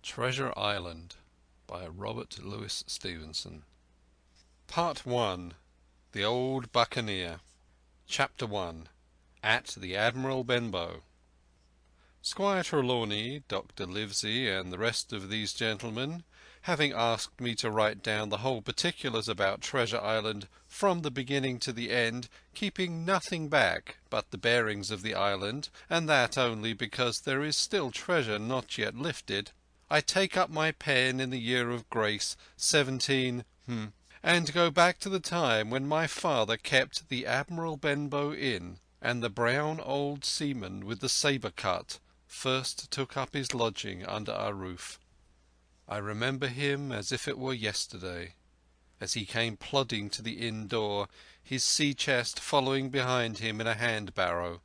Treasure Island by Robert Louis Stevenson. Part 1. The Old Buccaneer. Chapter 1. At the Admiral Benbow. Squire Trelawney, Dr. Livesey, and the rest of these gentlemen, having asked me to write down the whole particulars about Treasure Island from the beginning to the end, keeping nothing back but the bearings of the island, and that only because there is still treasure not yet lifted, I take up my pen in the year of grace 17 and go back to the time when my father kept the Admiral Benbow Inn, and the brown old seaman with the sabre cut first took up his lodging under our roof. I remember him as if it were yesterday, as he came plodding to the inn door, his sea-chest following behind him in a hand-barrow.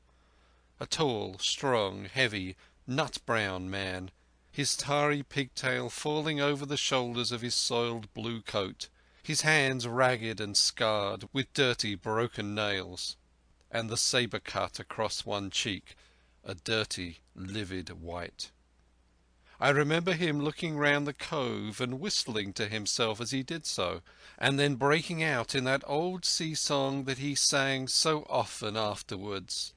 A tall, strong, heavy, nut-brown man, his tarry pigtail falling over the shoulders of his soiled blue coat, his hands ragged and scarred with dirty broken nails, and the sabre cut across one cheek, a dirty, livid white. I remember him looking round the cove and whistling to himself as he did so, and then breaking out in that old sea-song that he sang so often afterwards.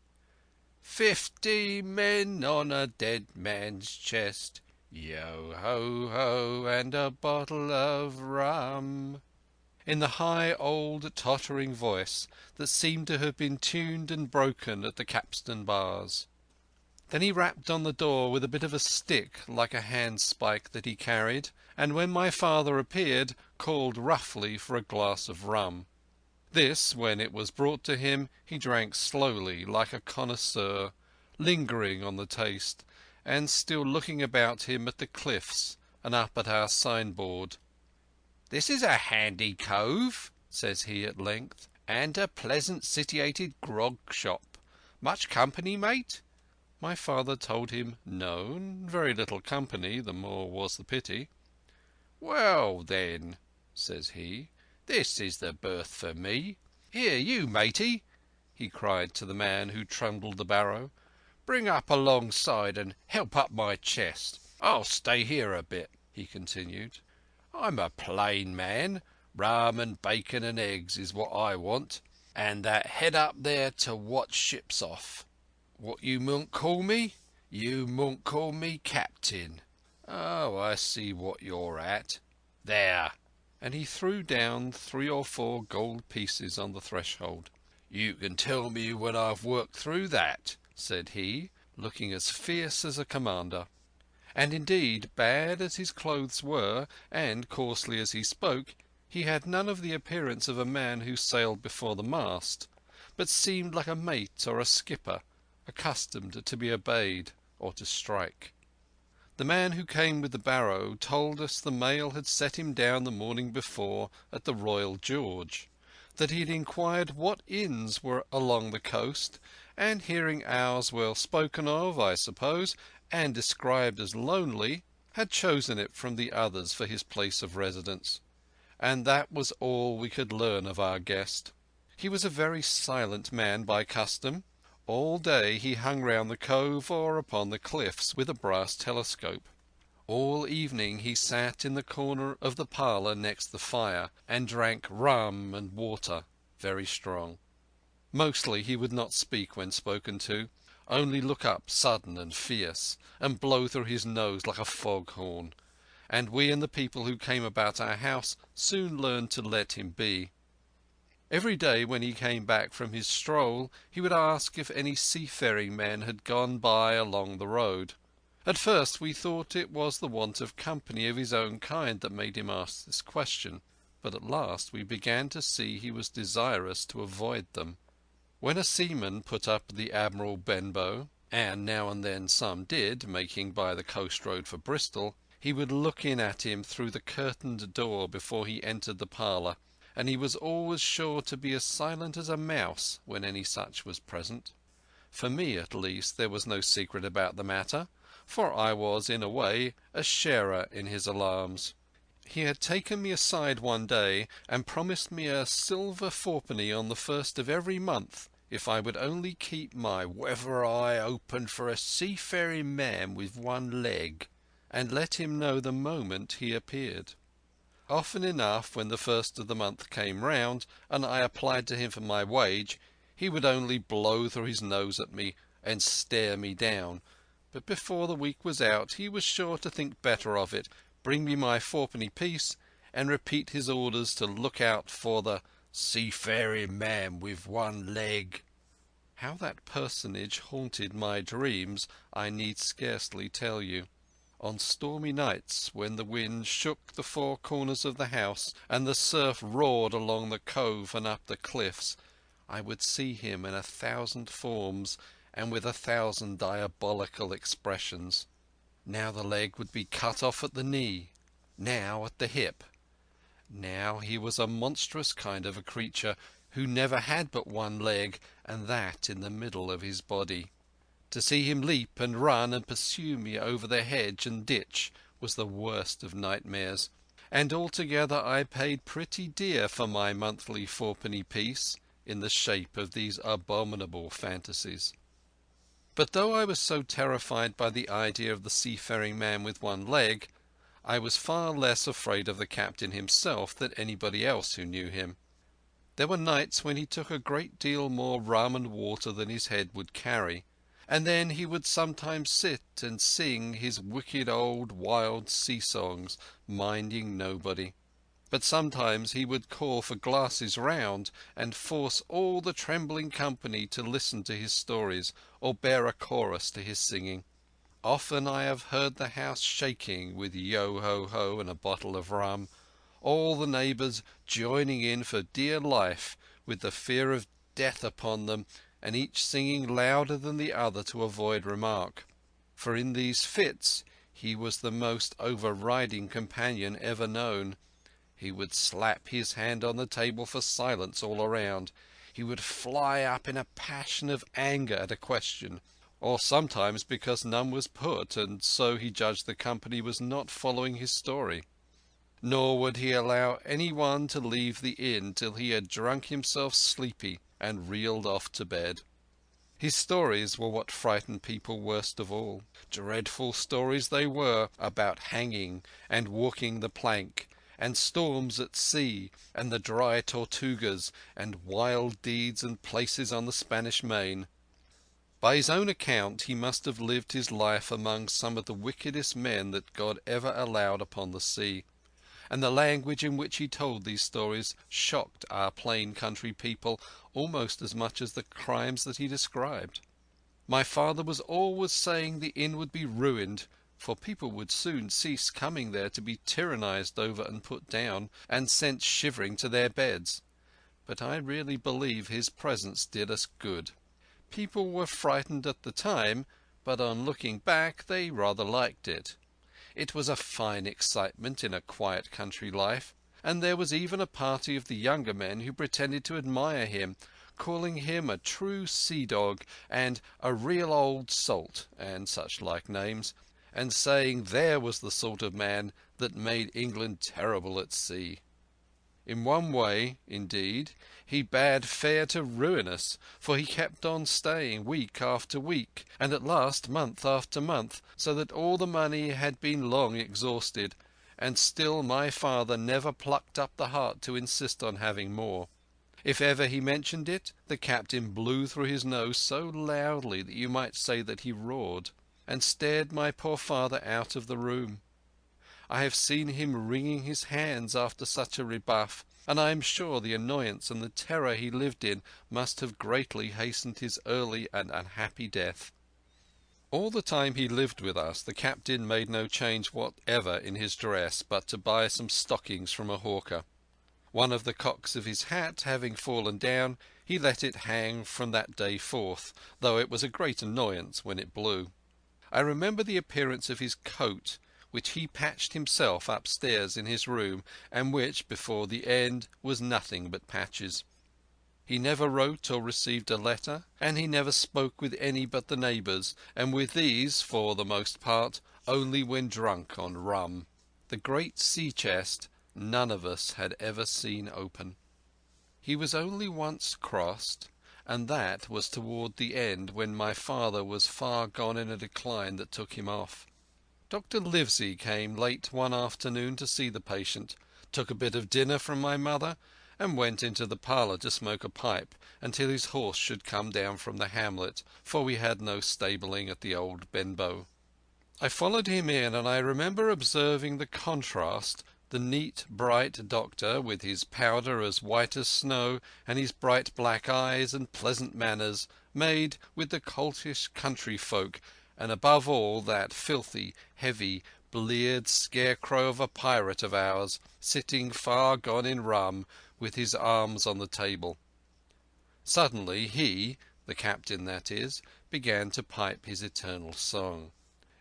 50 men on a dead man's chest, yo-ho-ho, and a bottle of rum, in the high old tottering voice that seemed to have been tuned and broken at the capstan bars. Then he rapped on the door with a bit of a stick like a handspike that he carried, and when my father appeared, called roughly for a glass of rum. This, when it was brought to him, he drank slowly like a connoisseur, lingering on the taste, and still looking about him at the cliffs and up at our signboard. "This is a handy cove," says he at length, "and a pleasant sitiated grog shop. Much company, mate?" My father told him no, very little company, the more was the pity. "Well, then," says he, "this is the berth for me. Here, you matey," he cried to the man who trundled the barrow, "bring up alongside and help up my chest. I'll stay here a bit," he continued. "I'm a plain man. Rum and bacon and eggs is what I want, and that head up there to watch ships off. What you mun't call me? You mun't call me captain. Oh, I see what you're at. There!" And he threw down 3 or 4 gold pieces on the threshold. "You can tell me when I've worked through that," said he, looking as fierce as a commander. And indeed, bad as his clothes were, and coarsely as he spoke, he had none of the appearance of a man who sailed before the mast, but seemed like a mate or a skipper, accustomed to be obeyed or to strike. The man who came with the barrow told us the mail had set him down the morning before at the Royal George, that he had inquired what inns were along the coast, and hearing ours well spoken of, I suppose, and described as lonely, had chosen it from the others for his place of residence. And that was all we could learn of our guest. He was a very silent man by custom. All day he hung round the cove or upon the cliffs with a brass telescope. All evening he sat in the corner of the parlour next the fire and drank rum and water, very strong. Mostly he would not speak when spoken to, only look up sudden and fierce, and blow through his nose like a fog-horn, and we and the people who came about our house soon learned to let him be. Every day when he came back from his stroll he would ask if any seafaring men had gone by along the road. At first we thought it was the want of company of his own kind that made him ask this question, but at last we began to see he was desirous to avoid them. When a seaman put up the Admiral Benbow, and now and then some did, making by the coast road for Bristol, he would look in at him through the curtained door before he entered the parlour, and he was always sure to be as silent as a mouse when any such was present. For me, at least, there was no secret about the matter, for I was, in a way, a sharer in his alarms. He had taken me aside one day and promised me a silver 4penny on the 1st of every month if I would only keep my weather eye open for a seafaring man with one leg, and let him know the moment he appeared. Often enough, when the first of the month came round, and I applied to him for my wage, he would only blow through his nose at me and stare me down, but before the week was out he was sure to think better of it, bring me my fourpenny piece, and repeat his orders to look out for the seafaring man with one leg. How that personage haunted my dreams I need scarcely tell you. On stormy nights, when the wind shook the four corners of the house and the surf roared along the cove and up the cliffs, I would see him in 1,000 forms and with 1,000 diabolical expressions. Now the leg would be cut off at the knee, now at the hip. Now he was a monstrous kind of a creature who never had but one leg, and that in the middle of his body. To see him leap and run and pursue me over the hedge and ditch was the worst of nightmares, and altogether I paid pretty dear for my monthly fourpenny piece in the shape of these abominable fantasies. But though I was so terrified by the idea of the seafaring man with one leg, I was far less afraid of the captain himself than anybody else who knew him. There were nights when he took a great deal more rum and water than his head would carry, and then he would sometimes sit and sing his wicked old wild sea songs, minding nobody. But sometimes he would call for glasses round and force all the trembling company to listen to his stories or bear a chorus to his singing. Often I have heard the house shaking with yo-ho-ho and a bottle of rum, all the neighbours joining in for dear life with the fear of death upon them, and each singing louder than the other to avoid remark. For in these fits he was the most overriding companion ever known. He would slap his hand on the table for silence all around. He would fly up in a passion of anger at a question, or sometimes because none was put, and so he judged the company was not following his story. Nor would he allow any one to leave the inn till he had drunk himself sleepy and reeled off to bed. His stories were what frightened people worst of all. Dreadful stories they were about hanging and walking the plank, and storms at sea, and the dry Tortugas, and wild deeds and places on the Spanish Main. By his own account, he must have lived his life among some of the wickedest men that God ever allowed upon the sea, and the language in which he told these stories shocked our plain country people almost as much as the crimes that he described. My father was always saying the inn would be ruined, for people would soon cease coming there to be tyrannized over and put down, and sent shivering to their beds. But I really believe his presence did us good. People were frightened at the time, but on looking back they rather liked it. It was a fine excitement in a quiet country life, and there was even a party of the younger men who pretended to admire him, calling him a true sea-dog and a real old salt, and such like names, and saying there was the sort of man that made England terrible at sea. In one way, indeed, he bade fair to ruin us, for he kept on staying week after week, and at last month after month, so that all the money had been long exhausted, and still my father never plucked up the heart to insist on having more. If ever he mentioned it, the captain blew through his nose so loudly that you might say that he roared, and stared my poor father out of the room. I have seen him wringing his hands after such a rebuff, and I am sure the annoyance and the terror he lived in must have greatly hastened his early and unhappy death. All the time he lived with us, the captain made no change whatever in his dress but to buy some stockings from a hawker. One of the cocks of his hat having fallen down, he let it hang from that day forth, though it was a great annoyance when it blew. I remember the appearance of his coat, which he patched himself upstairs in his room, and which, before the end, was nothing but patches. He never wrote or received a letter, and he never spoke with any but the neighbours, and with these, for the most part, only when drunk on rum. The great sea-chest none of us had ever seen open. He was only once crossed, and that was toward the end, when my father was far gone in a decline that took him off. Dr. Livesey came late one afternoon to see the patient, took a bit of dinner from my mother, and went into the parlour to smoke a pipe until his horse should come down from the hamlet, for we had no stabling at the old Benbow. I followed him in, and I remember observing the contrast the neat, bright doctor, with his powder as white as snow, and his bright black eyes and pleasant manners, made with the coltish country folk, and above all that filthy, heavy, bleared scarecrow of a pirate of ours, sitting far gone in rum, with his arms on the table. Suddenly he, the captain that is, began to pipe his eternal song.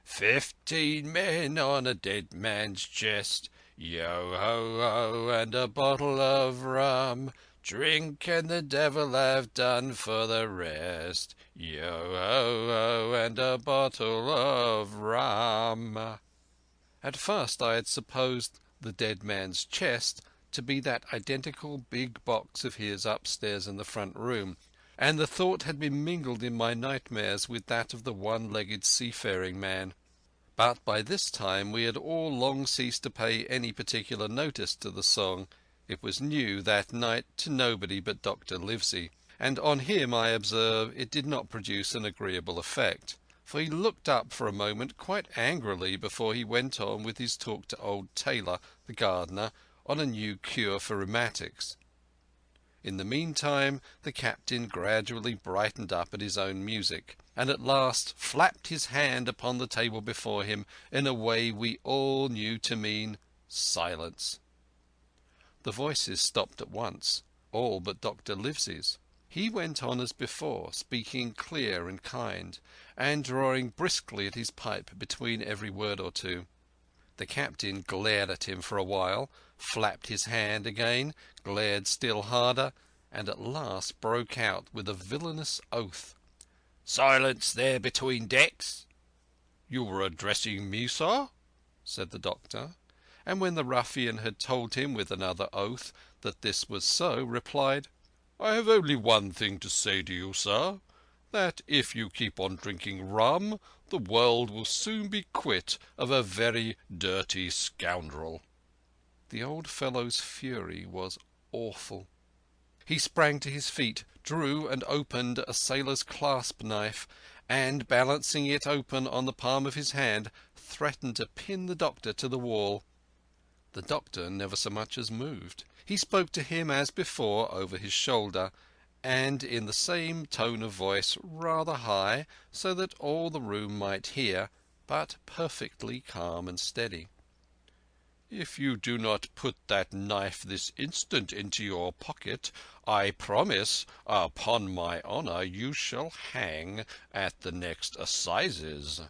15 men on a dead man's chest, yo-ho-ho, and a bottle of rum. Drink and the devil have done for the rest, yo-ho-ho, and a bottle of rum. At first I had supposed the dead man's chest to be that identical big box of his upstairs in the front room, and the thought had been mingled in my nightmares with that of the one-legged seafaring man. But by this time we had all long ceased to pay any particular notice to the song. It was new that night to nobody but Dr. Livesey, and on him, I observe, it did not produce an agreeable effect, for he looked up for a moment quite angrily before he went on with his talk to old Taylor, the gardener, on a new cure for rheumatics. In the meantime the captain gradually brightened up at his own music, and at last flapped his hand upon the table before him in a way we all knew to mean silence. The voices stopped at once, all but Dr. Livesey's. He went on as before, speaking clear and kind, and drawing briskly at his pipe between every word or two. The captain glared at him for a while, flapped his hand again, glared still harder, and at last broke out with a villainous oath. "Silence there between decks!" "You were addressing me, sir?" said the doctor, and when the ruffian had told him with another oath that this was so, replied, "I have only one thing to say to you, sir, that if you keep on drinking rum, the world will soon be quit of a very dirty scoundrel." The old fellow's fury was awful. He sprang to his feet, drew and opened a sailor's clasp knife, and, balancing it open on the palm of his hand, threatened to pin the doctor to the wall. The doctor never so much as moved. He spoke to him as before over his shoulder, and in the same tone of voice, rather high, so that all the room might hear, but perfectly calm and steady. "If you do not put that knife this instant into your pocket, I promise, upon my honour, you shall hang at the next assizes."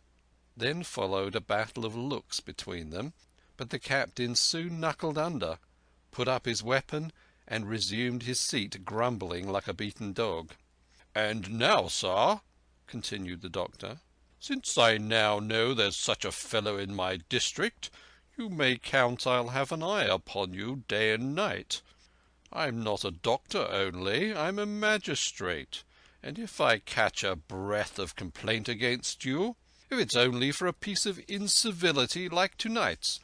Then followed a battle of looks between them, but the captain soon knuckled under, put up his weapon, and resumed his seat, grumbling like a beaten dog. "And now, sir," continued the doctor, "since I now know there's such a fellow in my district, you may count I'll have an eye upon you day and night. I'm not a doctor only, I'm a magistrate, and if I catch a breath of complaint against you, if it's only for a piece of incivility like tonight's,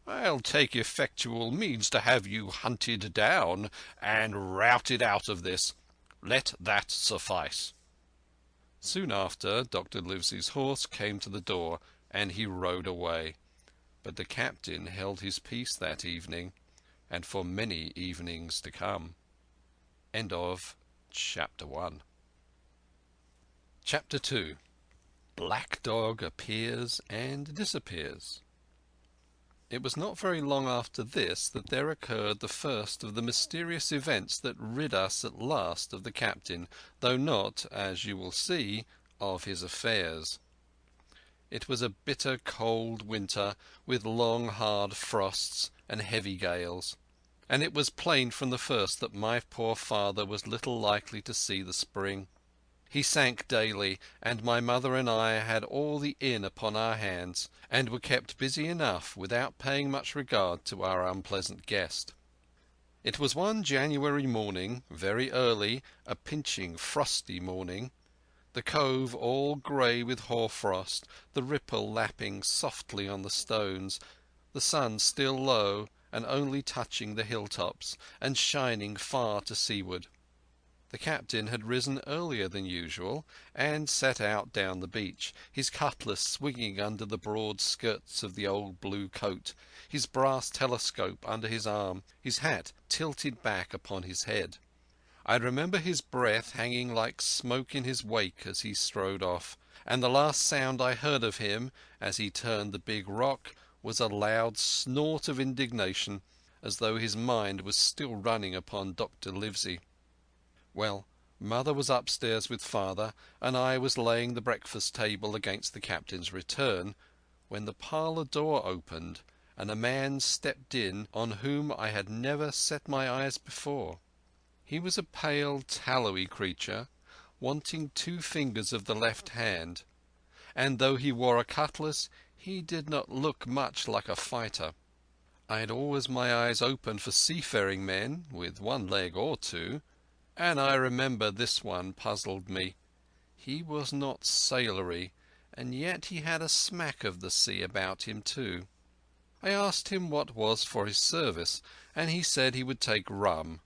I'll take effectual means to have you hunted down and routed out of this. Let that suffice." Soon after, Dr. Livesey's horse came to the door, and he rode away. But the captain held his peace that evening, and for many evenings to come. End of Chapter 1. Chapter 2. Black Dog appears and disappears. It was not very long after this that there occurred the first of the mysterious events that rid us at last of the captain, though not, as you will see, of his affairs. It was a bitter cold winter, with long hard frosts and heavy gales, and it was plain from the first that my poor father was little likely to see the spring. He sank daily, and my mother and I had all the inn upon our hands, and were kept busy enough without paying much regard to our unpleasant guest. It was one January morning, very early, a pinching, frosty morning. The cove all grey with hoarfrost, the ripple lapping softly on the stones, the sun still low and only touching the hilltops, and shining far to seaward. The captain had risen earlier than usual and set out down the beach, his cutlass swinging under the broad skirts of the old blue coat, his brass telescope under his arm, his hat tilted back upon his head. I remember his breath hanging like smoke in his wake as he strode off, and the last sound I heard of him as he turned the big rock was a loud snort of indignation, as though his mind was still running upon Dr. Livesey. Well, Mother was upstairs with Father, and I was laying the breakfast table against the captain's return, when the parlour door opened and a man stepped in on whom I had never set my eyes before. He was a pale, tallowy creature, wanting 2 fingers of the left hand, and though he wore a cutlass, he did not look much like a fighter. I had always my eyes open for seafaring men with 1 leg or 2, and I remember this one puzzled me. He was not sailory, and yet he had a smack of the sea about him too. I asked him what was for his service, and he said he would take rum.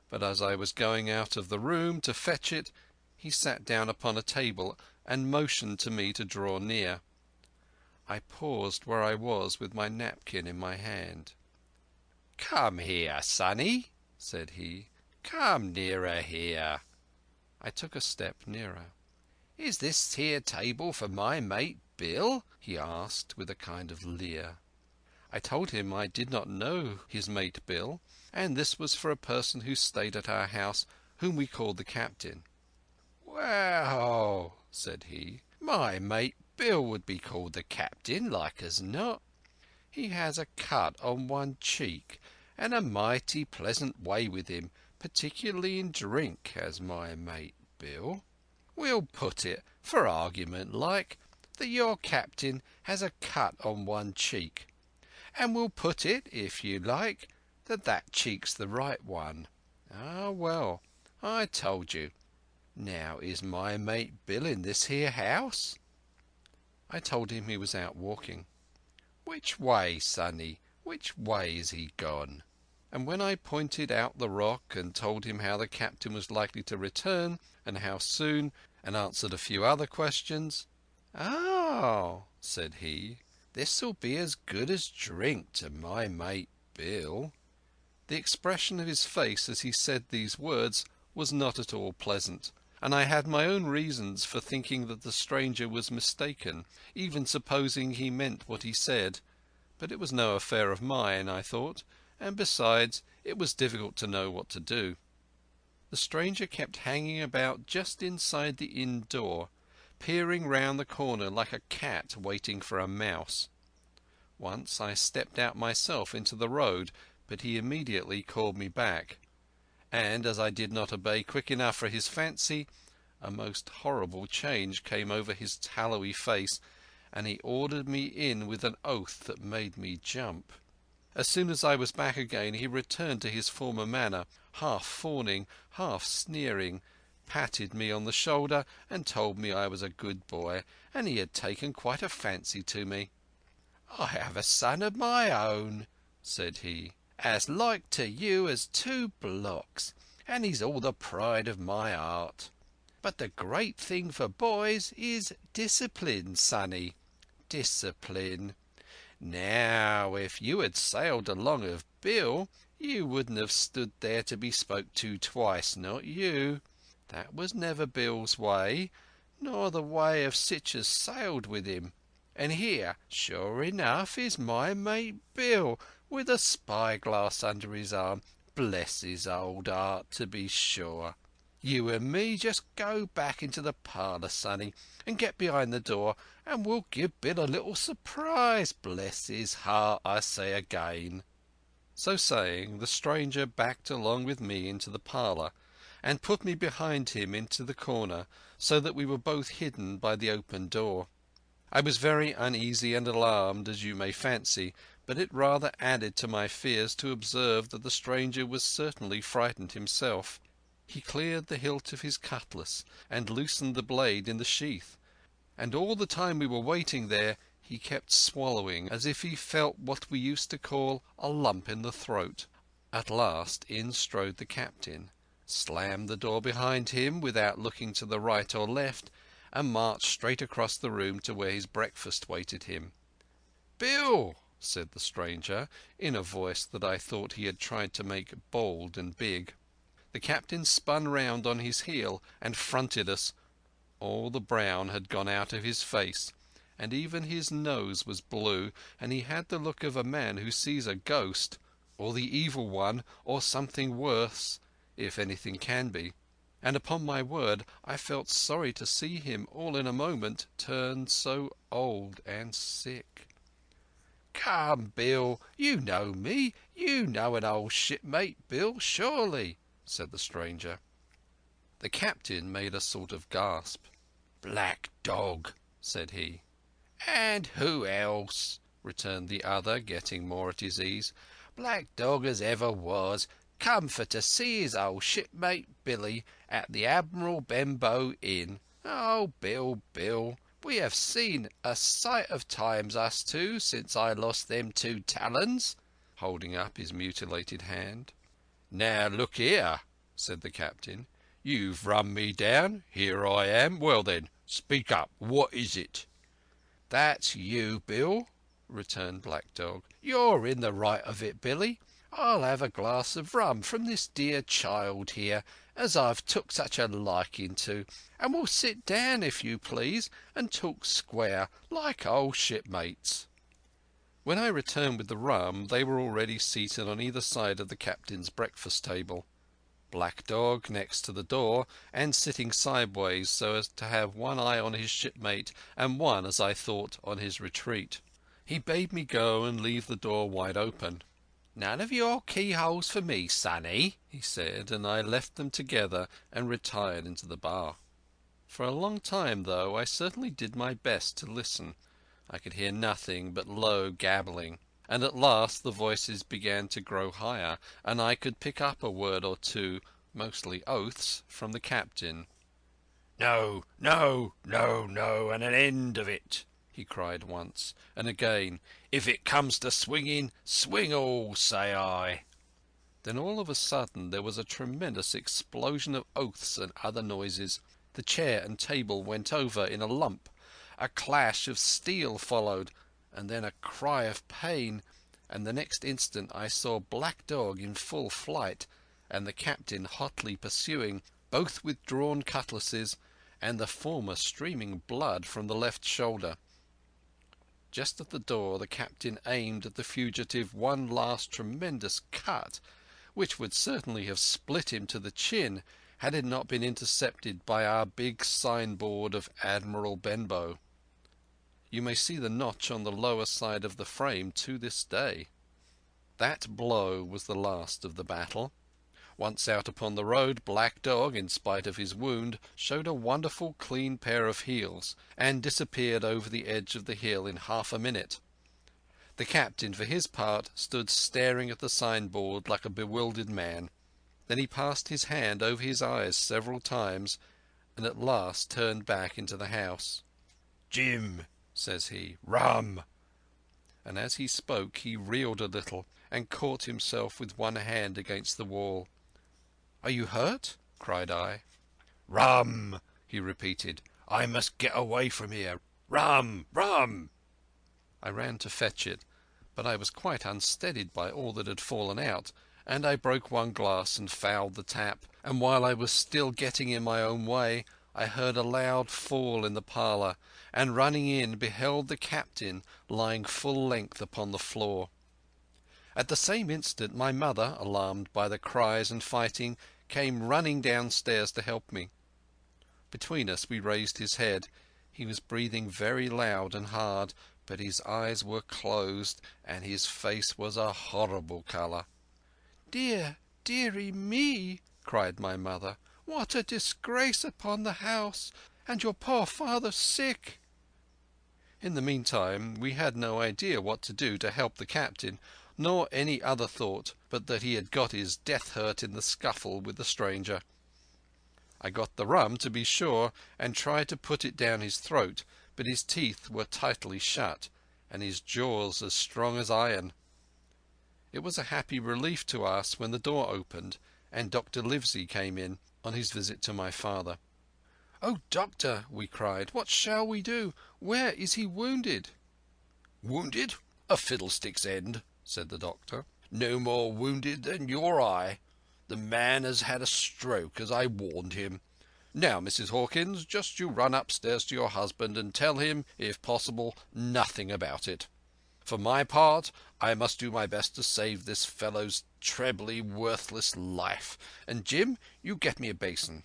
But as I was going out of the room to fetch it, he sat down upon a table and motioned to me to draw near. I paused where I was with my napkin in my hand. "Come here, sonny," said he. "Come nearer here." I took a step nearer. "Is this here table for my mate Bill?" he asked with a kind of leer. I told him I did not know his mate Bill, and this was for a person who stayed at our house, whom we called the captain. "Well," said he, "my mate Bill would be called the captain, like as not. He has a cut on 1 cheek, and a mighty pleasant way with him, particularly in drink, has my mate Bill. We'll put it, for argument like, that your captain has a cut on 1 cheek, and we'll put it, if you like, that cheek's the right one. Ah, well, I told you. Now, is my mate Bill in this here house?" I told him he was out walking. "Which way, sonny? Which way is he gone?" And when I pointed out the rock and told him how the captain was likely to return and how soon, and answered a few other questions, "Oh," said he, "this'll be as good as drink to my mate Bill." The expression of his face as he said these words was not at all pleasant, and I had my own reasons for thinking that the stranger was mistaken, even supposing he meant what he said. But it was no affair of mine, I thought, and besides, it was difficult to know what to do. The stranger kept hanging about just inside the inn door, peering round the corner like a cat waiting for a mouse. Once I stepped out myself into the road, but he immediately called me back, and as I did not obey quick enough for his fancy, a most horrible change came over his tallowy face, and he ordered me in with an oath that made me jump. As soon as I was back again he returned to his former manner, half fawning, half sneering, patted me on the shoulder and told me I was a good boy, and he had taken quite a fancy to me. "I have a son of my own," said he, "as like to you as 2 blocks, and he's all the pride of my heart. But the great thing for boys is discipline, sonny, discipline. Now, if you had sailed along of Bill, you wouldn't have stood there to be spoke to twice, not you. That was never Bill's way, nor the way of sich as sailed with him. And here, sure enough, is my mate Bill, with a spyglass under his arm. Bless his old heart, to be sure. You and me just go back into the parlour, sonny, and get behind the door, and we'll give Bill a little surprise. Bless his heart, I say again." So saying, the stranger backed along with me into the parlour, and put me behind him into the corner, so that we were both hidden by the open door. I was very uneasy and alarmed, as you may fancy, but it rather added to my fears to observe that the stranger was certainly frightened himself. He cleared the hilt of his cutlass and loosened the blade in the sheath, and all the time we were waiting there he kept swallowing as if he felt what we used to call a lump in the throat. At last in strode the captain, slammed the door behind him without looking to the right or left, and marched straight across the room to where his breakfast waited him. "Bill," said the stranger, in a voice that I thought he had tried to make bold and big. The captain spun round on his heel and fronted us. All the brown had gone out of his face, and even his nose was blue, and he had the look of a man who sees a ghost, or the evil one, or something worse, if anything can be. And upon my word I felt sorry to see him all in a moment turn so old and sick. "Come, Bill, you know me. You know an old shipmate, Bill, surely," said the stranger. The captain made a sort of gasp. "Black Dog," said he. "And who else?" returned the other, getting more at his ease. "Black Dog as ever was, come for to see his old shipmate Billy at the Admiral Benbow Inn. Oh, Bill, Bill, we have seen a sight of times, us two, since I lost them 2 talons," holding up his mutilated hand. "Now look here," said the captain. "You've run me down. Here I am. Well then, speak up. What is it?" "That's you, Bill," returned Black Dog. "You're in the right of it, Billy. I'll have a glass of rum from this dear child here, as I've took such a liking to, and we'll sit down, if you please, and talk square, like old shipmates." When I returned with the rum, they were already seated on either side of the captain's breakfast table. Black Dog next to the door, and sitting sideways so as to have one eye on his shipmate and one, as I thought, on his retreat. He bade me go and leave the door wide open. "None of your keyholes for me, sonny," he said, and I left them together and retired into the bar. For a long time, though, I certainly did my best to listen. I could hear nothing but low gabbling, and at last the voices began to grow higher, and I could pick up a word or two, mostly oaths, from the captain. "No, no, no, no, and an end of it," he cried once, and again, "If it comes to swinging, swing all, say I." Then all of a sudden there was a tremendous explosion of oaths and other noises. The chair and table went over in a lump. A clash of steel followed, and then a cry of pain, and the next instant I saw Black Dog in full flight, and the captain hotly pursuing, both with drawn cutlasses, and the former streaming blood from the left shoulder. Just at the door the captain aimed at the fugitive one last tremendous cut, which would certainly have split him to the chin had it not been intercepted by our big signboard of Admiral Benbow. You may see the notch on the lower side of the frame to this day. That blow was the last of the battle. Once out upon the road, Black Dog, in spite of his wound, showed a wonderful clean pair of heels, and disappeared over the edge of the hill in half a minute. The captain, for his part, stood staring at the signboard like a bewildered man. Then he passed his hand over his eyes several times, and at last turned back into the house. "Jim," says he, "rum." And as he spoke he reeled a little, and caught himself with one hand against the wall. "Are you hurt?" cried I. "Rum," he repeated. "I must get away from here. Rum, rum." I ran to fetch it, but I was quite unsteadied by all that had fallen out, and I broke one glass and fouled the tap, and while I was still getting in my own way I heard a loud fall in the parlour, and running in beheld the captain lying full length upon the floor. At the same instant my mother, alarmed by the cries and fighting, came running downstairs to help me. Between us we raised his head. He was breathing very loud and hard, but his eyes were closed, and his face was a horrible colour. "Dear, dearie me!" cried my mother. "What a disgrace upon the house! And your poor father sick!" In the meantime we had no idea what to do to help the captain, nor any other thought but that he had got his death hurt in the scuffle with the stranger. I got the rum, to be sure, and tried to put it down his throat, but his teeth were tightly shut, and his jaws as strong as iron. It was a happy relief to us when the door opened, and Dr. Livesey came in on his visit to my father. "Oh, Doctor," we cried, "what shall we do? Where is he wounded?" "Wounded? A fiddlestick's end," said the doctor. "No more wounded than your eye. The man has had a stroke, as I warned him. Now, Mrs. Hawkins, just you run upstairs to your husband and tell him, if possible, nothing about it. For my part, I must do my best to save this fellow's trebly worthless life. And, Jim, you get me a basin."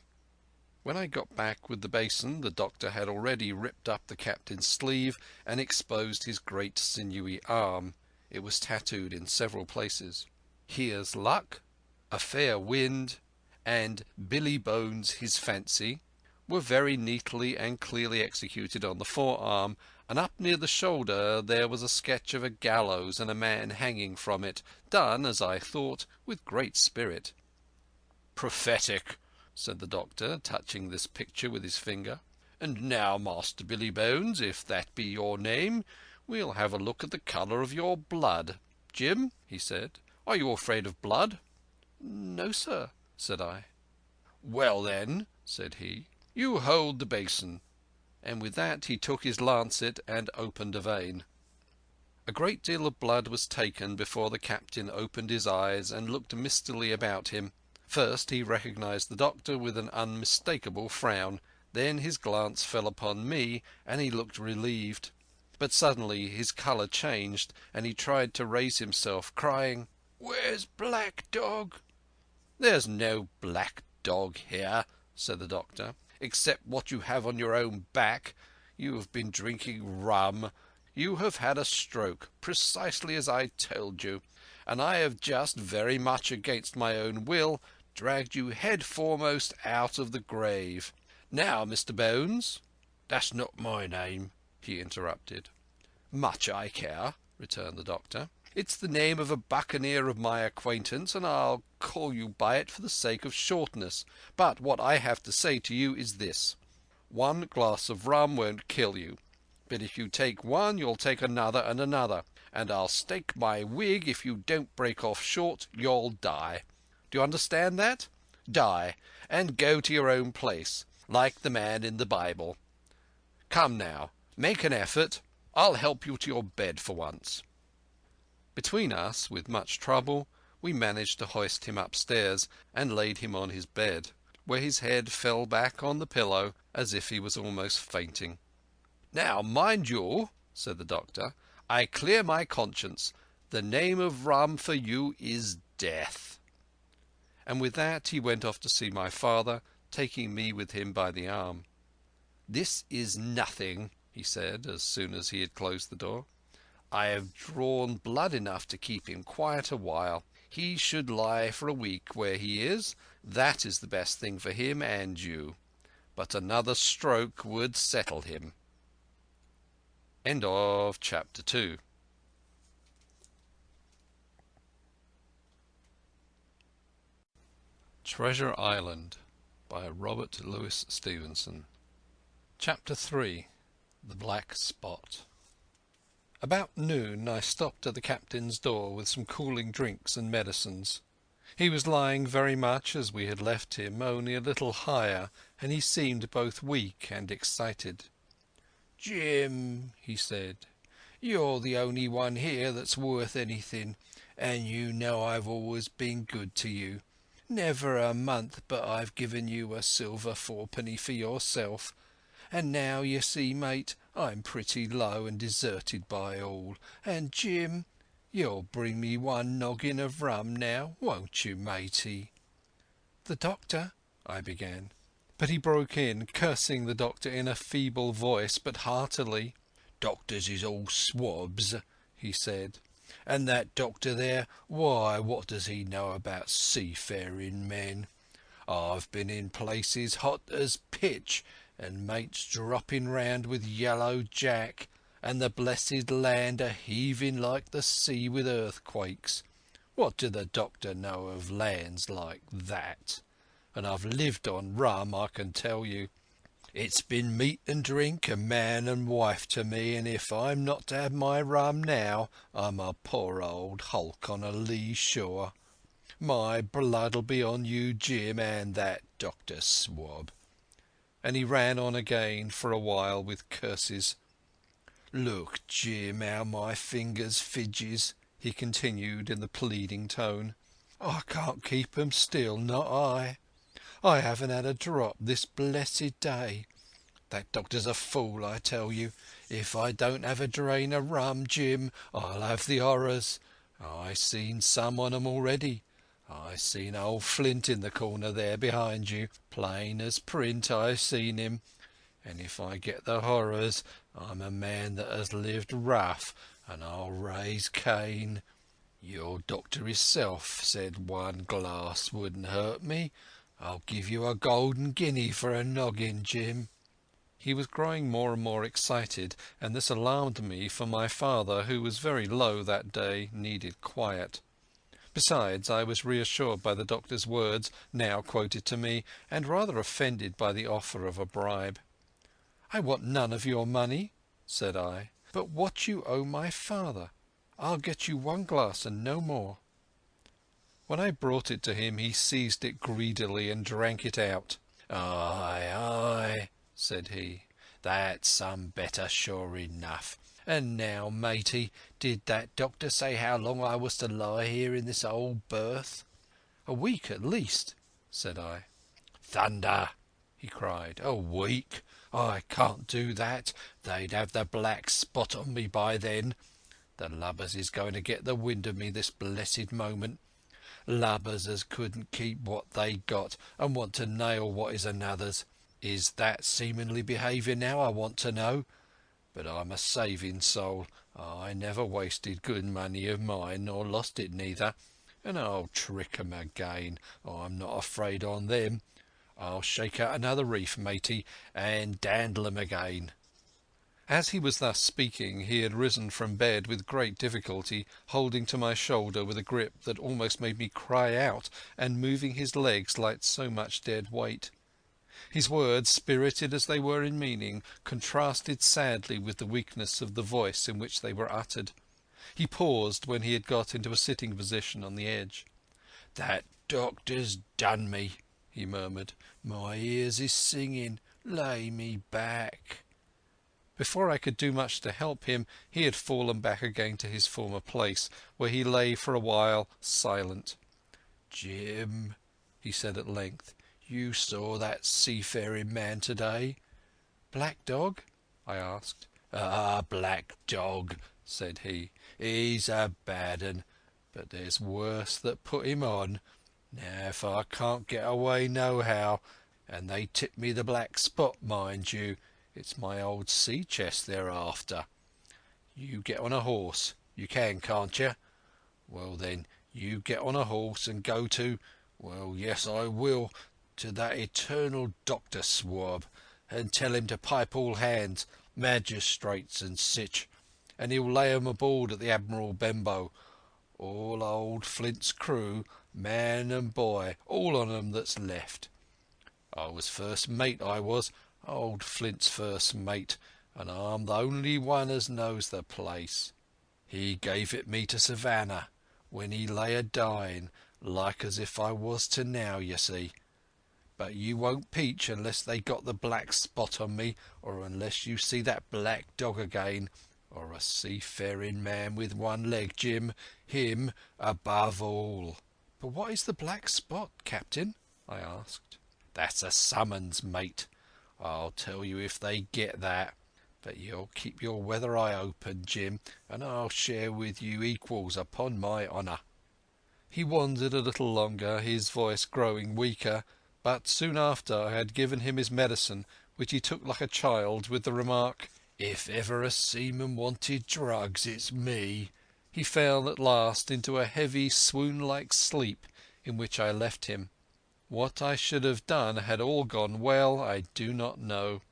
When I got back with the basin, the doctor had already ripped up the captain's sleeve and exposed his great sinewy arm. It was tattooed in several places. "Here's luck," "A fair wind," and "Billy Bones his fancy" were very neatly and clearly executed on the forearm, and up near the shoulder there was a sketch of a gallows and a man hanging from it, done, as I thought, with great spirit. "Prophetic," said the doctor, touching this picture with his finger. "And now, Master Billy Bones, if that be your name, we'll have a look at the colour of your blood. Jim," he said, "are you afraid of blood?" "No, sir," said I. "Well, then," said he, "you hold the basin." And with that he took his lancet and opened a vein. A great deal of blood was taken before the captain opened his eyes and looked mistily about him. First he recognized the doctor with an unmistakable frown. Then his glance fell upon me, and he looked relieved. But suddenly his colour changed, and he tried to raise himself, crying, "Where's Black Dog?" "There's no black dog here," said the doctor, "except what you have on your own back. You have been drinking rum. You have had a stroke, precisely as I told you, and I have just, very much against my own will, dragged you head foremost out of the grave. Now, Mr. Bones—" "That's not my name," he interrupted. "Much I care," returned the doctor. "It's the name of a buccaneer of my acquaintance, and I'll call you by it for the sake of shortness. But what I have to say to you is this. One glass of rum won't kill you, but if you take one you'll take another and another, and I'll stake my wig if you don't break off short you'll die. Do you understand that? Die, and go to your own place, like the man in the Bible. Come now, make an effort. I'll help you to your bed for once." Between us, with much trouble, we managed to hoist him upstairs and laid him on his bed, where his head fell back on the pillow as if he was almost fainting. "Now, mind you," said the doctor, "I clear my conscience. The name of rum for you is death." And with that he went off to see my father, taking me with him by the arm. "This is nothing," he said, as soon as he had closed the door. "I have drawn blood enough to keep him quiet a while. He should lie for a week where he is. That is the best thing for him and you. But another stroke would settle him." End of chapter 2. Treasure Island by Robert Louis Stevenson. Chapter 3. The Black Spot. About noon I stopped at the captain's door with some cooling drinks and medicines. He was lying very much as we had left him, only a little higher, and he seemed both weak and excited. "Jim," he said, "you're the only one here that's worth anything, and you know I've always been good to you. Never a month but I've given you a silver fourpenny for yourself, and now you see, mate, I'm pretty low and deserted by all. And Jim, you'll bring me one noggin of rum now, won't you, matey?" "The doctor—" I began, but he broke in, cursing the doctor in a feeble voice, but heartily. "Doctors is all swabs," he said. "And that doctor there, why, what does he know about seafaring men? I've been in places hot as pitch, and mates dropping round with Yellow Jack, and the blessed land a heaving like the sea with earthquakes. What do the doctor know of lands like that? and I've lived on rum, I can tell you. It's been meat and drink and man and wife to me, and if I'm not to have my rum now, I'm a poor old hulk on a lee shore. My blood'll be on you, Jim, and that Dr. Swab." And he ran on again for a while with curses. "Look, Jim, how my fingers fidges," he continued in the pleading tone. "I can't keep 'em still, not I. I haven't had a drop this blessed day. That doctor's a fool, I tell you. If I don't have a drain of rum, Jim, I'll have the horrors. I seen some on 'em already. I seen old Flint in the corner there behind you. Plain as print I seen him. And if I get the horrors, I'm a man that has lived rough, and I'll raise Cain. Your doctor himself said one glass wouldn't hurt me. I'll give you a golden guinea for a noggin, Jim." He was growing more and more excited, and this alarmed me, for my father, who was very low that day, needed quiet. Besides, I was reassured by the doctor's words, now quoted to me, and rather offended by the offer of a bribe. "I want none of your money," said I, "but what you owe my father. I'll get you one glass and no more." When I brought it to him, he seized it greedily and drank it out. "Aye, aye," said he, "that's some better sure enough. And now, matey, did that doctor say how long I was to lie here in this old berth?" "A week at least," said I. "Thunder!" he cried. "A week! I can't do that. They'd have the black spot on me by then. The lubbers is going to get the wind of me this blessed moment. Lubbers as couldn't keep what they got and want to nail what is another's. Is that seemingly behaviour now, I want to know? But I'm a saving soul. I never wasted good money of mine, nor lost it neither, and I'll trick 'em again. I'm not afraid on them. I'll shake out another reef, matey, and dandle 'em again." As he was thus speaking, he had risen from bed with great difficulty, holding to my shoulder with a grip that almost made me cry out, and moving his legs like so much dead weight. His words, spirited as they were in meaning, contrasted sadly with the weakness of the voice in which they were uttered. He paused when he had got into a sitting position on the edge. "That doctor's done me," he murmured. "My ears is singing. Lay me back." Before I could do much to help him, he had fallen back again to his former place, where he lay for a while silent. "Jim," he said at length, "you saw that seafaring man to-day?" "Black Dog?" I asked. "Ah, Black Dog," said he. "He's a bad un, but there's worse that put him on. Now if I can't get away nohow, and they tip me the black spot, mind you, it's my old sea chest they're after. You get on a horse. You can, can't you? Well then, you get on a horse and go to, well, yes, I will, to that eternal Dr. Swab, and tell him to pipe all hands, magistrates and sich, and he'll lay 'em aboard at the Admiral Benbow. All old Flint's crew, man and boy, all on 'em that's left. I was first mate, I was, old Flint's first mate, and I'm the only one as knows the place. He gave it me to Savannah when he lay a-dying, like as if I was to now, you see. But you won't peach unless they got the black spot on me, or unless you see that Black Dog again, or a seafaring man with one leg, Jim, him above all." "But what is the black spot, Captain?" I asked. "That's a summons, mate. I'll tell you if they get that. But you'll keep your weather eye open, Jim, and I'll share with you equals upon my honour." He wandered a little longer, his voice growing weaker, but soon after I had given him his medicine, which he took like a child, with the remark, "If ever a seaman wanted drugs, it's me." He fell at last into a heavy swoon-like sleep, in which I left him. What I should have done had all gone well I do not know.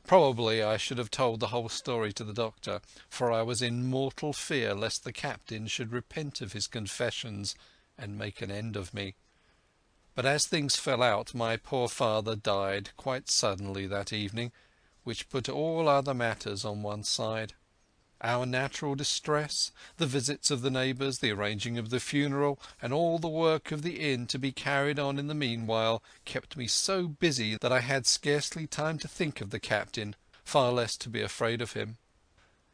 Probably I should have told the whole story to the doctor, for I was in mortal fear lest the captain should repent of his confessions and make an end of me. But as things fell out, my poor father died quite suddenly that evening, which put all other matters on one side. Our natural distress, the visits of the neighbours, the arranging of the funeral, and all the work of the inn to be carried on in the meanwhile, kept me so busy that I had scarcely time to think of the captain, far less to be afraid of him.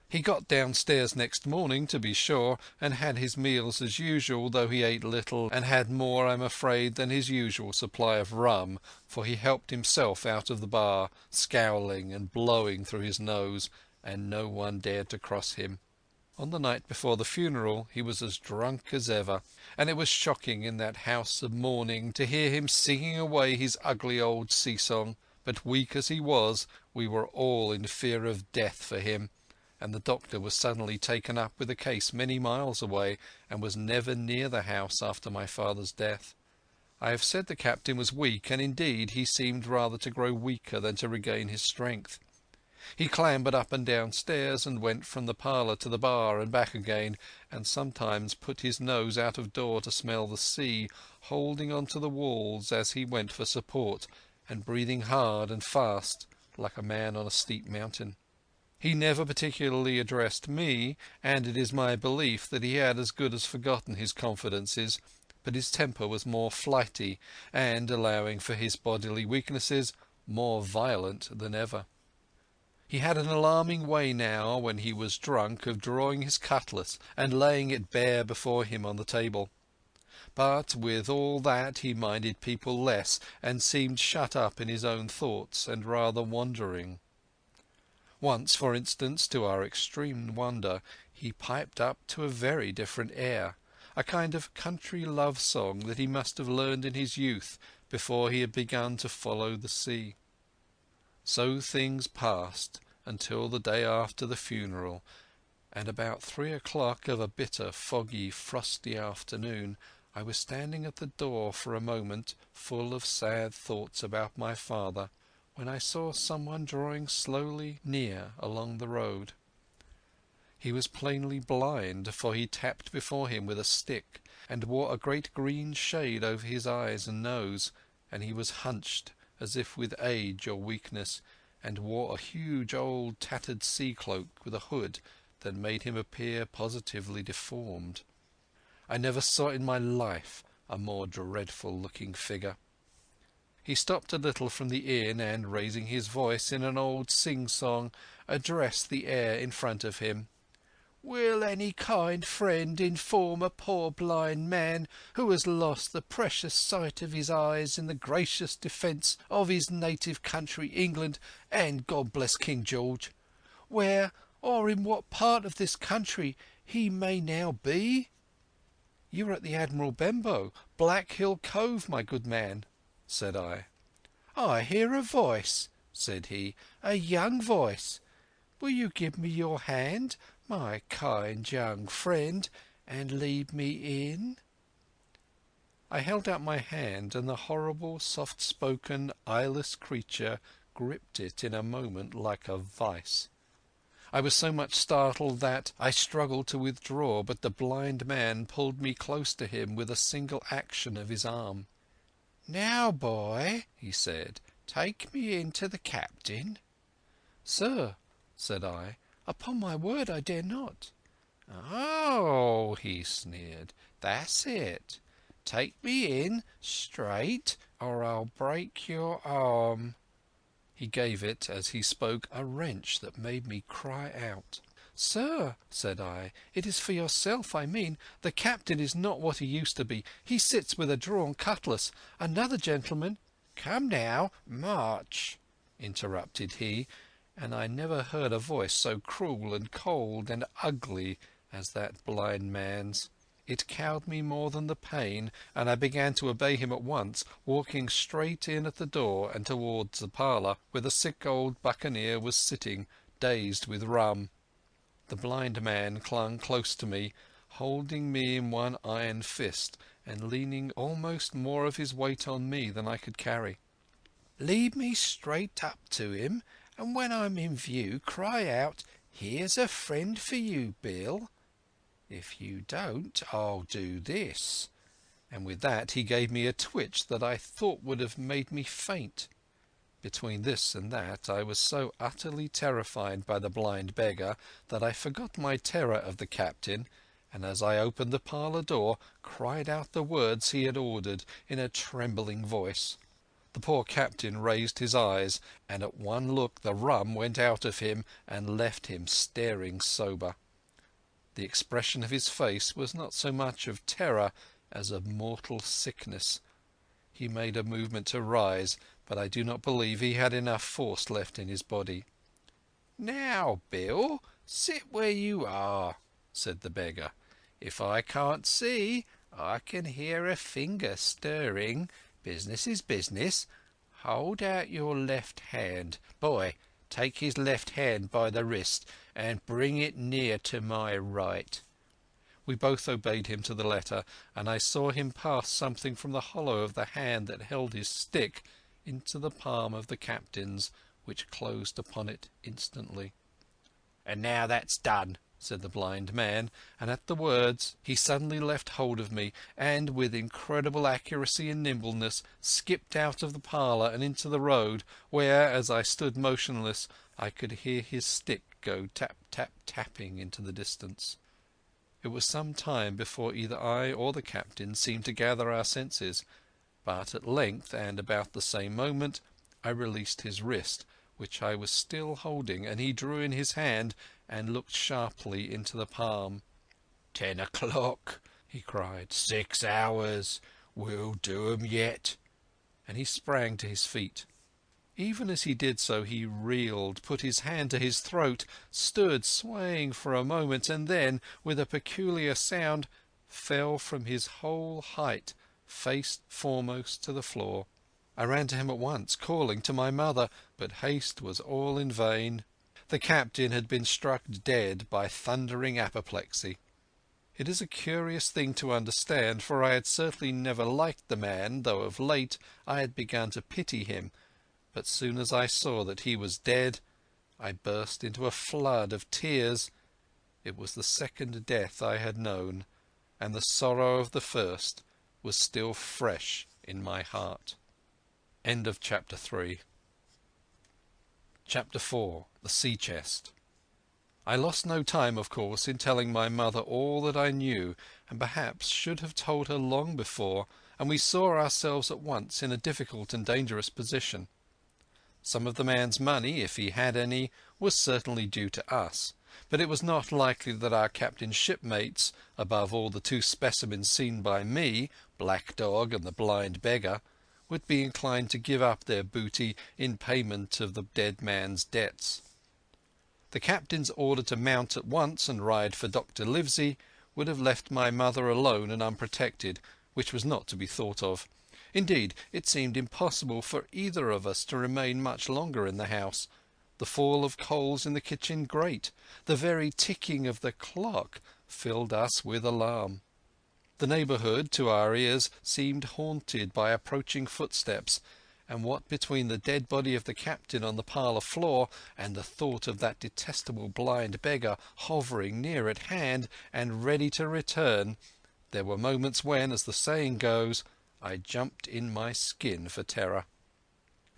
He got downstairs next morning, to be sure, and had his meals as usual, though he ate little, and had more, I'm afraid, than his usual supply of rum, for he helped himself out of the bar, scowling and blowing through his nose, and no one dared to cross him. On the night before the funeral he was as drunk as ever, and it was shocking in that house of mourning to hear him singing away his ugly old sea-song. But weak as he was, we were all in fear of death for him, and the doctor was suddenly taken up with a case many miles away, and was never near the house after my father's death. I have said the captain was weak, and indeed he seemed rather to grow weaker than to regain his strength. He clambered up and down stairs, and went from the parlour to the bar and back again, and sometimes put his nose out of door to smell the sea, holding on to the walls as he went for support, and breathing hard and fast like a man on a steep mountain. He never particularly addressed me, and it is my belief that he had as good as forgotten his confidences, but his temper was more flighty, and, allowing for his bodily weaknesses, more violent than ever. He had an alarming way now, when he was drunk, of drawing his cutlass and laying it bare before him on the table. But with all that he minded people less, and seemed shut up in his own thoughts and rather wandering. Once, for instance, to our extreme wonder, he piped up to a very different air, a kind of country love song that he must have learned in his youth before he had begun to follow the sea. So things passed until the day after the funeral, and about 3 o'clock of a bitter, foggy, frosty afternoon I was standing at the door for a moment, full of sad thoughts about my father, when I saw someone drawing slowly near along the road. He was plainly blind, for he tapped before him with a stick, and wore a great green shade over his eyes and nose, and he was hunched as if with age or weakness, and wore a huge old tattered sea-cloak with a hood that made him appear positively deformed. I never saw in my life a more dreadful-looking figure. He stopped a little from the inn, and, raising his voice in an old sing-song, addressed the air in front of him. "Will any kind friend inform a poor blind man who has lost the precious sight of his eyes in the gracious defence of his native country, England, and God bless King George, where or in what part of this country he may now be?" "You are at the Admiral Benbow, Black Hill Cove, my good man," said I. "I hear a voice," said he, "a young voice. Will you give me your hand, my kind young friend, and lead me in?" I held out my hand, and the horrible, soft-spoken, eyeless creature gripped it in a moment like a vice. I was so much startled that I struggled to withdraw, but the blind man pulled me close to him with a single action of his arm. "Now, boy," he said, "take me in to the captain." "Sir," said I, "upon my word I dare not." "Oh," he sneered, "that's it. Take me in straight, or I'll break your arm." He gave it, as he spoke, a wrench that made me cry out. "Sir," said I, "it is for yourself I mean. The captain is not what he used to be. He sits with a drawn cutlass. Another gentleman—" "Come now, march," interrupted he, and I never heard a voice so cruel and cold and ugly as that blind man's. It cowed me more than the pain, and I began to obey him at once, walking straight in at the door and towards the parlour, where the sick old buccaneer was sitting, dazed with rum. The blind man clung close to me, holding me in one iron fist, and leaning almost more of his weight on me than I could carry. "Lead me straight up to him, and when I'm in view, cry out, 'Here's a friend for you, Bill.' If you don't, I'll do this." and with that he gave me a twitch that I thought would have made me faint. Between this and that I was so utterly terrified by the blind beggar that I forgot my terror of the captain, and as I opened the parlour door cried out the words he had ordered in a trembling voice. The poor captain raised his eyes, and at one look the rum went out of him and left him staring sober. The expression of his face was not so much of terror as of mortal sickness. He made a movement to rise, but I do not believe he had enough force left in his body. "Now, Bill, sit where you are," said the beggar. "If I can't see, I can hear a finger stirring. Business is business. Hold out your left hand. Boy, take his left hand by the wrist and bring it near to my right." We both obeyed him to the letter, and I saw him pass something from the hollow of the hand that held his stick into the palm of the captain's, which closed upon it instantly. "And now that's done," said the blind man, and at the words he suddenly left hold of me, and with incredible accuracy and nimbleness skipped out of the parlour and into the road, where, as I stood motionless, I could hear his stick go tap, tap, tapping into the distance. It was some time before either I or the captain seemed to gather our senses, but at length, and about the same moment, I released his wrist, which I was still holding, and he drew in his hand and looked sharply into the palm. "10 o'clock," he cried. "6 hours. We'll do 'em yet." And he sprang to his feet. Even as he did so he reeled, put his hand to his throat, stood swaying for a moment, and then, with a peculiar sound, fell from his whole height face foremost to the floor. I ran to him at once, calling to my mother, but haste was all in vain. The captain had been struck dead by thundering apoplexy. It is a curious thing to understand, for I had certainly never liked the man, though of late I had begun to pity him. But soon as I saw that he was dead, I burst into a flood of tears. It was the second death I had known, and the sorrow of the first was still fresh in my heart. End of Chapter 3. Chapter 4. The Sea Chest. I lost no time, of course, in telling my mother all that I knew, and perhaps should have told her long before, and we saw ourselves at once in a difficult and dangerous position. Some of the man's money, if he had any, was certainly due to us, but it was not likely that our captain's shipmates, above all the 2 specimens seen by me, Black Dog and the blind beggar, would be inclined to give up their booty in payment of the dead man's debts. The captain's order to mount at once and ride for Dr. Livesey would have left my mother alone and unprotected, which was not to be thought of. Indeed, it seemed impossible for either of us to remain much longer in the house. The fall of coals in the kitchen grate, the very ticking of the clock, filled us with alarm. The neighbourhood, to our ears, seemed haunted by approaching footsteps, and what between the dead body of the captain on the parlour floor and the thought of that detestable blind beggar hovering near at hand and ready to return, there were moments when, as the saying goes, I jumped in my skin for terror.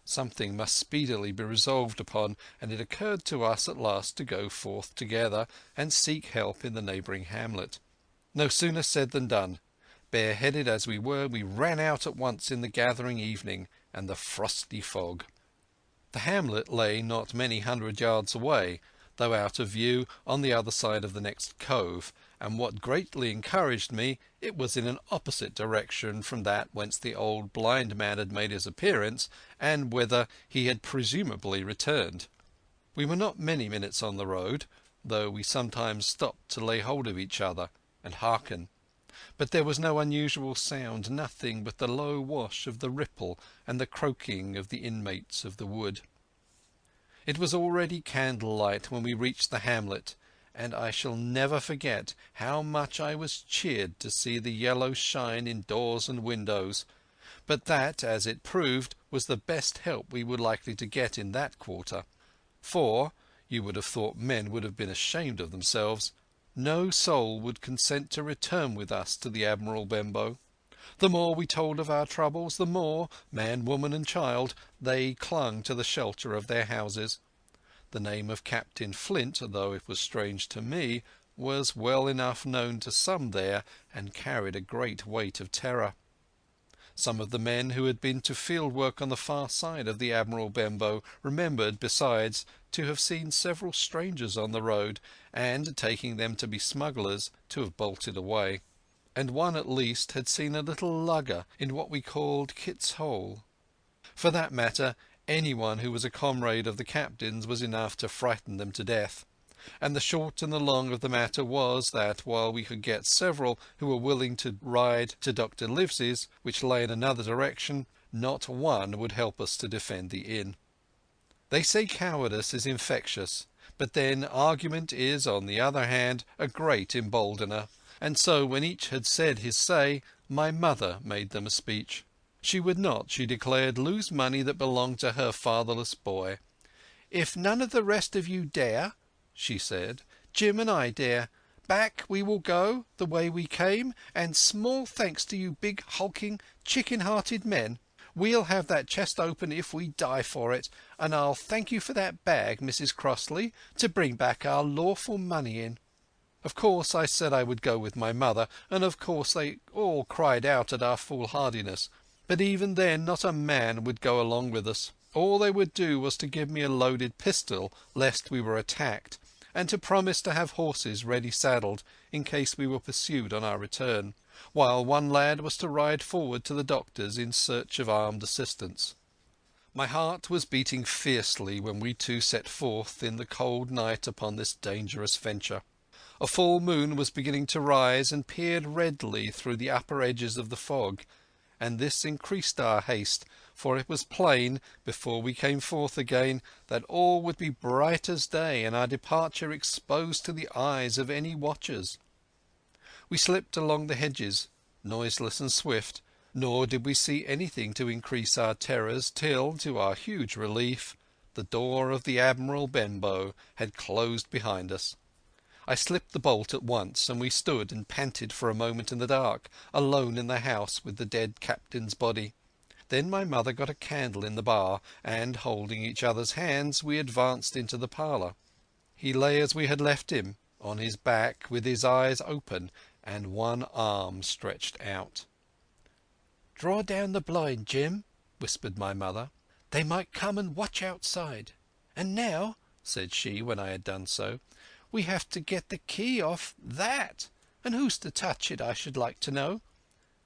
Something must speedily be resolved upon, and it occurred to us at last to go forth together and seek help in the neighbouring hamlet. No sooner said than done. Bareheaded as we were, we ran out at once in the gathering evening and the frosty fog. The hamlet lay not many 100 yards away, though out of view on the other side of the next cove, and what greatly encouraged me, it was in an opposite direction from that whence the old blind man had made his appearance, and whither he had presumably returned. We were not many minutes on the road, though we sometimes stopped to lay hold of each other and hearken. But there was no unusual sound, nothing but the low wash of the ripple and the croaking of the inmates of the wood. It was already candlelight when we reached the hamlet, and I shall never forget how much I was cheered to see the yellow shine in doors and windows, but that, as it proved, was the best help we were likely to get in that quarter, for, you would have thought men would have been ashamed of themselves, no soul would consent to return with us to the Admiral Benbow. The more we told of our troubles, the more, man, woman and child, they clung to the shelter of their houses. The name of Captain Flint, though it was strange to me, was well enough known to some there, and carried a great weight of terror. Some of the men who had been to field work on the far side of the Admiral Benbow remembered, besides, to have seen several strangers on the road, and, taking them to be smugglers, to have bolted away. And one at least had seen a little lugger in what we called Kit's Hole. For that matter, anyone who was a comrade of the captain's was enough to frighten them to death. And the short and the long of the matter was that while we could get several who were willing to ride to Dr. Livesey's, which lay in another direction, not one would help us to defend the inn. They say cowardice is infectious, but then argument is, on the other hand, a great emboldener. And so, when each had said his say, my mother made them a speech. She would not, she declared, lose money that belonged to her fatherless boy. "If none of the rest of you dare," she said, "Jim and I dare. Back we will go the way we came, and small thanks to you big, hulking, chicken-hearted men. We'll have that chest open if we die for it, and I'll thank you for that bag, Mrs. Crossley, to bring back our lawful money in." Of course I said I would go with my mother, and of course they all cried out at our foolhardiness. But even then not a man would go along with us. All they would do was to give me a loaded pistol lest we were attacked, and to promise to have horses ready saddled in case we were pursued on our return, while one lad was to ride forward to the doctor's in search of armed assistance. My heart was beating fiercely when we two set forth in the cold night upon this dangerous venture. A full moon was beginning to rise and peered redly through the upper edges of the fog, and this increased our haste, for it was plain, before we came forth again, that all would be bright as day and our departure exposed to the eyes of any watchers. We slipped along the hedges, noiseless and swift, nor did we see anything to increase our terrors till, to our huge relief, the door of the Admiral Benbow had closed behind us. I slipped the bolt at once, and we stood and panted for a moment in the dark, alone in the house with the dead captain's body. Then my mother got a candle in the bar, and, holding each other's hands, we advanced into the parlour. He lay as we had left him, on his back, with his eyes open and one arm stretched out. "Draw down the blind, Jim," whispered my mother. "They might come and watch outside. And now," said she, when I had done so, "we have to get the key off that. And who's to touch it, I should like to know?"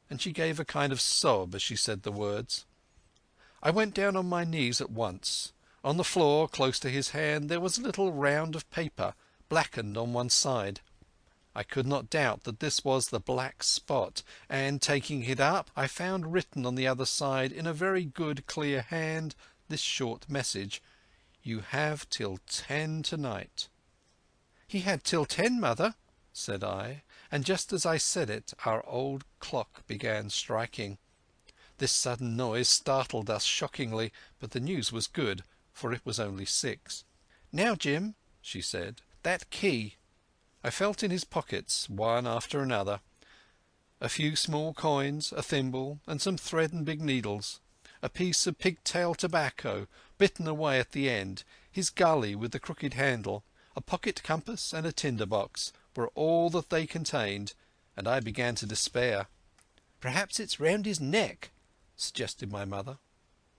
And she gave a kind of sob as she said the words. I went down on my knees at once. On the floor, close to his hand, there was a little round of paper, blackened on one side. I could not doubt that this was the black spot, and taking it up I found written on the other side in a very good clear hand this short message: "You have till 10 tonight." "He had till 10, mother," said I, and just as I said it our old clock began striking. This sudden noise startled us shockingly, but the news was good, for it was only 6. "Now, Jim," she said, "that key." I felt in his pockets, one after another. A few small coins, a thimble, and some thread and big needles. A piece of pigtail tobacco, bitten away at the end, his gully with the crooked handle, a pocket compass and a tinder box were all that they contained, and I began to despair. "Perhaps it's round his neck," suggested my mother.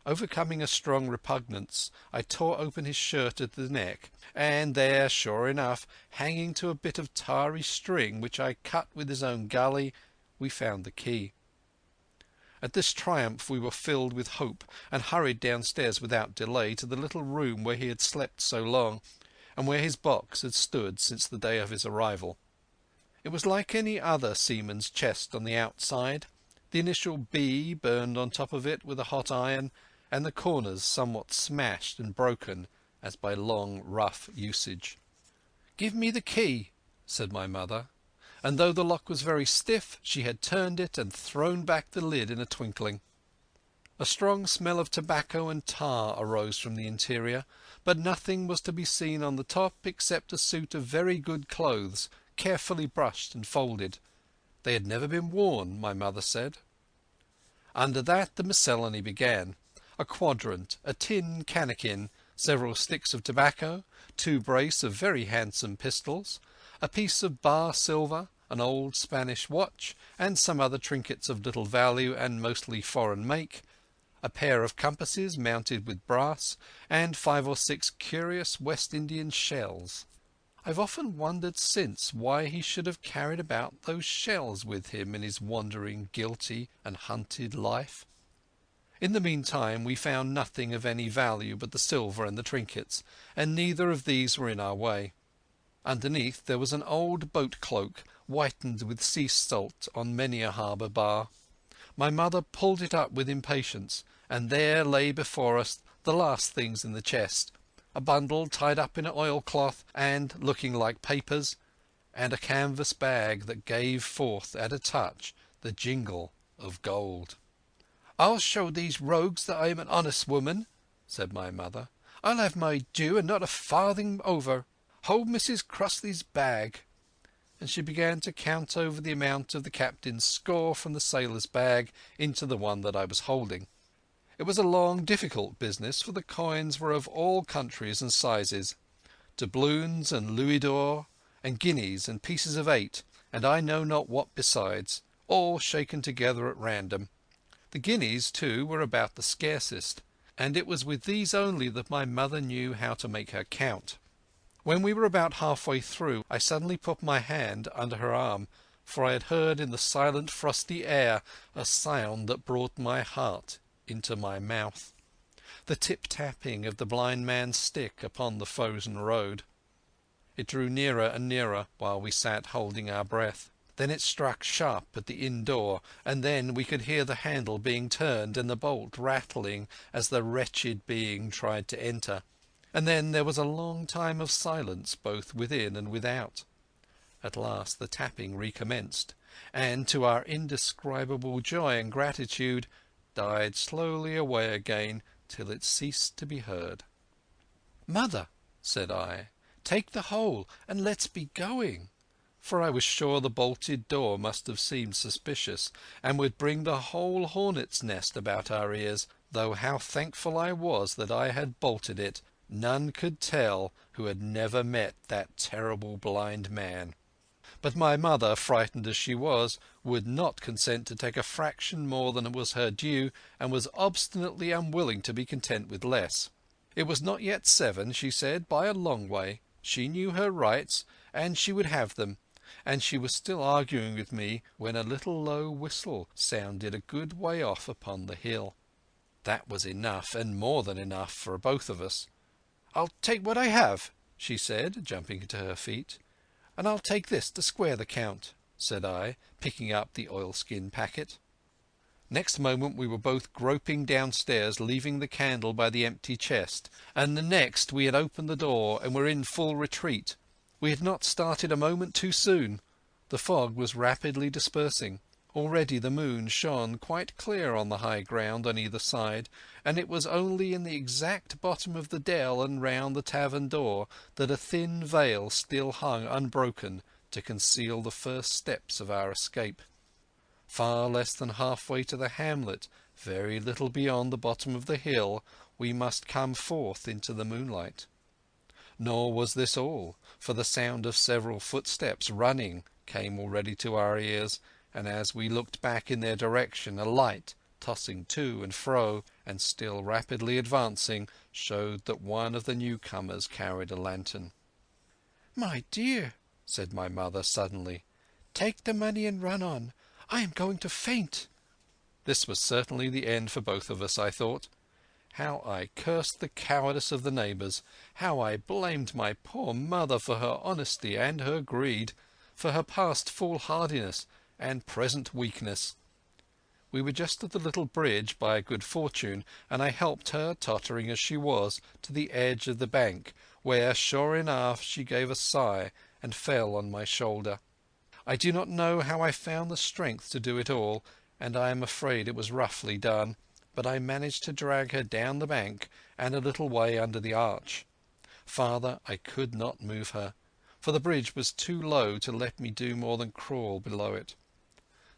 Overcoming a strong repugnance, I tore open his shirt at the neck, and there, sure enough, hanging to a bit of tarry string which I cut with his own gully, we found the key. At this triumph we were filled with hope, and hurried downstairs without delay to the little room where he had slept so long, and where his box had stood since the day of his arrival. It was like any other seaman's chest on the outside, the initial B burned on top of it with a hot iron, and the corners somewhat smashed and broken as by long rough usage. "Give me the key," said my mother, and though the lock was very stiff, she had turned it and thrown back the lid in a twinkling. A strong smell of tobacco and tar arose from the interior, but nothing was to be seen on the top except a suit of very good clothes, carefully brushed and folded. They had never been worn, my mother said. Under that the miscellany began: a quadrant, a tin cannikin, several sticks of tobacco, 2 brace of very handsome pistols, a piece of bar silver, an old Spanish watch, and some other trinkets of little value and mostly foreign make, a pair of compasses mounted with brass, and 5 or 6 curious West Indian shells. I've often wondered since why he should have carried about those shells with him in his wandering, guilty and hunted life. In the meantime we found nothing of any value but the silver and the trinkets, and neither of these were in our way. Underneath there was an old boat cloak, whitened with sea salt on many a harbour bar. My mother pulled it up with impatience, and there lay before us the last things in the chest: a bundle tied up in oilcloth and looking like papers, and a canvas bag that gave forth at a touch the jingle of gold. "I'll show these rogues that I am an honest woman," said my mother. "I'll have my due and not a farthing over. Hold Mrs. Crossley's bag." And she began to count over the amount of the captain's score from the sailor's bag into the one that I was holding. It was a long, difficult business, for the coins were of all countries and sizes, doubloons and louis d'or, and guineas and pieces of 8, and I know not what besides, all shaken together at random. The guineas, too, were about the scarcest, and it was with these only that my mother knew how to make her count. When we were about halfway through, I suddenly put my hand under her arm, for I had heard in the silent frosty air a sound that brought my heart into my mouth: the tip-tapping of the blind man's stick upon the frozen road. It drew nearer and nearer while we sat holding our breath. Then it struck sharp at the inn door, and then we could hear the handle being turned and the bolt rattling as the wretched being tried to enter. And then there was a long time of silence both within and without. At last the tapping recommenced, and to our indescribable joy and gratitude died slowly away again till it ceased to be heard. "Mother," said I, "take the whole and let's be going." For I was sure the bolted door must have seemed suspicious, and would bring the whole hornet's nest about our ears, though how thankful I was that I had bolted it, none could tell who had never met that terrible blind man. But my mother, frightened as she was, would not consent to take a fraction more than was her due, and was obstinately unwilling to be content with less. It was not yet 7, she said, by a long way. She knew her rights, and she would have them, and she was still arguing with me when a little low whistle sounded a good way off upon the hill. That was enough, and more than enough, for both of us. "I'll take what I have," she said, jumping to her feet. "And I'll take this to square the count," said I, picking up the oilskin packet. Next moment we were both groping downstairs, leaving the candle by the empty chest, and the next we had opened the door and were in full retreat. We had not started a moment too soon. The fog was rapidly dispersing. Already the moon shone quite clear on the high ground on either side, and it was only in the exact bottom of the dell and round the tavern door that a thin veil still hung unbroken to conceal the first steps of our escape. Far less than halfway to the hamlet, very little beyond the bottom of the hill, we must come forth into the moonlight. Nor was this all, for the sound of several footsteps running came already to our ears, and as we looked back in their direction, a light, tossing to and fro, and still rapidly advancing, showed that one of the newcomers carried a lantern. "My dear," said my mother suddenly, "take the money and run on. I am going to faint." This was certainly the end for both of us, I thought. How I cursed the cowardice of the neighbours! How I blamed my poor mother for her honesty and her greed, for her past foolhardiness and present weakness. We were just at the little bridge by good fortune, and I helped her, tottering as she was, to the edge of the bank, where, sure enough, she gave a sigh and fell on my shoulder. I do not know how I found the strength to do it all, and I am afraid it was roughly done, but I managed to drag her down the bank and a little way under the arch. Farther I could not move her, for the bridge was too low to let me do more than crawl below it.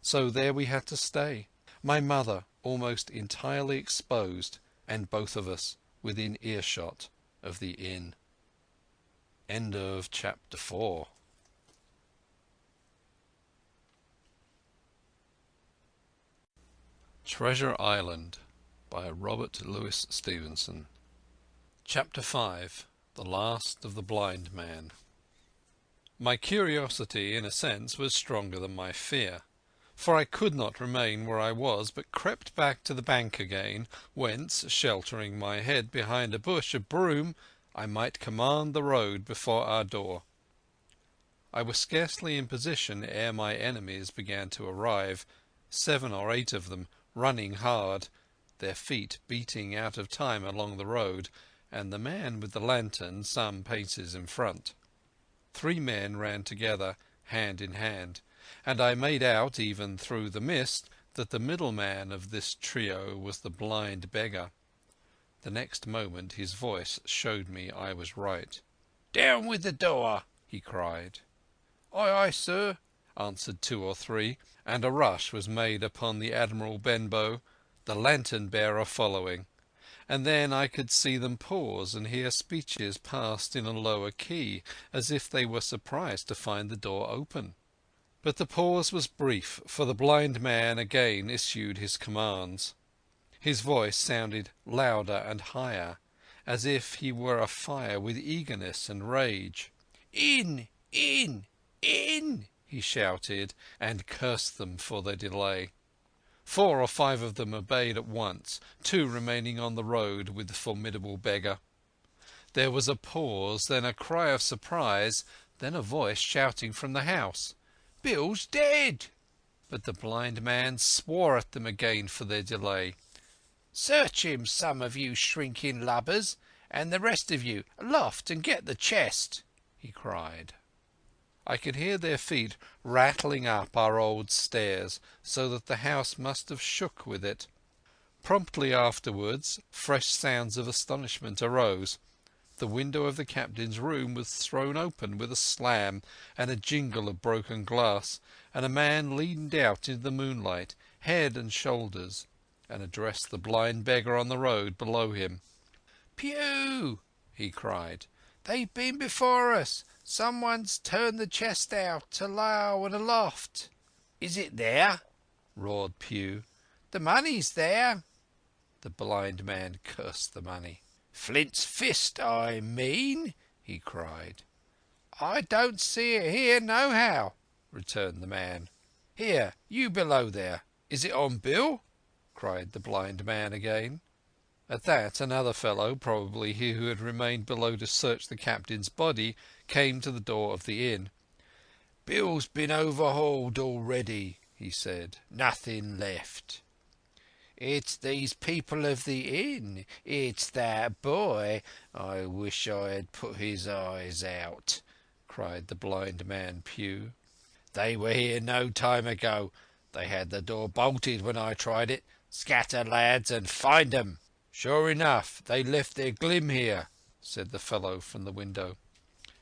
So there we had to stay, my mother, almost entirely exposed, and both of us within earshot of the inn. End of chapter 4. Treasure Island by Robert Louis Stevenson. Chapter 5. The Last of the Blind Man. My curiosity, in a sense, was stronger than my fear, for I could not remain where I was, but crept back to the bank again, whence, sheltering my head behind a bush of broom, I might command the road before our door. I was scarcely in position ere my enemies began to arrive, 7 or 8 of them, running hard, their feet beating out of time along the road, and the man with the lantern some paces in front. 3 men ran together, hand in hand, and I made out, even through the mist, that the middle man of this trio was the blind beggar. The next moment his voice showed me I was right. "Down with the door!" he cried. "Aye, aye, sir," answered 2 or 3, and a rush was made upon the Admiral Benbow, the lantern-bearer following, and then I could see them pause and hear speeches passed in a lower key, as if they were surprised to find the door open. But the pause was brief, for the blind man again issued his commands. His voice sounded louder and higher, as if he were afire with eagerness and rage. "In! In! In!" he shouted, and cursed them for their delay. 4 or 5 of them obeyed at once, 2 remaining on the road with the formidable beggar. There was a pause, then a cry of surprise, then a voice shouting from the house, "Bill's dead!" But the blind man swore at them again for their delay. "Search him, some of you shrinking lubbers, and the rest of you, aloft and get the chest," he cried. I could hear their feet rattling up our old stairs, so that the house must have shook with it. Promptly afterwards fresh sounds of astonishment arose. The window of the captain's room was thrown open with a slam and a jingle of broken glass, and a man leaned out into the moonlight, head and shoulders, and addressed the blind beggar on the road below him. "Pew!" he cried. "They've been before us. Someone's turned the chest out, alow and aloft." "Is it there?" roared Pew. "The money's there." The blind man cursed the money. "Flint's fist, I mean," he cried. "I don't see it here nohow," returned the man. "Here, you below there, is it on bill?" cried the blind man again. At that another fellow, probably he who had remained below to search the captain's body, came to the door of the inn. "Bill's been overhauled already," he said. "Nothing left." "It's these people of the inn. It's that boy. I wish I had put his eyes out," cried the blind man Pew. "They were here no time ago. They had the door bolted when I tried it. Scatter, lads, and find 'em." "Sure enough, they left their glim here," said the fellow from the window.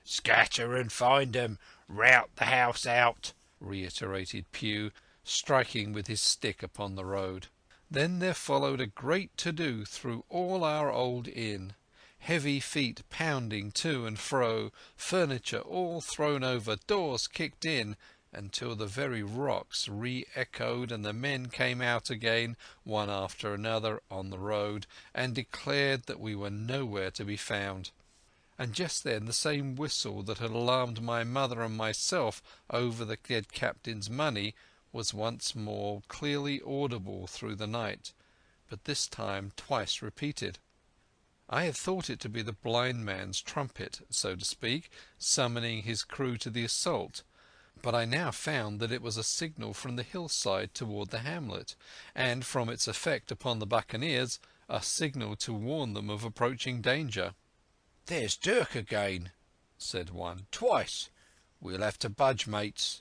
"Scatter and find 'em. Rout the house out," reiterated Pew, striking with his stick upon the road. Then there followed a great to-do through all our old inn, heavy feet pounding to and fro, furniture all thrown over, doors kicked in, until the very rocks re-echoed and the men came out again, one after another, on the road, and declared that we were nowhere to be found. And just then the same whistle that had alarmed my mother and myself over the dead captain's money was once more clearly audible through the night, but this time twice repeated. I had thought it to be the blind man's trumpet, so to speak, summoning his crew to the assault, but I now found that it was a signal from the hillside toward the hamlet, and from its effect upon the buccaneers a signal to warn them of approaching danger. "There's Dirk again," said one. "Twice. We'll have to budge, mates."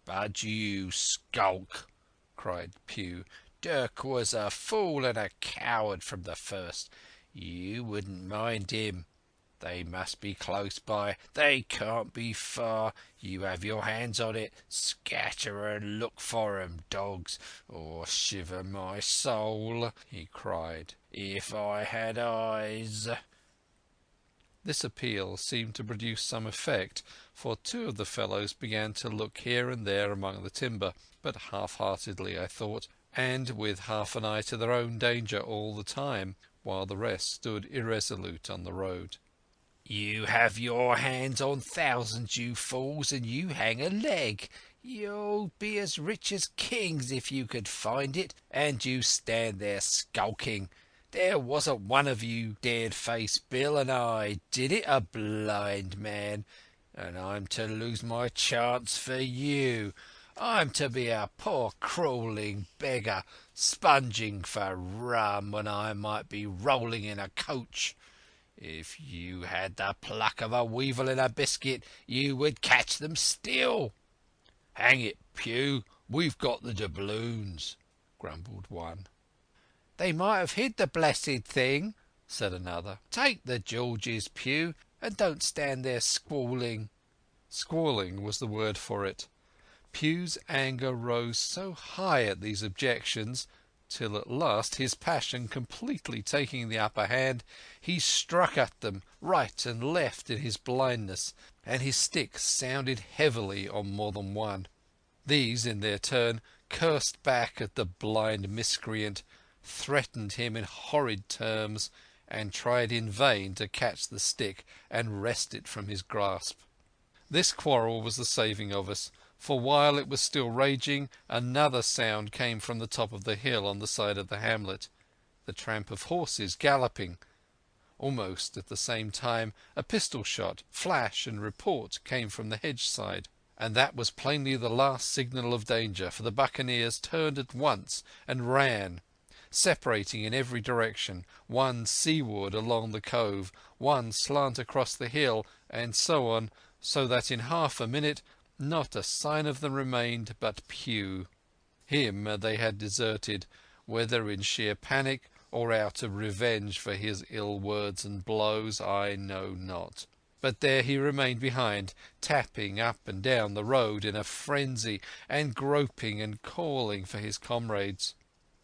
"Budge you, skulk!" cried Pew. "Dirk was a fool and a coward from the first. You wouldn't mind him." They must be close by. They can't be far. You have your hands on it. Scatter and look for 'em, dogs, or shiver my soul," he cried, "if I had eyes." This appeal seemed to produce some effect, for two of the fellows began to look here and there among the timber, but half-heartedly, I thought, and with half an eye to their own danger all the time, while the rest stood irresolute on the road. "You have your hands on thousands, you fools, and you hang a leg. You'll be as rich as kings if you could find it, and you stand there skulking. There wasn't one of you dared face Bill, and I did it, a blind man, and I'm to lose my chance for you. I'm to be a poor crawling beggar, sponging for rum when I might be rolling in a coach. If you had the pluck of a weevil in a biscuit, you would catch them still." "Hang it, Pew, we've got the doubloons," grumbled one. "They might have hid the blessed thing," said another. "Take the Georges, Pew, and don't stand there squalling." Squalling was the word for it. Pew's anger rose so high at these objections, till at last, his passion completely taking the upper hand, he struck at them right and left in his blindness, and his stick sounded heavily on more than one. These, in their turn, cursed back at the blind miscreant, threatened him in horrid terms, and tried in vain to catch the stick and wrest it from his grasp. This quarrel was the saving of us, for while it was still raging, another sound came from the top of the hill on the side of the hamlet, the tramp of horses galloping. Almost at the same time a pistol shot, flash and report came from the hedge side, and that was plainly the last signal of danger, for the buccaneers turned at once and ran, separating in every direction, one seaward along the cove, one slant across the hill, and so on, so that in half a minute not a sign of them remained but Pew. Him they had deserted, whether in sheer panic or out of revenge for his ill words and blows, I know not. But there he remained behind, tapping up and down the road in a frenzy, and groping and calling for his comrades.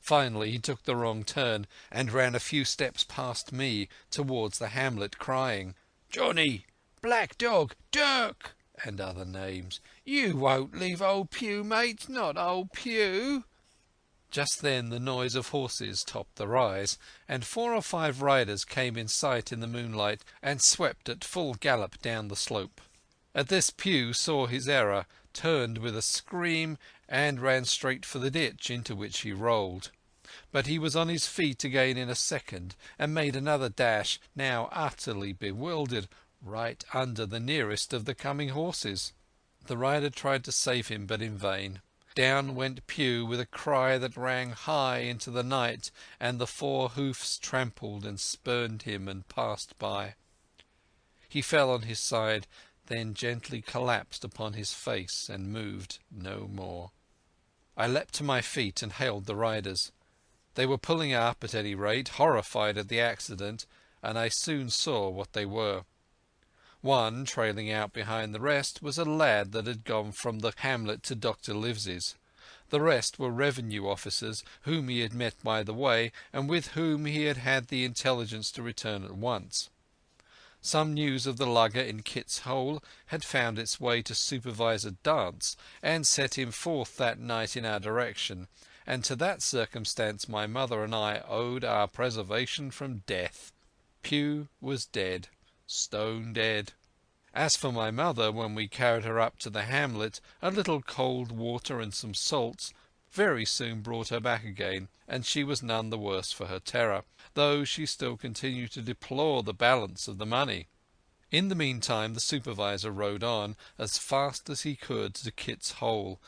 Finally he took the wrong turn, and ran a few steps past me towards the hamlet, crying, "Johnny, Black Dog, Dirk," and other names. "You won't leave old Pew, mate, not old Pew." Just then the noise of horses topped the rise, and 4 or 5 riders came in sight in the moonlight and swept at full gallop down the slope. At this Pew saw his error, turned with a scream, and ran straight for the ditch, into which he rolled. But he was on his feet again in a second, and made another dash, now utterly bewildered, right under the nearest of the coming horses. The rider tried to save him, but in vain. Down went Pew with a cry that rang high into the night, and the 4 hoofs trampled and spurned him and passed by. He fell on his side, then gently collapsed upon his face and moved no more. I leapt to my feet and hailed the riders. They were pulling up, at any rate, horrified at the accident, and I soon saw what they were. One, trailing out behind the rest, was a lad that had gone from the hamlet to Dr. Livesey's. The rest were revenue officers whom he had met by the way, and with whom he had had the intelligence to return at once. Some news of the lugger in Kit's Hole had found its way to Supervisor Dance, and set him forth that night in our direction, and to that circumstance my mother and I owed our preservation from death. Pew was dead. Stone dead. As for my mother, when we carried her up to the hamlet, a little cold water and some salts very soon brought her back again, and she was none the worse for her terror, though she still continued to deplore the balance of the money. In the meantime the supervisor rode on as fast as he could to Kit's Hole,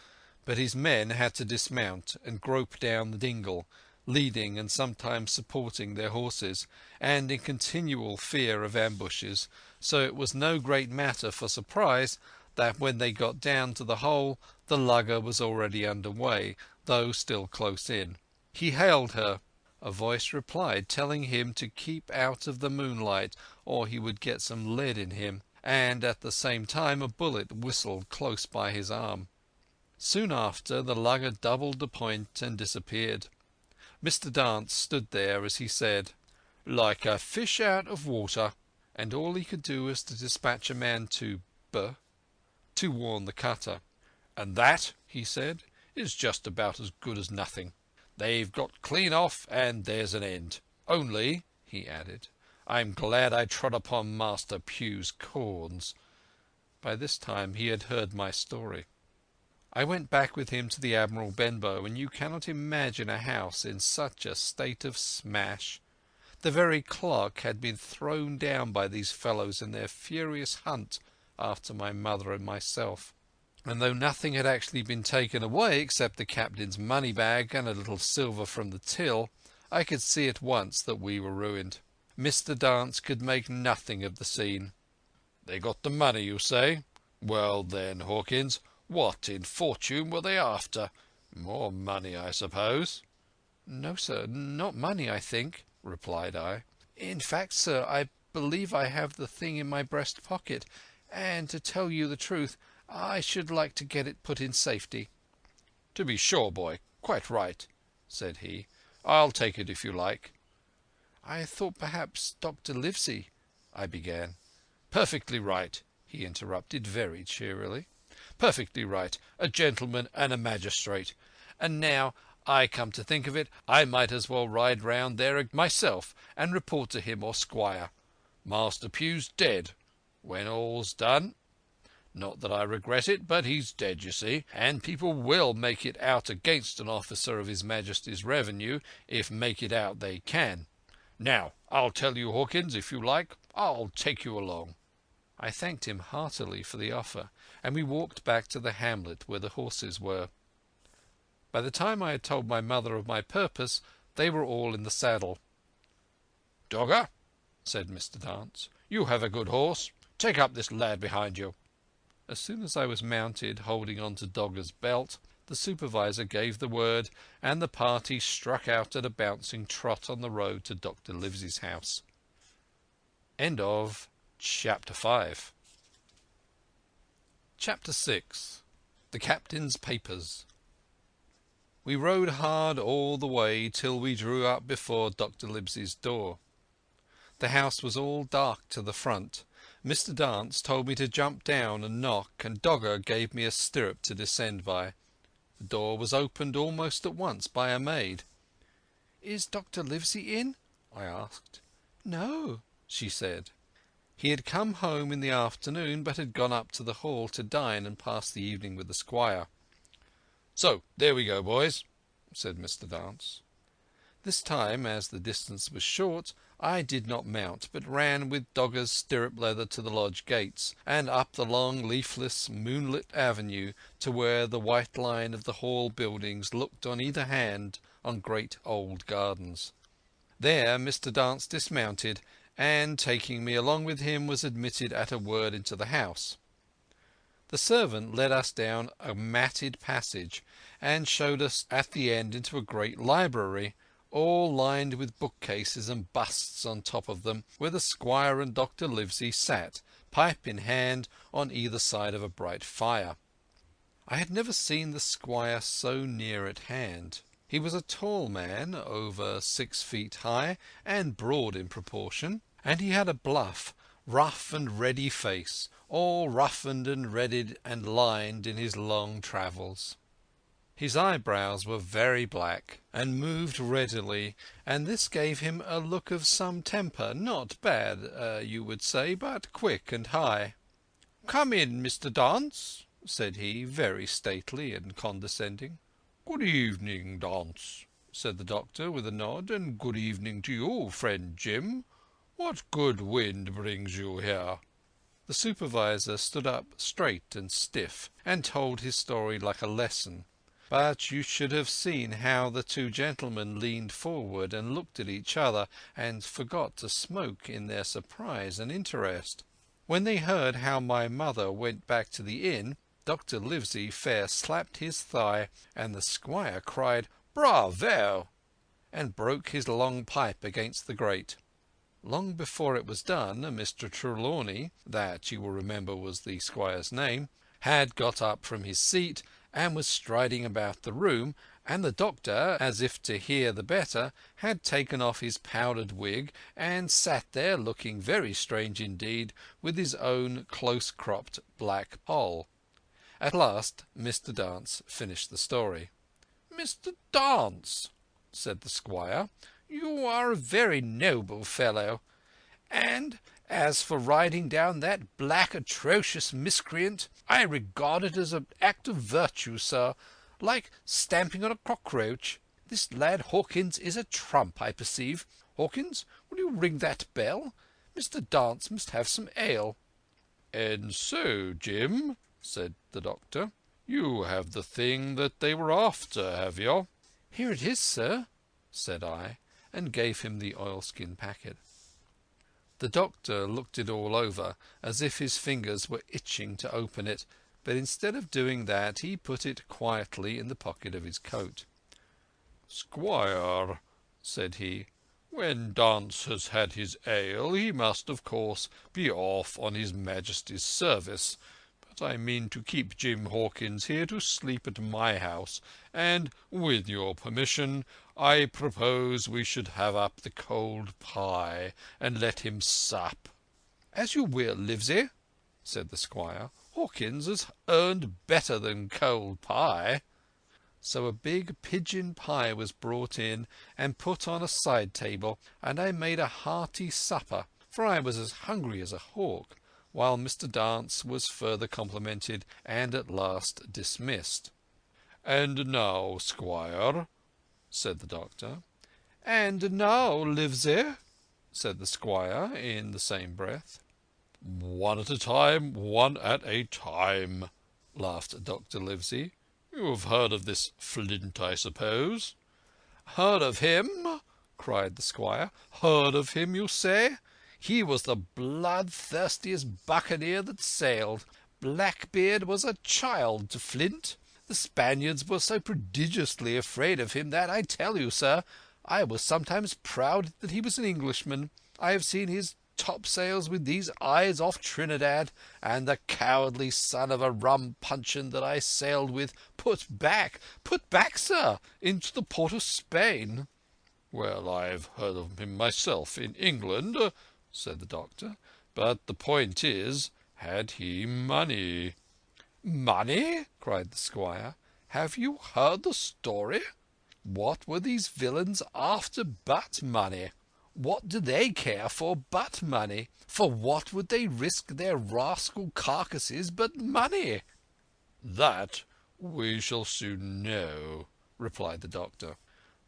but his men had to dismount and grope down the dingle, leading and sometimes supporting their horses, and in continual fear of ambushes, so it was no great matter for surprise that when they got down to the hole the lugger was already under way, though still close in. He hailed her. A voice replied, telling him to keep out of the moonlight or he would get some lead in him, and at the same time a bullet whistled close by his arm. Soon after the lugger doubled the point and disappeared. Mr. Dance stood there as he said, "Like a fish out of water," and all he could do was to dispatch a man to B to warn the cutter. "And that," he said, "is just about as good as nothing. They've got clean off, and there's an end. Only," he added, "I'm glad I trod upon Master Pugh's corns." By this time he had heard my story. I went back with him to the Admiral Benbow, and you cannot imagine a house in such a state of smash. The very clock had been thrown down by these fellows in their furious hunt after my mother and myself. And though nothing had actually been taken away except the captain's money bag and a little silver from the till, I could see at once that we were ruined. Mr. Dance could make nothing of the scene. "They got the money, you say? Well then, Hawkins, what in fortune were they after? More money, I suppose?" "No, sir, not money, I think," replied I. "In fact, sir, I believe I have the thing in my breast pocket, and to tell you the truth, I should like to get it put in safety." "To be sure, boy. Quite right," said he. "I'll take it if you like." "I thought perhaps Dr. Livesey—" I began. "Perfectly right," he interrupted very cheerily. "Perfectly right. A gentleman and a magistrate. And now I come to think of it, I might as well ride round there myself and report to him or Squire. Master Pugh's dead. When all's done, not that I regret it, but he's dead, you see, and people will make it out against an officer of His Majesty's revenue, if make it out they can. Now, I'll tell you, Hawkins, if you like, I'll take you along." I thanked him heartily for the offer, and we walked back to the hamlet where the horses were. By the time I had told my mother of my purpose, they were all in the saddle. "Dogger," said Mr. Dance, "you have a good horse. Take up this lad behind you." As soon as I was mounted, holding on to Dogger's belt, the supervisor gave the word, and the party struck out at a bouncing trot on the road to Dr. Livesey's house. End of Chapter 5. Chapter 6. The Captain's Papers. We rode hard all the way till we drew up before Dr. Livesey's door. The house was all dark to the front. Mr. Dance told me to jump down and knock, and Dogger gave me a stirrup to descend by. The door was opened almost at once by a maid. "Is Dr. Livesey in?" I asked. "No," she said. He had come home in the afternoon, but had gone up to the hall to dine and pass the evening with the squire. "So there we go, boys," said Mr. Dance. This time, as the distance was short, I did not mount, but ran with Dogger's stirrup leather to the lodge gates, and up the long leafless moonlit avenue to where the white line of the hall buildings looked on either hand on great old gardens. There Mr. Dance dismounted, and taking me along with him was admitted at a word into the house. The servant led us down a matted passage and showed us at the end into a great library, all lined with bookcases and busts on top of them, where the squire and Dr. Livesey sat, pipe in hand, on either side of a bright fire. I had never seen the squire so near at hand. He was a tall man, over 6 feet high, and broad in proportion, and he had a bluff, rough and ready face, all roughened and redded and lined in his long travels. His eyebrows were very black and moved readily, and this gave him a look of some temper, not bad, you would say, but quick and high. "Come in, Mr. Dance," said he, very stately and condescending. "Good evening, Dance," said the doctor with a nod, "and good evening to you, friend Jim. What good wind brings you here?" The supervisor stood up straight and stiff, and told his story like a lesson. But you should have seen how the two gentlemen leaned forward and looked at each other and forgot to smoke in their surprise and interest. When they heard how my mother went back to the inn, Dr. Livesey fair slapped his thigh, and the squire cried "Bravo!" and broke his long pipe against the grate. Long before it was done, Mr. Trelawney, that you will remember was the squire's name, had got up from his seat and was striding about the room, and the doctor, as if to hear the better, had taken off his powdered wig and sat there looking very strange indeed with his own close-cropped black poll. At last Mr. Dance finished the story. "Mr. Dance," said the squire, "you are a very noble fellow. And as for riding down that black, atrocious miscreant, I regard it as an act of virtue, sir, like stamping on a cockroach. This lad Hawkins is a trump, I perceive. Hawkins, will you ring that bell? Mr. Dance must have some ale." "And so, Jim," said the doctor, "you have the thing that they were after, have you?" "Here it is, sir," said I, and gave him the oilskin packet. The doctor looked it all over, as if his fingers were itching to open it, but instead of doing that he put it quietly in the pocket of his coat. "Squire," said he, "when Dance has had his ale he must of course be off on his Majesty's service, but I mean to keep Jim Hawkins here to sleep at my house, and, with your permission, I propose we should have up the cold pie and let him sup." "As you will, Livesey," said the squire. "Hawkins has earned better than cold pie." So a big pigeon pie was brought in and put on a side table, and I made a hearty supper, for I was as hungry as a hawk, while Mr. Dance was further complimented and at last dismissed. "And now, squire," said the doctor. "And now, Livesey," said the squire in the same breath. "One at a time, one at a time," laughed Dr. Livesey. "You have heard of this Flint, I suppose?" "Heard of him?" cried the squire. "Heard of him, you say? He was the bloodthirstiest buccaneer that sailed. Blackbeard was a child to Flint. The Spaniards were so prodigiously afraid of him that, I tell you, sir, I was sometimes proud that he was an Englishman. I have seen his topsails with these eyes off Trinidad, and the cowardly son of a rum puncheon that I sailed with put back, sir, into the port of Spain." "Well, I've heard of him myself in England," said the doctor. "But the point is, had he money?" "Money?" cried the squire. "Have you heard the story? What were these villains after but money? What do they care for but money? For what would they risk their rascal carcasses but money?" "That we shall soon know," replied the doctor.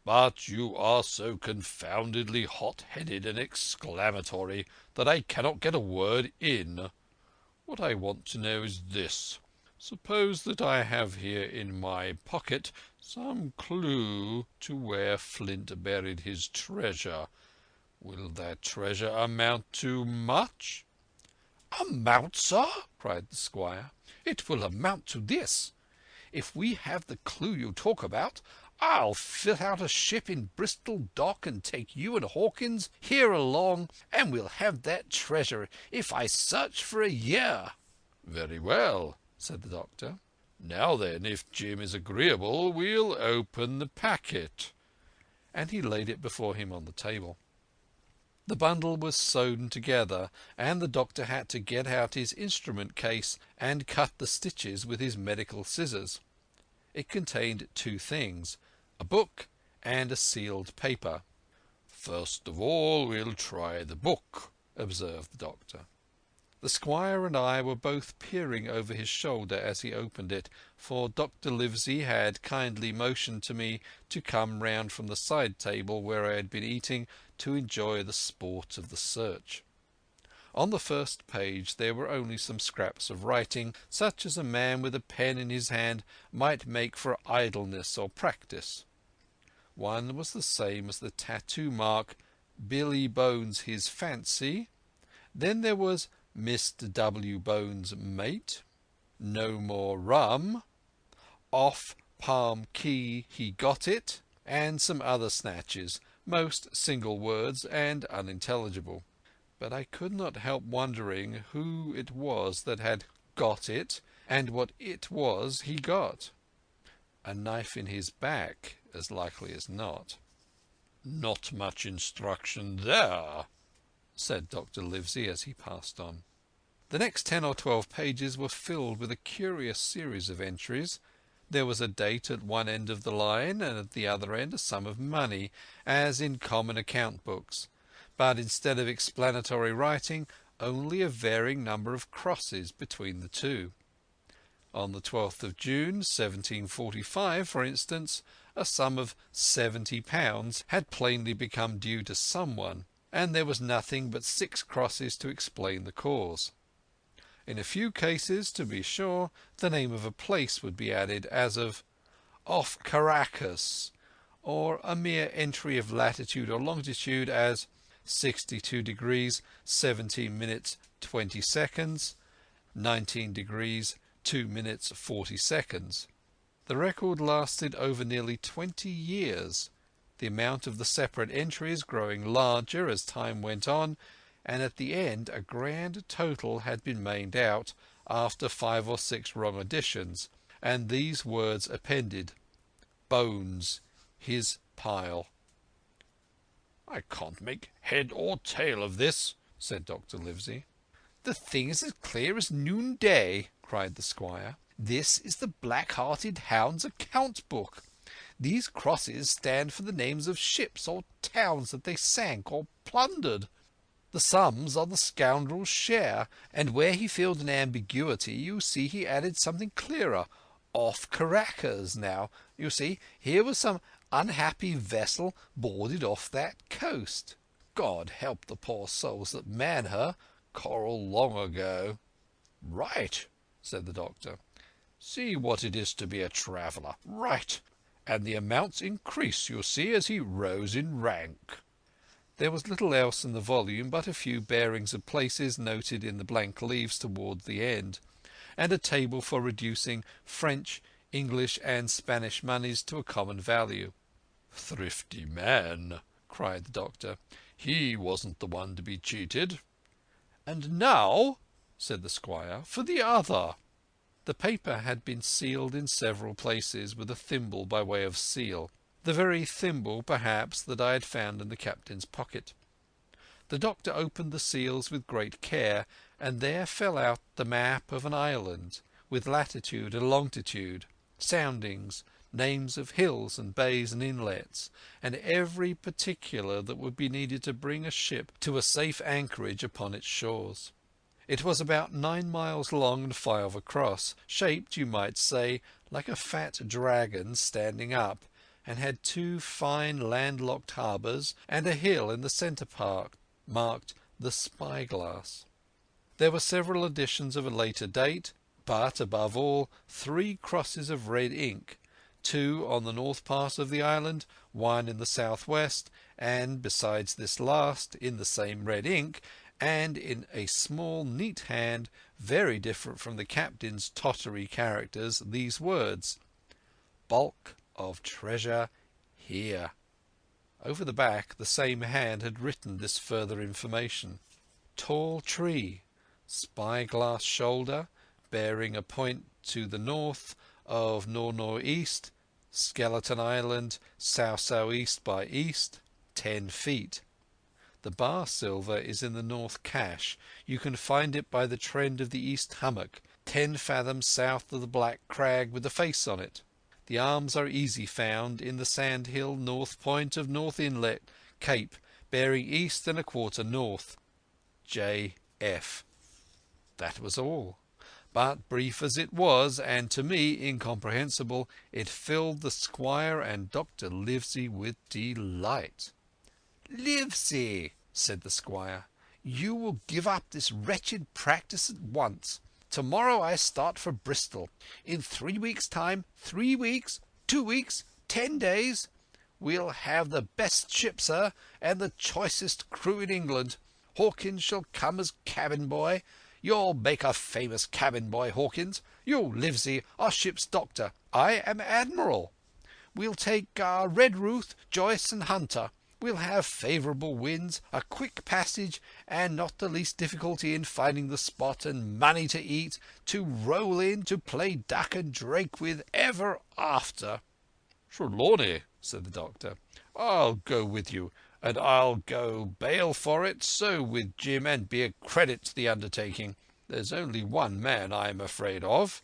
"But you are so confoundedly hot-headed and exclamatory that I cannot get a word in. What I want to know is this. Suppose that I have here in my pocket some clue to where Flint buried his treasure. Will that treasure amount to much?" "Amount, sir?" cried the squire. "It will amount to this. If we have the clue you talk about, I'll fit out a ship in Bristol Dock and take you and Hawkins here along, and we'll have that treasure if I search for a year." "Very well," said the doctor. "Now then, if Jim is agreeable, we'll open the packet." And he laid it before him on the table. The bundle was sewn together, and the doctor had to get out his instrument case and cut the stitches with his medical scissors. It contained two things, a book and a sealed paper. "First of all, we'll try the book," observed the doctor. The squire and I were both peering over his shoulder as he opened it, for Dr. Livesey had kindly motioned to me to come round from the side table where I had been eating to enjoy the sport of the search. On the first page there were only some scraps of writing, such as a man with a pen in his hand might make for idleness or practice. One was the same as the tattoo mark, "Billy Bones his fancy." Then there was "Mr. W. Bones' mate," "No more rum," "Off Palm Key he got it," and some other snatches, most single words and unintelligible. But I could not help wondering who it was that had got it, and what it was he got. A knife in his back, as likely as not. "Not much instruction there," said Dr. Livesey as he passed on. The next 10 or 12 pages were filled with a curious series of entries. There was a date at one end of the line, and at the other end a sum of money, as in common account books, but instead of explanatory writing, only a varying number of crosses between the two. On the 12th of June, 1745, for instance, a sum of £70 had plainly become due to someone, and there was nothing but 6 crosses to explain the cause. In a few cases, to be sure, the name of a place would be added, as of "off Caracas," or a mere entry of latitude or longitude, as 62 degrees 17 minutes 20 seconds, 19 degrees 2 minutes 40 seconds. The record lasted over nearly 20 years, the amount of the separate entries growing larger as time went on, and at the end a grand total had been made out, after 5 or 6 wrong additions, and these words appended: "Bones, his pile." "I can't make head or tail of this," said Dr. Livesey. "The thing is as clear as noonday," cried the squire. "This is the Black-hearted Hound's account book. These crosses stand for the names of ships or towns that they sank or plundered. The sums are the scoundrel's share, and where he filled an ambiguity, you see he added something clearer. Off Caracas, now, you see, here was some unhappy vessel boarded off that coast. God help the poor souls that man her, coral long ago." "Right," said the doctor. "See what it is to be a traveller. Right. And the amounts increase, you see, as he rose in rank." There was little else in the volume but a few bearings of places noted in the blank leaves towards the end, and a table for reducing French, English, and Spanish moneys to a common value. "Thrifty man," cried the doctor. "He wasn't the one to be cheated." "And now," said the squire, "for the other." The paper had been sealed in several places with a thimble by way of seal, the very thimble, perhaps, that I had found in the captain's pocket. The doctor opened the seals with great care, and there fell out the map of an island, with latitude and longitude, soundings, names of hills and bays and inlets, and every particular that would be needed to bring a ship to a safe anchorage upon its shores. It was about 9 miles long and 5 across, shaped, you might say, like a fat dragon standing up, and had 2 fine landlocked harbours and a hill in the centre part, marked the Spyglass. There were several editions of a later date, but, above all, 3 crosses of red ink, 2 on the north part of the island, 1 in the south-west, and, besides this last, in the same red ink, and in a small neat hand, very different from the captain's tottery characters, these words: "Bulk of treasure here." Over the back the same hand had written this further information: "Tall tree, spyglass shoulder, bearing a point to the north of nor'-nor'-east, Skeleton Island, south-south-east by east, 10 feet. The bar silver is in the north cache. You can find it by the trend of the east hummock, 10 fathoms south of the black crag with the face on it. The arms are easy found in the sand hill north point of North Inlet, Cape, bearing east and a quarter north. J.F." That was all. But brief as it was, and to me incomprehensible, it filled the squire and Dr. Livesey with delight. "Livesey," said the squire, "you will give up this wretched practice at once. Tomorrow I start for Bristol. In 3 weeks' time, 3 weeks, 2 weeks, 10 days, we'll have the best ship, sir, and the choicest crew in England. Hawkins shall come as cabin boy. You'll make a famous cabin boy, Hawkins. You, Livesey, are ship's doctor. I am admiral. We'll take Redruth, Joyce and Hunter. We'll have favourable winds, a quick passage, and not the least difficulty in finding the spot, and money to eat, to roll in, to play duck and drake with ever after." "Trelawney," said the doctor, "I'll go with you, and I'll go bail for it, so with Jim, and be a credit to the undertaking. There's only one man I'm afraid of."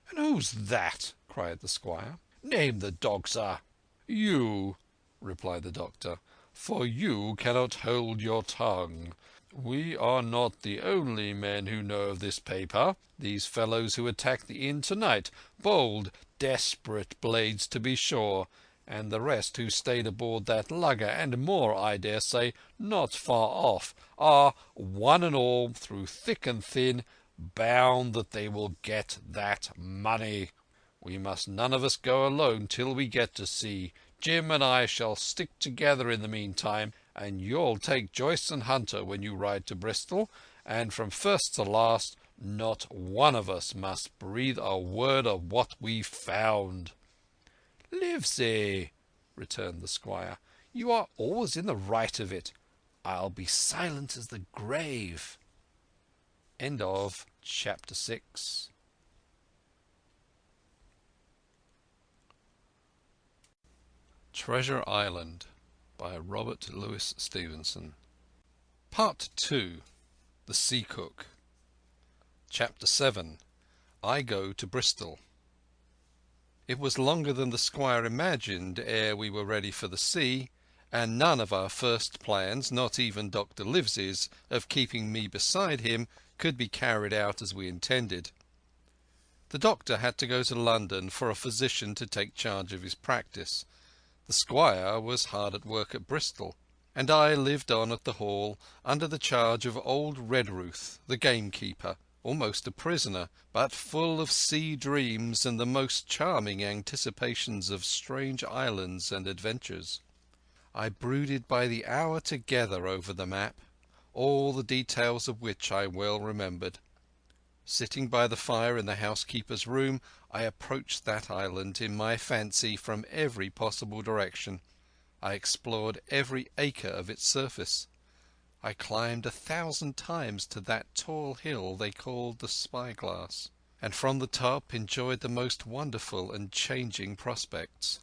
"And who's that?" cried the squire. "Name the dog, sir." "You," replied the doctor, "for you cannot hold your tongue. We are not the only men who know of this paper. These fellows who attacked the inn tonight, bold, desperate blades to be sure, and the rest who stayed aboard that lugger, and more, I dare say, not far off, are, one and all, through thick and thin, bound that they will get that money. We must none of us go alone till we get to sea. Jim and I shall stick together in the meantime, and you'll take Joyce and Hunter when you ride to Bristol, and from first to last not one of us must breathe a word of what we've found." "Livesey," returned the squire, "you are always in the right of it. I'll be silent as the grave." End of chapter 6. Treasure Island by Robert Louis Stevenson. Part 2. The Sea Cook. Chapter 7. I go to Bristol. It was longer than the squire imagined ere we were ready for the sea, and none of our first plans, not even Dr. Livesey's, of keeping me beside him, could be carried out as we intended. The doctor had to go to London for a physician to take charge of his practice. The squire was hard at work at Bristol, and I lived on at the Hall under the charge of old Redruth, the gamekeeper, almost a prisoner, but full of sea dreams and the most charming anticipations of strange islands and adventures. I brooded by the hour together over the map, all the details of which I well remembered. Sitting by the fire in the housekeeper's room, I approached that island in my fancy from every possible direction. I explored every acre of its surface. I climbed 1,000 times to that tall hill they called the Spyglass, and from the top enjoyed the most wonderful and changing prospects.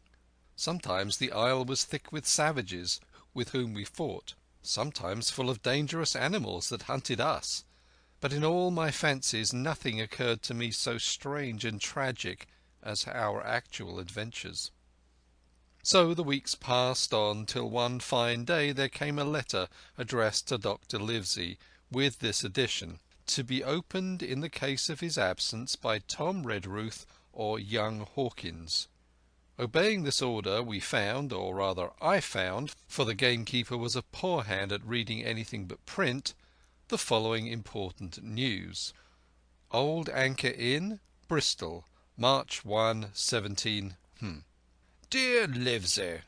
Sometimes the isle was thick with savages with whom we fought, sometimes full of dangerous animals that hunted us. But in all my fancies nothing occurred to me so strange and tragic as our actual adventures. So the weeks passed on till one fine day there came a letter addressed to Dr. Livesey, with this addition: to be opened in the case of his absence by Tom Redruth or young Hawkins. Obeying this order, we found, or rather I found, for the gamekeeper was a poor hand at reading anything but print, the following important news: Old Anchor Inn, Bristol, March 1, 17 "Dear Livesey,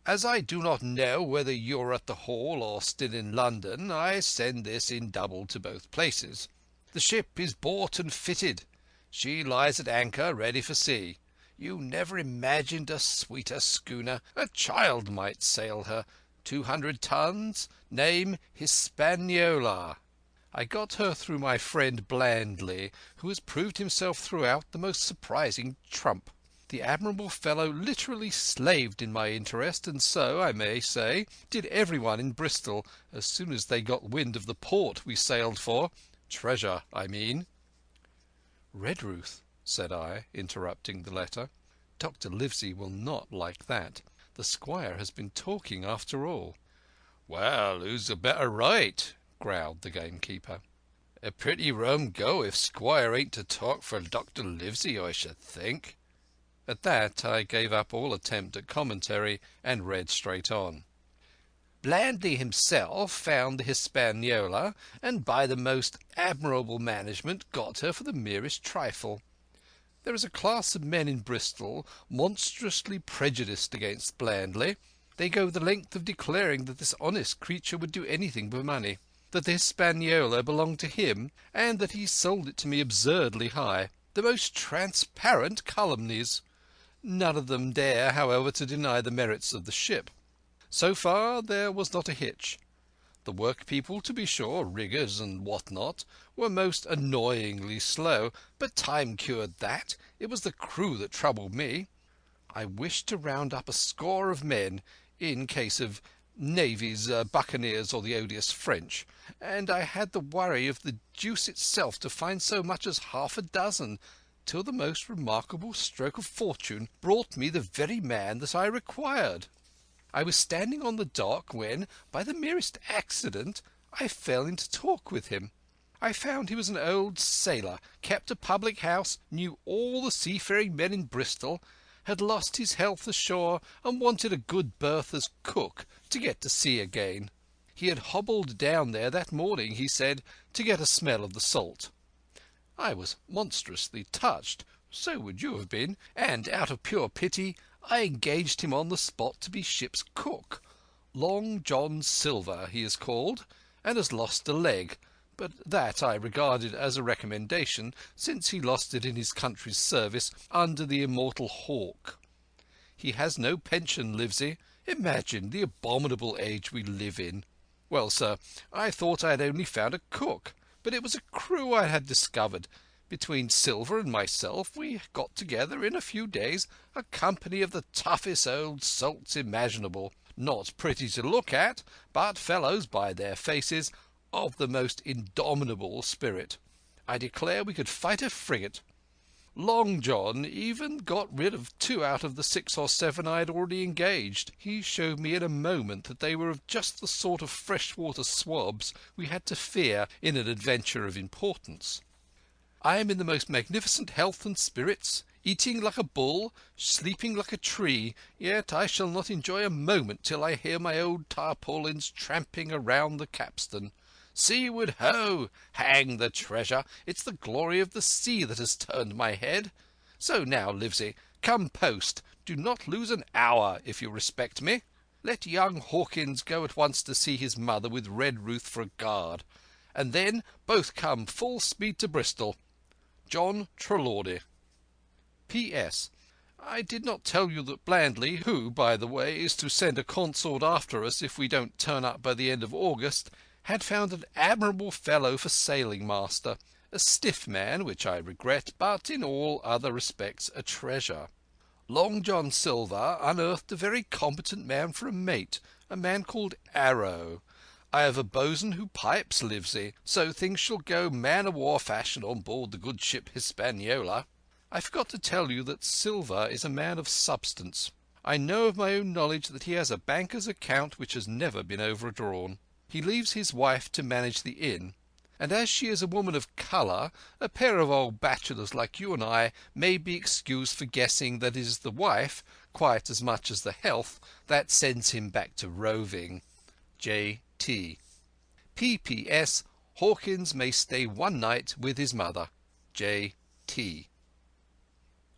as I do not know whether you are at the Hall or still in London, I send this in double to both places. The ship is bought and fitted. She lies at anchor, ready for sea. You never imagined a sweeter schooner. A child might sail her. 200 tons. Name Hispaniola. I got her through my friend Blandley, who has proved himself throughout the most surprising trump. The admirable fellow literally slaved in my interest, and so, I may say, did everyone in Bristol as soon as they got wind of the port we sailed for. Treasure, I mean." "Redruth," said I, interrupting the letter. "Dr. Livesey will not like that. The squire has been talking after all." "Well, who's the better right?" growled the gamekeeper. "A pretty rum go if Squire ain't to talk for Dr. Livesey, I should think." At that I gave up all attempt at commentary and read straight on. "Blandley himself found the Hispaniola, and by the most admirable management got her for the merest trifle. There is a class of men in Bristol monstrously prejudiced against Blandley. They go the length of declaring that this honest creature would do anything for money, that the Hispaniola belonged to him, and that he sold it to me absurdly high. The most transparent calumnies. None of them dare, however, to deny the merits of the ship. So far there was not a hitch. The workpeople, to be sure, riggers and what not, were most annoyingly slow, but time cured that. It was the crew that troubled me. I wished to round up a score of men, in case of navies, buccaneers, or the odious French, and I had the worry of the deuce itself to find so much as half a dozen, till the most remarkable stroke of fortune brought me the very man that I required. I was standing on the dock when, by the merest accident, I fell into talk with him. I found he was an old sailor, kept a public house, knew all the seafaring men in Bristol, had lost his health ashore, and wanted a good berth as cook to get to sea again. He had hobbled down there that morning, he said, to get a smell of the salt. I was monstrously touched, so would you have been, and out of pure pity I engaged him on the spot to be ship's cook. Long John Silver he is called, and has lost a leg, but that I regarded as a recommendation, since he lost it in his country's service under the immortal Hawk. He has no pension, Livesey. Imagine the abominable age we live in. Well, sir, I thought I had only found a cook, but it was a crew I had discovered. Between Silver and myself we got together in a few days a company of the toughest old salts imaginable, not pretty to look at, but fellows, by their faces, of the most indomitable spirit. I declare we could fight a frigate. Long John even got rid of 2 out of the 6 or 7 I had already engaged. He showed me in a moment that they were of just the sort of freshwater swabs we had to fear in an adventure of importance. I am in the most magnificent health and spirits, eating like a bull, sleeping like a tree, yet I shall not enjoy a moment till I hear my old tarpaulins tramping around the capstan. Seaward ho! Hang the treasure! It's the glory of the sea that has turned my head. So now, Livesey, come post. Do not lose an hour, if you respect me. Let young Hawkins go at once to see his mother with Redruth for a guard, and then both come full speed to Bristol. John Trelawney. P.S. I did not tell you that Blandley, who, by the way, is to send a consort after us if we don't turn up by the end of August, had found an admirable fellow for sailing master, a stiff man, which I regret, but in all other respects a treasure. Long John Silver unearthed a very competent man for a mate, a man called Arrow. I have a boatswain who pipes, Livesey, so things shall go man-of-war fashion on board the good ship Hispaniola. I forgot to tell you that Silver is a man of substance. I know of my own knowledge that he has a banker's account which has never been overdrawn. He leaves his wife to manage the inn, and as she is a woman of colour, a pair of old bachelors like you and I may be excused for guessing that it is the wife, quite as much as the health, that sends him back to roving. J.T. P.P.S. Hawkins may stay 1 night with his mother. J.T.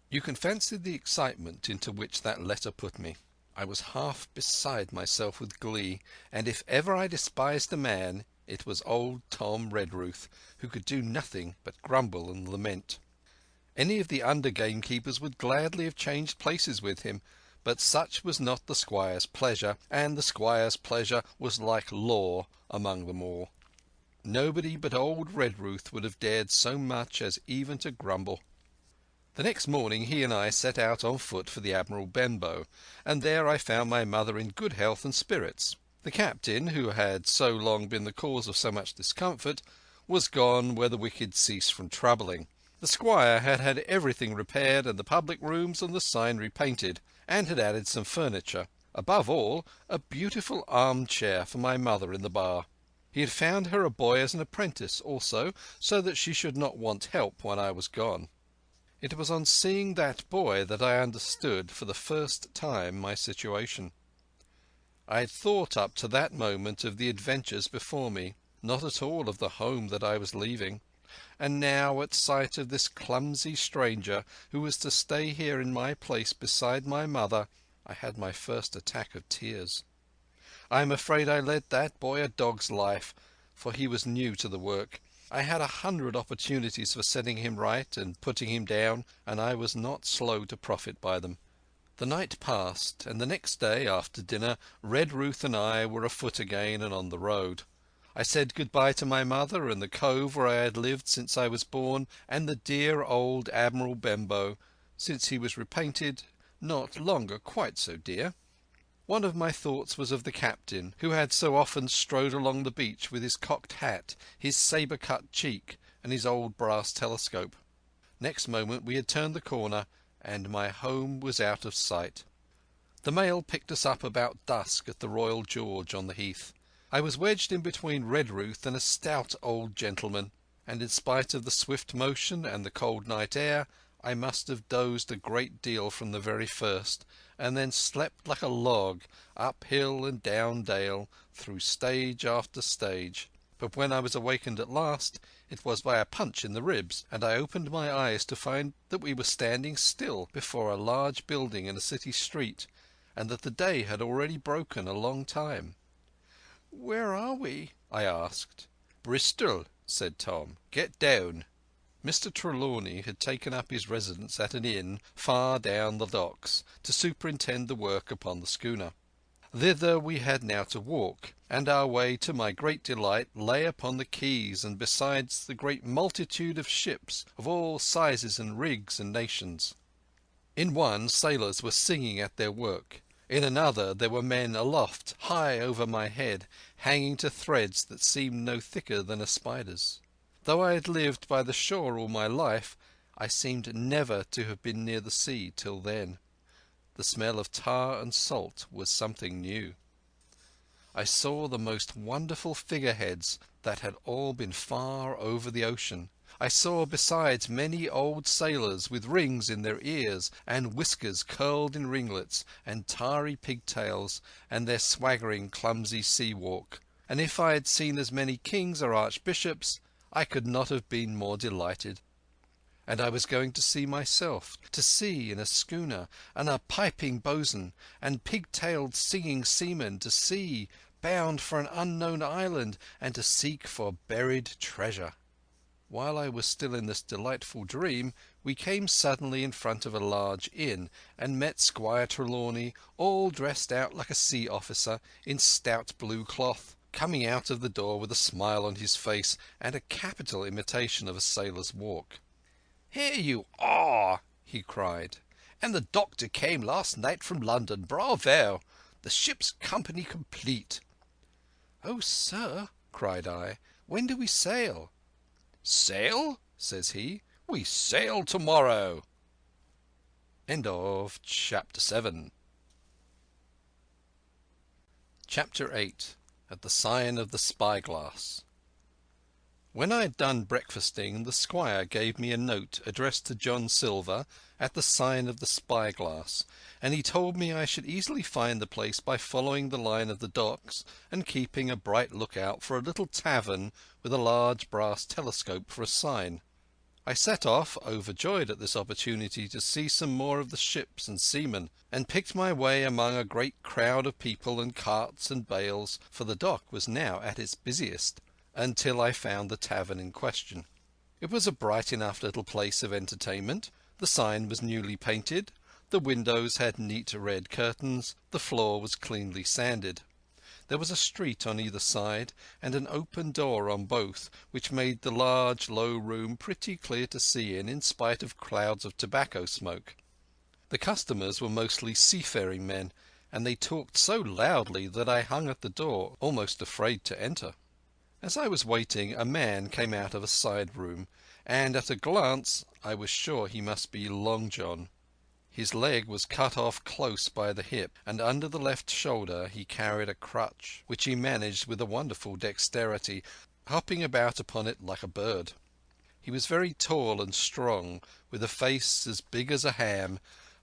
You can fancy the excitement into which that letter put me. I was half beside myself with glee, and if ever I despised a man, it was old Tom Redruth, who could do nothing but grumble and lament. Any of the under gamekeepers would gladly have changed places with him, but such was not the squire's pleasure, and the squire's pleasure was like law among them all. Nobody but old Redruth would have dared so much as even to grumble. The next morning he and I set out on foot for the Admiral Benbow, and there I found my mother in good health and spirits. The captain, who had so long been the cause of so much discomfort, was gone where the wicked cease from troubling. The squire had had everything repaired and the public rooms and the sign repainted, and had added some furniture. Above all, a beautiful armchair for my mother in the bar. He had found her a boy as an apprentice also, so that she should not want help when I was gone. It was on seeing that boy that I understood for the first time my situation. I had thought up to that moment of the adventures before me, not at all of the home that I was leaving, and now at sight of this clumsy stranger who was to stay here in my place beside my mother, I had my first attack of tears. I am afraid I led that boy a dog's life, for he was new to the work. I had 100 opportunities for setting him right and putting him down, and I was not slow to profit by them. The night passed, and the next day after dinner Red Ruth and I were afoot again and on the road. I said good-bye to my mother and the cove where I had lived since I was born, and the dear old Admiral Benbow, since he was repainted, not longer quite so dear. One of my thoughts was of the captain, who had so often strode along the beach with his cocked hat, his sabre-cut cheek, and his old brass telescope. Next moment we had turned the corner, and my home was out of sight. The mail picked us up about dusk at the Royal George on the Heath. I was wedged in between Redruth and a stout old gentleman, and in spite of the swift motion and the cold night air, I must have dozed a great deal from the very first, and then slept like a log, up hill and down dale, through stage after stage. But when I was awakened at last, it was by a punch in the ribs, and I opened my eyes to find that we were standing still before a large building in a city street, and that the day had already broken a long time. "Where are we?" I asked. "Bristol," said Tom. "Get down." Mr. Trelawney had taken up his residence at an inn far down the docks to superintend the work upon the schooner. Thither we had now to walk, and our way, to my great delight, lay upon the quays and besides the great multitude of ships of all sizes and rigs and nations. In one sailors were singing at their work. In another there were men aloft, high over my head, hanging to threads that seemed no thicker than a spider's. Though I had lived by the shore all my life, I seemed never to have been near the sea till then. The smell of tar and salt was something new. I saw the most wonderful figureheads that had all been far over the ocean. I saw besides many old sailors with rings in their ears and whiskers curled in ringlets and tarry pigtails and their swaggering clumsy sea walk. And if I had seen as many kings or archbishops, I could not have been more delighted. And I was going to sea myself, to sea in a schooner, and a piping boatswain, and pigtailed singing seamen, to sea, bound for an unknown island, and to seek for buried treasure. While I was still in this delightful dream, we came suddenly in front of a large inn, and met Squire Trelawney, all dressed out like a sea officer, in stout blue cloth, coming out of the door with a smile on his face and a capital imitation of a sailor's walk. "Here you are!" he cried. "And the doctor came last night from London. Bravo! The ship's company complete." "Oh, sir," cried I, "when do we sail?" "Sail?" says he. "We sail tomorrow." Chapter 8. At the Sign of the Spyglass. When I had done breakfasting, the squire gave me a note addressed to John Silver at the Sign of the Spyglass, and he told me I should easily find the place by following the line of the docks and keeping a bright lookout for a little tavern with a large brass telescope for a sign. I set off, overjoyed at this opportunity to see some more of the ships and seamen, and picked my way among a great crowd of people and carts and bales, for the dock was now at its busiest, until I found the tavern in question. It was a bright enough little place of entertainment. The sign was newly painted, the windows had neat red curtains, the floor was cleanly sanded. There was a street on either side, and an open door on both, which made the large low room pretty clear to see in spite of clouds of tobacco smoke. The customers were mostly seafaring men, and they talked so loudly that I hung at the door, almost afraid to enter. As I was waiting, a man came out of a side room, and at a glance I was sure he must be Long John. His leg was cut off close by the hip, and under the left shoulder he carried a crutch, which he managed with a wonderful dexterity, hopping about upon it like a bird. He was very tall and strong, with a face as big as a ham,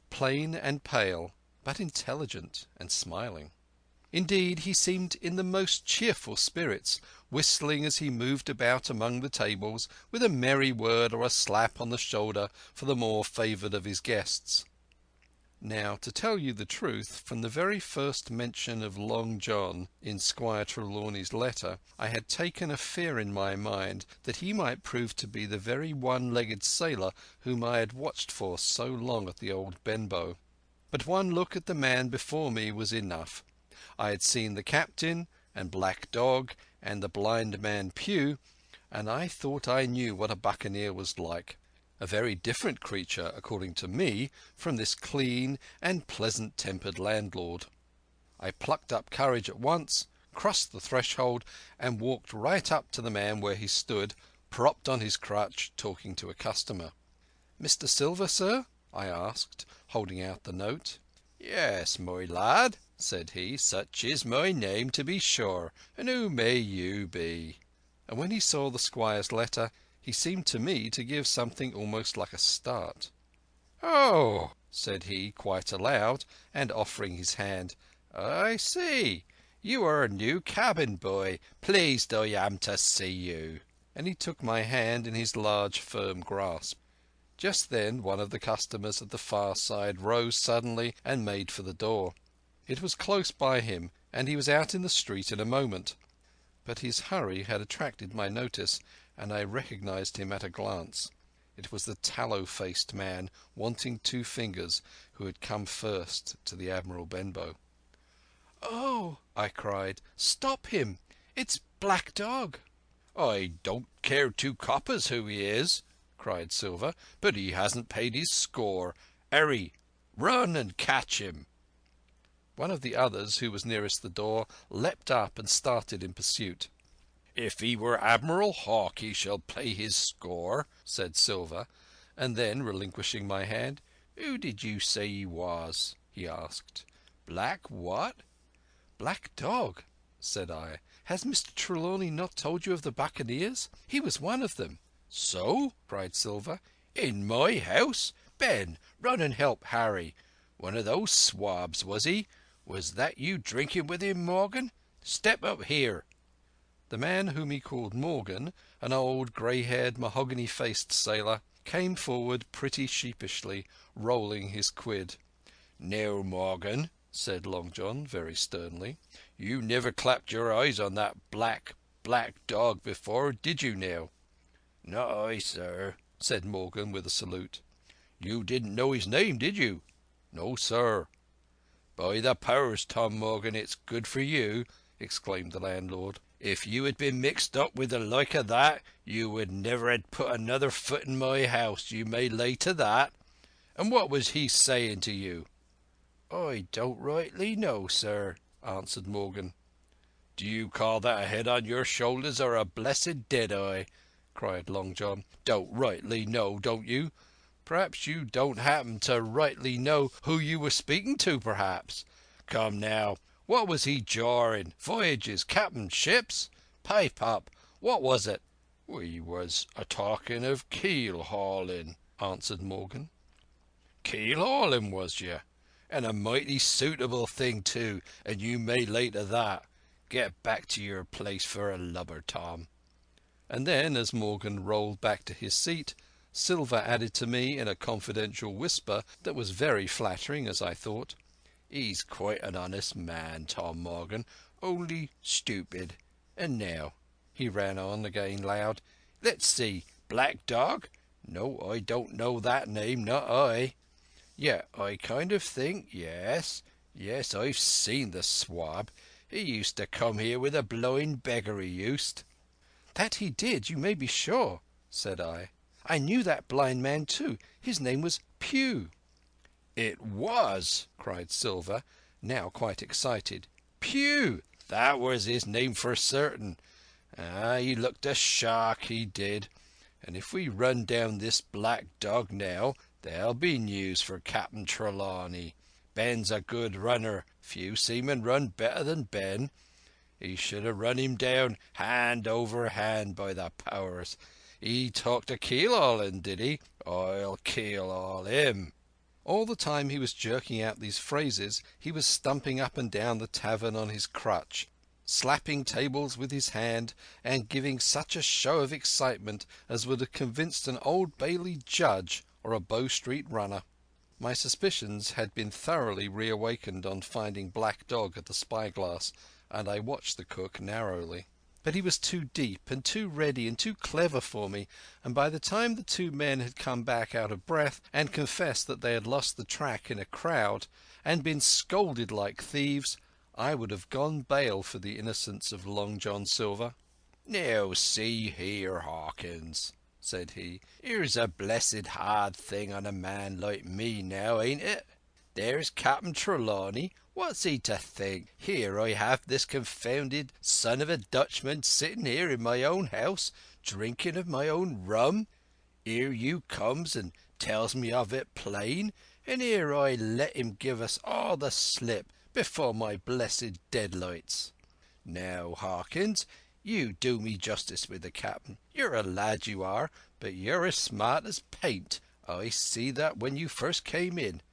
plain and pale, but intelligent and smiling. Indeed, he seemed in the most cheerful spirits, whistling as he moved about among the tables, with a merry word or a slap on the shoulder for the more favoured of his guests. Now, to tell you the truth, from the very first mention of Long John in Squire Trelawney's letter, I had taken a fear in my mind that he might prove to be the very one-legged sailor whom I had watched for so long at the old Benbow. But one look at the man before me was enough. I had seen the captain, and Black Dog, and the blind man Pew, and I thought I knew what a buccaneer was like. A very different creature, according to me, from this clean and pleasant-tempered landlord. I plucked up courage at once, crossed the threshold, and walked right up to the man where he stood, propped on his crutch, talking to a customer. "Mr. Silver, sir?" I asked, holding out the note. "Yes, my lad," said he, "such is my name, to be sure. And who may you be?" And when he saw the squire's letter, he seemed to me to give something almost like a start. "Oh," said he quite aloud, and offering his hand, "I see. You are a new cabin boy. Pleased I am to see you." And he took my hand in his large, firm grasp. Just then one of the customers at the far side rose suddenly and made for the door. It was close by him, and he was out in the street in a moment. But his hurry had attracted my notice, and I recognized him at a glance. It was the tallow-faced man, wanting 2 fingers, who had come first to the Admiral Benbow. "Oh," I cried, "stop him! It's Black Dog." "I don't care 2 coppers who he is," cried Silver, "but he hasn't paid his score. Hurry, run and catch him." One of the others, who was nearest the door, leapt up and started in pursuit. "If he were Admiral Hawk he shall pay his score," said Silver, and then, relinquishing my hand, "Who did you say he was?" he asked. "Black what?" "Black Dog," said I. "Has Mr. Trelawney not told you of the buccaneers? He was one of them." "So?" cried Silver. "In my house? Ben, run and help Harry. One of those swabs, was he? Was that you drinking with him, Morgan? Step up here." The man whom he called Morgan, an old grey-haired, mahogany-faced sailor, came forward pretty sheepishly, rolling his quid. "Now, Morgan," said Long John very sternly, "you never clapped your eyes on that black dog before, did you now?" "Not I, sir," said Morgan with a salute. "You didn't know his name, did you?" "No, sir." "By the powers, Tom Morgan, it's good for you!" exclaimed the landlord. "If you had been mixed up with the like of that, you would never have put another foot in my house, you may lay to that. And what was he saying to you?" "I don't rightly know, sir," answered Morgan. "Do you call that a head on your shoulders or a blessed dead-eye?" cried Long John. "Don't rightly know, don't you? Perhaps you don't happen to rightly know who you were speaking to, perhaps? Come now, what was he jawing? Voyages, captain, ships? Pipe up. What was it?" "We was a talking of keel hauling," answered Morgan. "Keel hauling, was ye? And a mighty suitable thing too, and you may lay to that. Get back to your place for a lubber, Tom." And then, as Morgan rolled back to his seat, Silver added to me in a confidential whisper that was very flattering, as I thought, "He's quite an honest man, Tom Morgan, only stupid. And now," he ran on again loud, "let's see, Black Dog? No, I don't know that name, not I. Yet I kind of think, yes, I've seen the swab. He used to come here with a blowing beggar, he used." "That he did, you may be sure," said I. "I knew that blind man too. His name was Pew." "It was!" cried Silver, now quite excited. "Pew! That was his name for certain. Ah, he looked a shark, he did. And if we run down this Black Dog now, there'll be news for Captain Trelawney. Ben's a good runner. Few seamen run better than Ben. He should have run him down hand over hand, by the powers. He talked of keel hauling, did he? I'll keel haul him." All the time he was jerking out these phrases he was stumping up and down the tavern on his crutch, slapping tables with his hand, and giving such a show of excitement as would have convinced an Old Bailey judge or a Bow Street runner. My suspicions had been thoroughly reawakened on finding Black Dog at the spyglass, and I watched the cook narrowly. But he was too deep and too ready and too clever for me, and by the time the two men had come back out of breath and confessed that they had lost the track in a crowd and been scolded like thieves, I would have gone bail for the innocence of Long John Silver. "Now see here, Hawkins," said he. "Here's a blessed hard thing on a man like me now, ain't it? There's Captain Trelawney. What's he to think? Here I have this confounded son of a Dutchman sitting here in my own house, drinking of my own rum. Here you comes and tells me of it plain, and here I let him give us all the slip before my blessed deadlights. Now, Hawkins, you do me justice with the captain. You're a lad, you are, but you're as smart as paint. I see that when you first came in.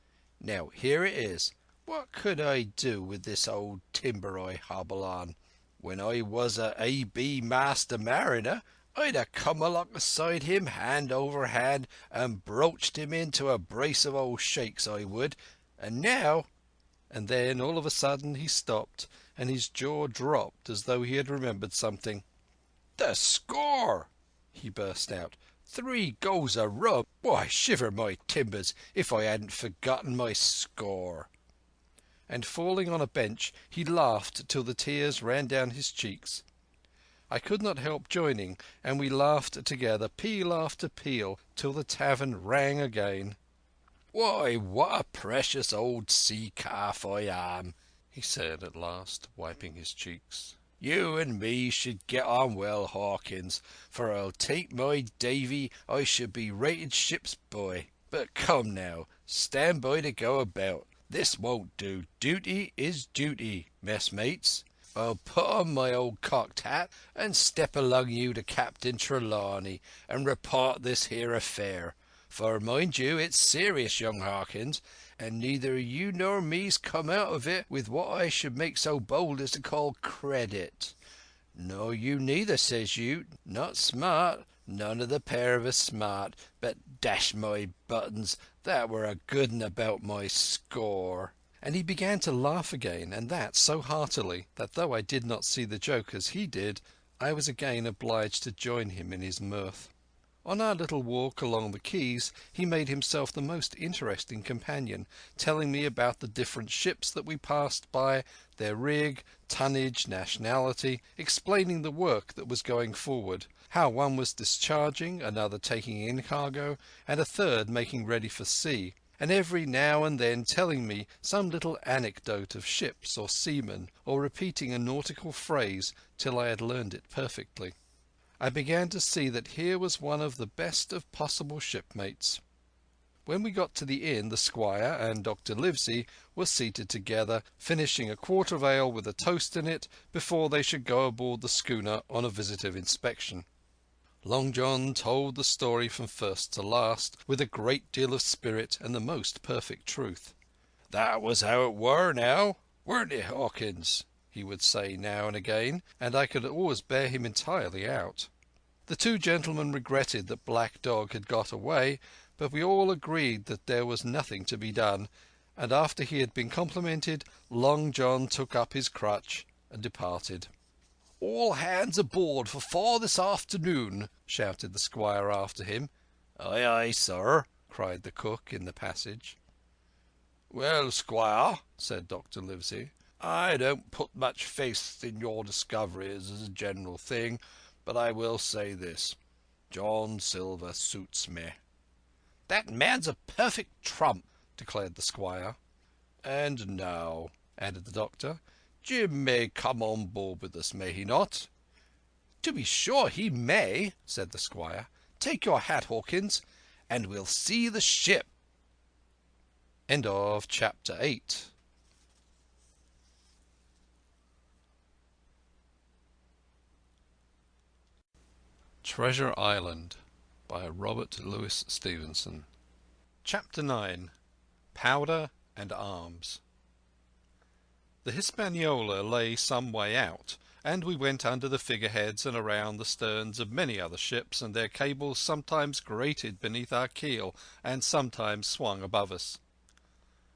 Now, here it is. What could I do with this old timber I hobble on? When I was a A.B. Master Mariner, I'd have come alongside him hand over hand and broached him into a brace of old shakes, I would. And now—" And then, all of a sudden, he stopped, and his jaw dropped as though he had remembered something. "The score!" he burst out. "3 goes of rum! Why, shiver my timbers if I hadn't forgotten my score!" And falling on a bench, he laughed till the tears ran down his cheeks. I could not help joining, and we laughed together, peal after peal, till the tavern rang again. "Why, what a precious old sea calf I am!" he said at last, wiping his cheeks. "You and me should get on well, Hawkins, for I'll take my Davy I should be rated ship's boy. But come now, stand by to go about. This won't do. Duty is duty, messmates. I'll put on my old cocked hat and step along you to Captain Trelawney and report this here affair. For, mind you, it's serious, young Hawkins, and neither you nor me's come out of it with what I should make so bold as to call credit. No, you neither, says you. Not smart. None of the pair of us smart. But dash my buttons, that were a good un about my score." And he began to laugh again, and that so heartily that though I did not see the joke as he did, I was again obliged to join him in his mirth. On our little walk along the quays he made himself the most interesting companion, telling me about the different ships that we passed by, their rig, tonnage, nationality, explaining the work that was going forward, how one was discharging, another taking in cargo, and a third making ready for sea, and every now and then telling me some little anecdote of ships or seamen, or repeating a nautical phrase till I had learned it perfectly. I began to see that here was one of the best of possible shipmates. When we got to the inn, the squire and Dr. Livesey were seated together, finishing a quart of ale with a toast in it before they should go aboard the schooner on a visit of inspection. Long John told the story from first to last, with a great deal of spirit and the most perfect truth. "That was how it were, now, weren't it, Hawkins?" he would say now and again, and I could always bear him entirely out. The two gentlemen regretted that Black Dog had got away, but we all agreed that there was nothing to be done, and after he had been complimented, Long John took up his crutch and departed. "All hands aboard for 4 this afternoon," shouted the squire after him. "Aye, aye, sir," cried the cook in the passage. "Well, squire," said Dr. Livesey, "I don't put much faith in your discoveries as a general thing, but I will say this. John Silver suits me." "That man's a perfect trump," declared the squire. "And now," added the doctor, "Jim may come on board with us, may he not?" "To be sure he may," said the squire. "Take your hat, Hawkins, and we'll see the ship." End of Chapter 8. Treasure Island by Robert Louis Stevenson. Chapter 9. Powder and Arms. The Hispaniola lay some way out, and we went under the figureheads and around the sterns of many other ships, and their cables sometimes grated beneath our keel and sometimes swung above us.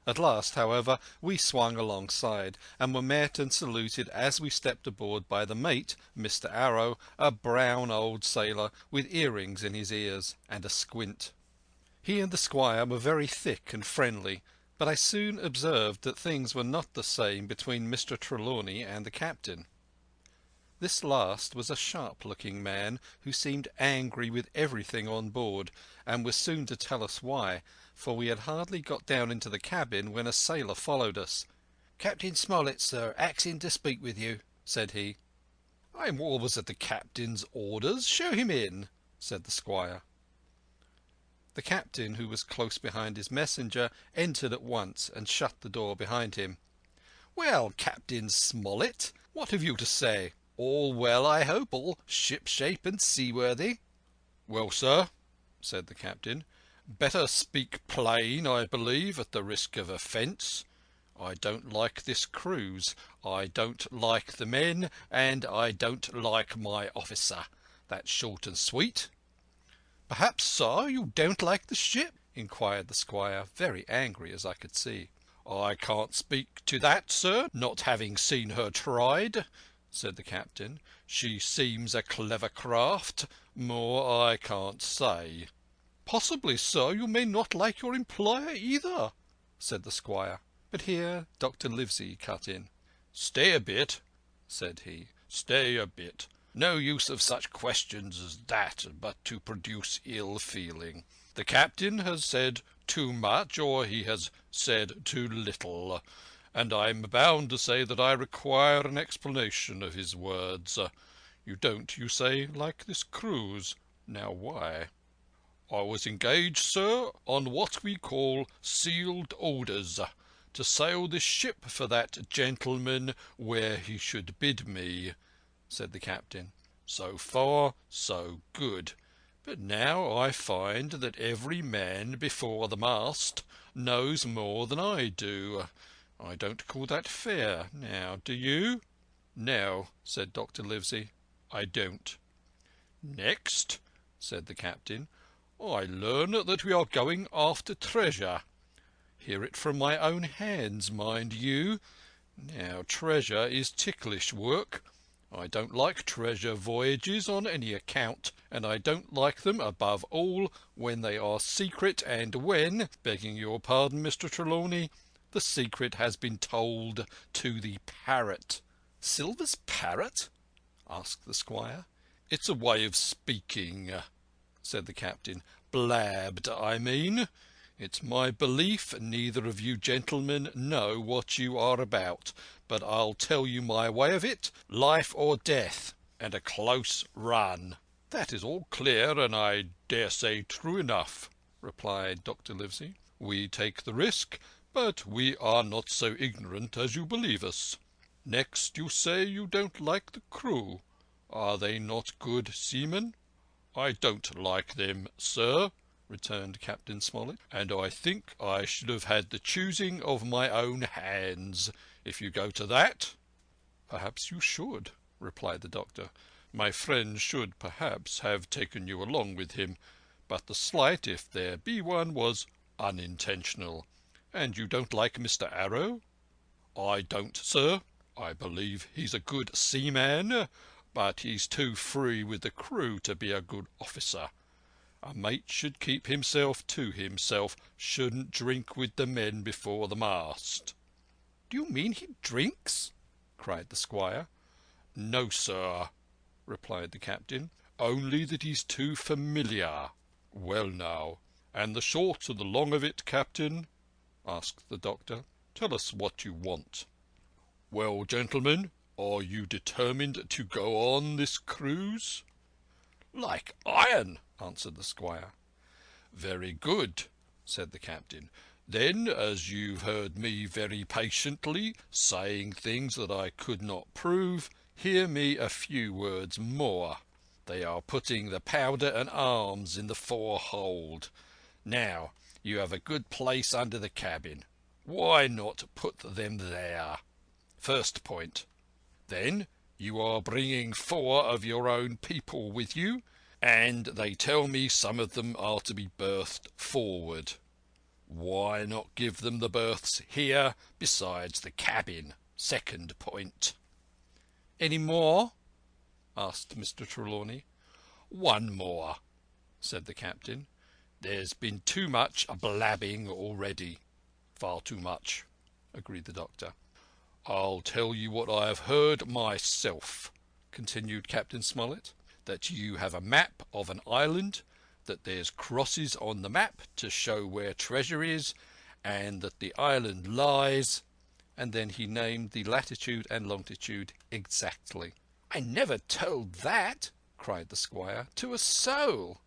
At last, however, we swung alongside, and were met and saluted as we stepped aboard by the mate, Mr. Arrow, a brown old sailor with earrings in his ears and a squint. He and the squire were very thick and friendly, but I soon observed that things were not the same between Mr. Trelawney and the captain. This last was a sharp-looking man who seemed angry with everything on board, and was soon to tell us why, for we had hardly got down into the cabin when a sailor followed us. "Captain Smollett, sir, axing to speak with you," said he. "I'm always at the captain's orders. Show him in," said the squire. The captain, who was close behind his messenger, entered at once and shut the door behind him. "Well, Captain Smollett, what have you to say? All well, I hope, all ship-shape and seaworthy?" "Well, sir," said the captain, "better speak plain, I believe, at the risk of offence. I don't like this cruise. I don't like the men, and I don't like my officer. That's short and sweet." "Perhaps, sir, you don't like the ship?" inquired the squire, very angry, as I could see. "I can't speak to that, sir, not having seen her tried," said the captain. "She seems a clever craft. More I can't say." "Possibly, sir, you may not like your employer either," said the squire. But here Dr. Livesey cut in. "Stay a bit," said he. "Stay a bit. No use of such questions as that, but to produce ill feeling. The captain has said too much, or he has said too little, and I'm bound to say that I require an explanation of his words. You don't, you say, like this cruise. Now why?" "I was engaged, sir, on what we call sealed orders, to sail this ship for that gentleman where he should bid me," said the captain. "So far, so good. But now I find that every man before the mast knows more than I do. I don't call that fair. Now, do you?" "No," said Dr. Livesey, "I don't." "Next," said the captain, "I learn that we are going after treasure. Hear it from my own hands, mind you. Now, treasure is ticklish work. I don't like treasure voyages on any account, and I don't like them above all when they are secret and when, begging your pardon, Mr. Trelawney, the secret has been told to the parrot." "Silver's parrot?" asked the squire. "It's a way of speaking," said the captain. "Blabbed, I mean. It's my belief neither of you gentlemen know what you are about, but I'll tell you my way of it. Life or death, and a close run." "That is all clear, and I dare say true enough," replied Dr. Livesey. "We take the risk, but we are not so ignorant as you believe us. Next, you say you don't like the crew. Are they not good seamen?" "I don't like them, sir," returned Captain Smollett, "and I think I should have had the choosing of my own hands, if you go to that." "Perhaps you should," replied the doctor. "My friend should perhaps have taken you along with him, but the slight, if there be one, was unintentional. And you don't like Mr. Arrow?" "I don't, sir. I believe he's a good seaman, but he's too free with the crew to be a good officer. A mate should keep himself to himself, shouldn't drink with the men before the mast." "Do you mean he drinks?" cried the squire. "No, sir," replied the captain. "Only that he's too familiar. Well now, and the short and the long of it, captain?" asked the doctor. "Tell us what you want." "Well, gentlemen, are you determined to go on this cruise?" "Like iron," answered the squire. "Very good," said the captain. "Then, as you've heard me very patiently saying things that I could not prove, hear me a few words more. They are putting the powder and arms in the fore-hold. Now, you have a good place under the cabin. Why not put them there? First point. Then you are bringing 4 of your own people with you, and they tell me some of them are to be berthed forward. Why not give them the berths here besides the cabin? Second point. Any more? Asked Mr. Trelawney. One more, said the captain. There's been too much blabbing already. Far too much, agreed the doctor. I'll tell you what I have heard myself, continued Captain Smollett, that you have a map of an island, that there's crosses on the map to show where treasure is, and that the island lies, and then he named the latitude and longitude exactly. I never told that, cried the squire, to a soul.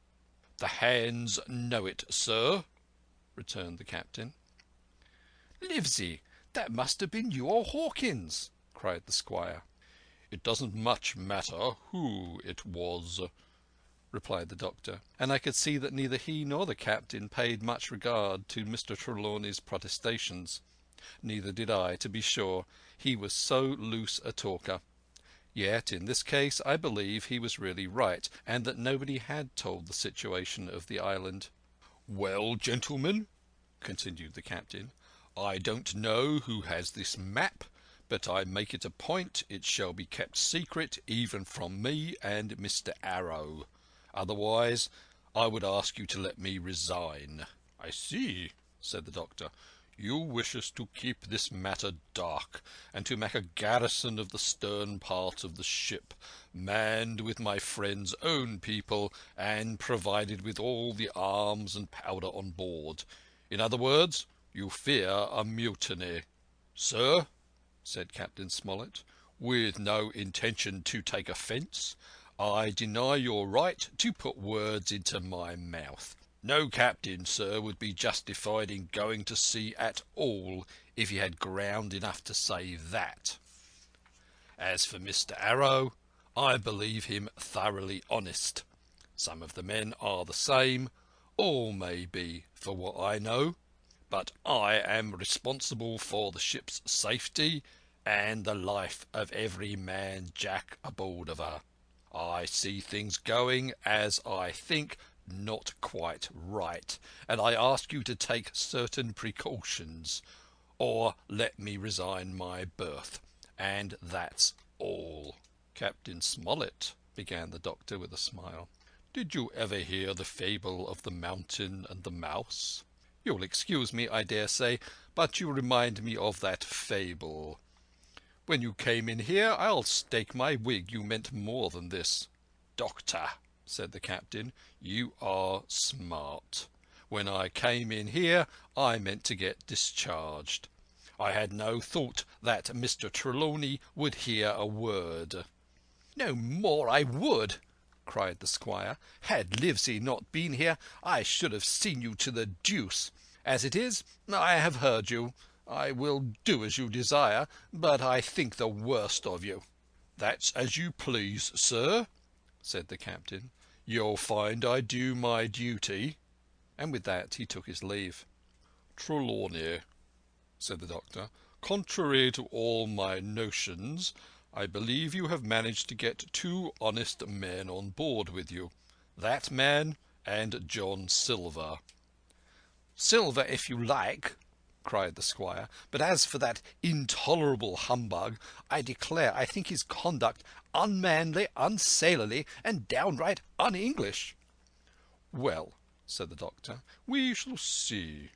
The hands know it, sir, returned the captain. Livesey, that must have been you or Hawkins, cried the squire. It doesn't much matter who it was, replied the doctor, and I could see that neither he nor the captain paid much regard to Mr. Trelawney's protestations. Neither did I, to be sure, he was so loose a talker. Yet in this case I believe he was really right, and that nobody had told the situation of the island. Well, gentlemen, continued the captain, I don't know who has this map, but I make it a point it shall be kept secret even from me and Mr. Arrow. Otherwise, I would ask you to let me resign. I see, said the doctor. You wish us to keep this matter dark, and to make a garrison of the stern part of the ship, manned with my friend's own people, and provided with all the arms and powder on board. In other words, you fear a mutiny. Sir, said Captain Smollett, with no intention to take offence, I deny your right to put words into my mouth. No captain, sir, would be justified in going to sea at all if he had ground enough to say that. As for Mr. Arrow, I believe him thoroughly honest. Some of the men are the same, all may be, for what I know, but I am responsible for the ship's safety and the life of every man jack aboard of her. I see things going, as I think, not quite right, and I ask you to take certain precautions, or let me resign my berth, and that's all. Captain Smollett, began the doctor with a smile, did you ever hear the fable of the mountain and the mouse? You'll excuse me, I dare say, but you remind me of that fable. When you came in here, I'll stake my wig you meant more than this. Doctor, said the captain, you are smart. When I came in here, I meant to get discharged. I had no thought that Mr. Trelawney would hear a word. No more I would, cried the squire. Had Livesey not been here, I should have seen you to the deuce. As it is, I have heard you. I will do as you desire, but I think the worst of you. That's as you please, sir, said the captain. You'll find I do my duty. And with that he took his leave. Trelawney, said the doctor, contrary to all my notions, I believe you have managed to get 2 honest men on board with you. That man and John Silver. Silver, if you like, cried the squire, but as for that intolerable humbug, I declare I think his conduct unmanly, unsailorly, and downright un-English. Well, said the doctor, we shall see.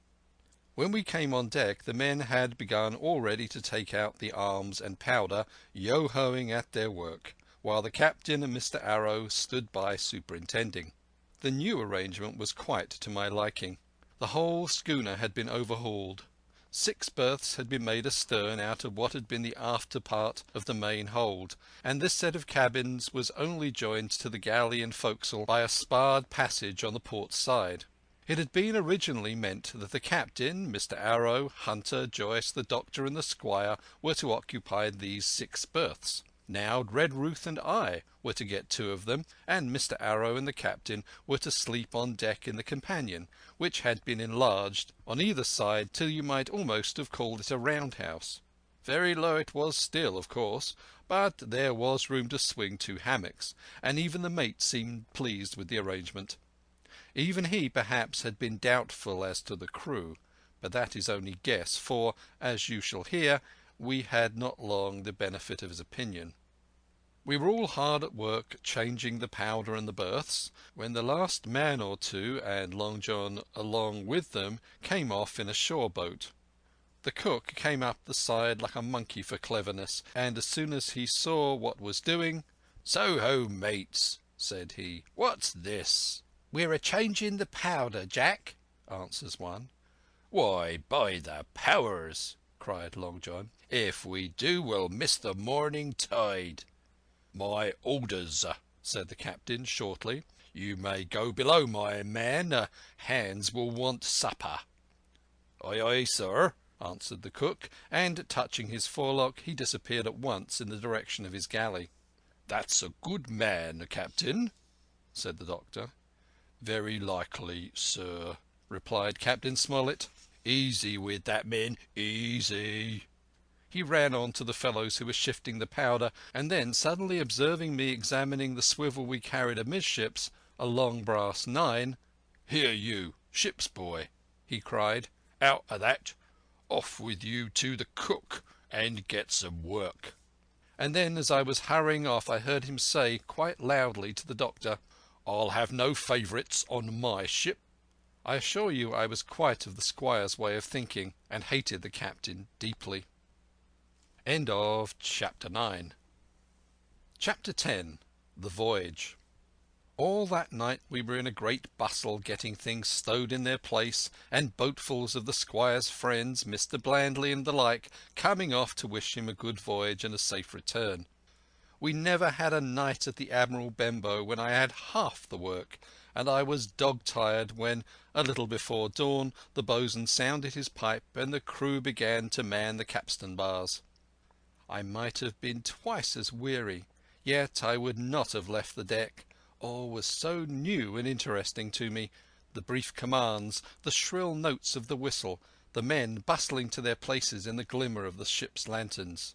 When we came on deck, the men had begun already to take out the arms and powder, yo-hoing at their work, while the captain and Mr. Arrow stood by superintending. The new arrangement was quite to my liking. The whole schooner had been overhauled. 6 berths had been made astern out of what had been the after part of the main hold, and this set of cabins was only joined to the galley and forecastle by a sparred passage on the port side. It had been originally meant that the captain, Mr. Arrow, Hunter, Joyce, the doctor and the squire were to occupy these 6 berths. Now Redruth and I were to get 2 of them, and Mr. Arrow and the captain were to sleep on deck in the companion, which had been enlarged on either side till you might almost have called it a roundhouse. Very low it was still, of course, but there was room to swing 2 hammocks, and even the mate seemed pleased with the arrangement. Even he, perhaps, had been doubtful as to the crew, But that is only guess, for, as you shall hear, we had not long the benefit of his opinion. We were all hard at work changing the powder and the berths, when the last man or two, and Long John along with them, came off in a shore boat. The cook came up the side like a monkey for cleverness, and as soon as he saw what was doing, "So ho, mates," said he. "What's this?" "We're a-changing the powder, Jack," answers one. "Why, by the powers," cried Long John, "if we do, we'll miss the morning tide." "My orders," said the captain shortly. "You may go below, my man. Hands will want supper." "Aye, aye, sir," answered the cook, and touching his forelock, he disappeared at once in the direction of his galley. "That's a good man, Captain," said the doctor. "Very likely, sir," replied Captain Smollett. "Easy with that, men, easy." He ran on to the fellows who were shifting the powder, and then, suddenly observing me examining the swivel we carried amidships, a long brass 9, "Here you, ship's boy," he cried, "out of that. Off with you to the cook and get some work." And then, as I was hurrying off, I heard him say quite loudly to the doctor, "I'll have no favourites on my ship." I assure you I was quite of the squire's way of thinking, and hated the captain deeply. End of Chapter 9. Chapter 10. The Voyage. All that night we were in a great bustle getting things stowed in their place, and boatfuls of the squire's friends, Mr. Blandley and the like, coming off to wish him a good voyage and a safe return. We never had a night at the Admiral Benbow when I had half the work, and I was dog-tired when, a little before dawn, the boatswain sounded his pipe and the crew began to man the capstan bars. I might have been twice as weary, yet I would not have left the deck. All was so new and interesting to me, the brief commands, the shrill notes of the whistle, the men bustling to their places in the glimmer of the ship's lanterns.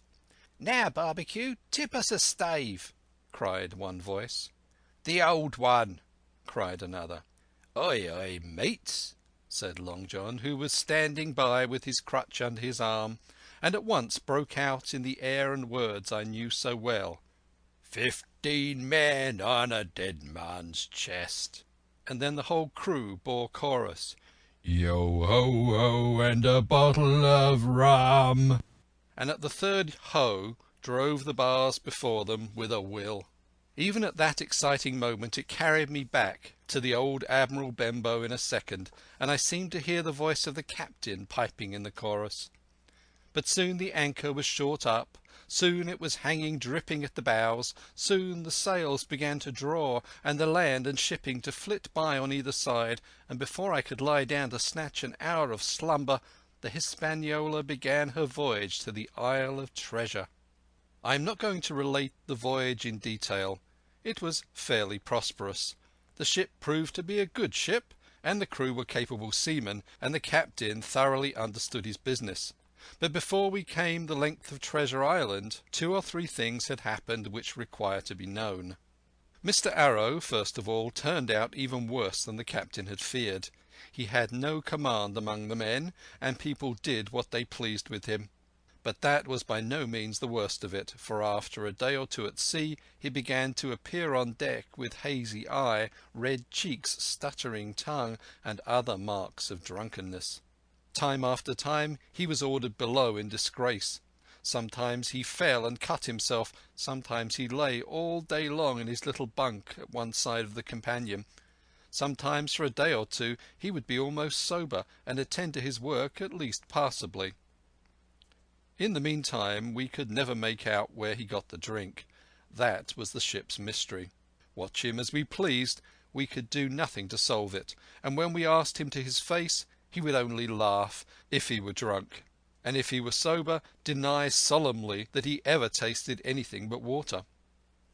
"Now, Barbecue, tip us a stave," cried one voice. "The old one," cried another. "Aye, aye, mates," said Long John, who was standing by with his crutch under his arm, and at once broke out in the air and words I knew so well. 15 men on a dead man's chest. And then the whole crew bore chorus, "Yo ho ho and a bottle of rum." And at the third ho drove the bars before them with a will. Even at that exciting moment it carried me back to the old Admiral Benbow in a second, and I seemed to hear the voice of the captain piping in the chorus. But soon the anchor was short up, soon it was hanging dripping at the bows, soon the sails began to draw, and the land and shipping to flit by on either side, and before I could lie down to snatch an hour of slumber, the Hispaniola began her voyage to the Isle of Treasure. I am not going to relate the voyage in detail. It was fairly prosperous. The ship proved to be a good ship, and the crew were capable seamen, and the captain thoroughly understood his business. But before we came the length of Treasure Island, 2 or 3 things had happened which require to be known. Mr. Arrow, first of all, turned out even worse than the captain had feared. He had no command among the men, and people did what they pleased with him. But that was by no means the worst of it, for after a day or 2 at sea he began to appear on deck with hazy eye, red cheeks, stuttering tongue, and other marks of drunkenness. Time after time he was ordered below in disgrace. Sometimes he fell and cut himself, sometimes he lay all day long in his little bunk at one side of the companion. Sometimes for a day or 2 he would be almost sober, and attend to his work at least passably. In the meantime we could never make out where he got the drink. That was the ship's mystery. Watch him as we pleased, we could do nothing to solve it, and when we asked him to his face, he would only laugh if he were drunk, and if he were sober, deny solemnly that he ever tasted anything but water.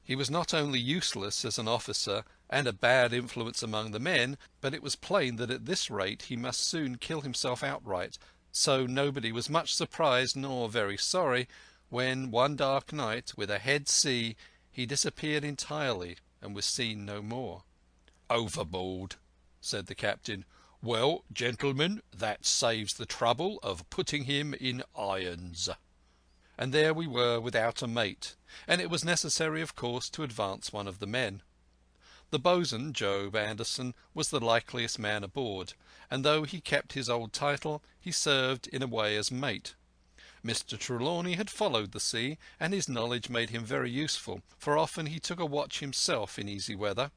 He was not only useless as an officer and a bad influence among the men, but it was plain that at this rate he must soon kill himself outright, so nobody was much surprised nor very sorry when one dark night, with a head sea, he disappeared entirely and was seen no more. "Overboard," said the captain. Well, gentlemen, that saves the trouble of putting him in irons. And there we were without a mate, and it was necessary, of course, to advance one of the men. The boatswain, Job Anderson, was the likeliest man aboard, and though he kept his old title, he served in a way as mate. Mr. Trelawney had followed the sea, and his knowledge made him very useful, for often he took a watch himself in easy weather.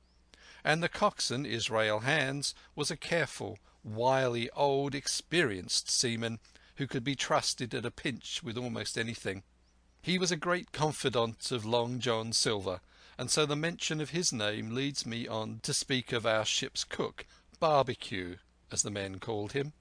And the coxswain, Israel Hands, was a careful, wily, old, experienced seaman, who could be trusted at a pinch with almost anything. He was a great confidant of Long John Silver, and so the mention of his name leads me on to speak of our ship's cook, Barbecue, as the men called him.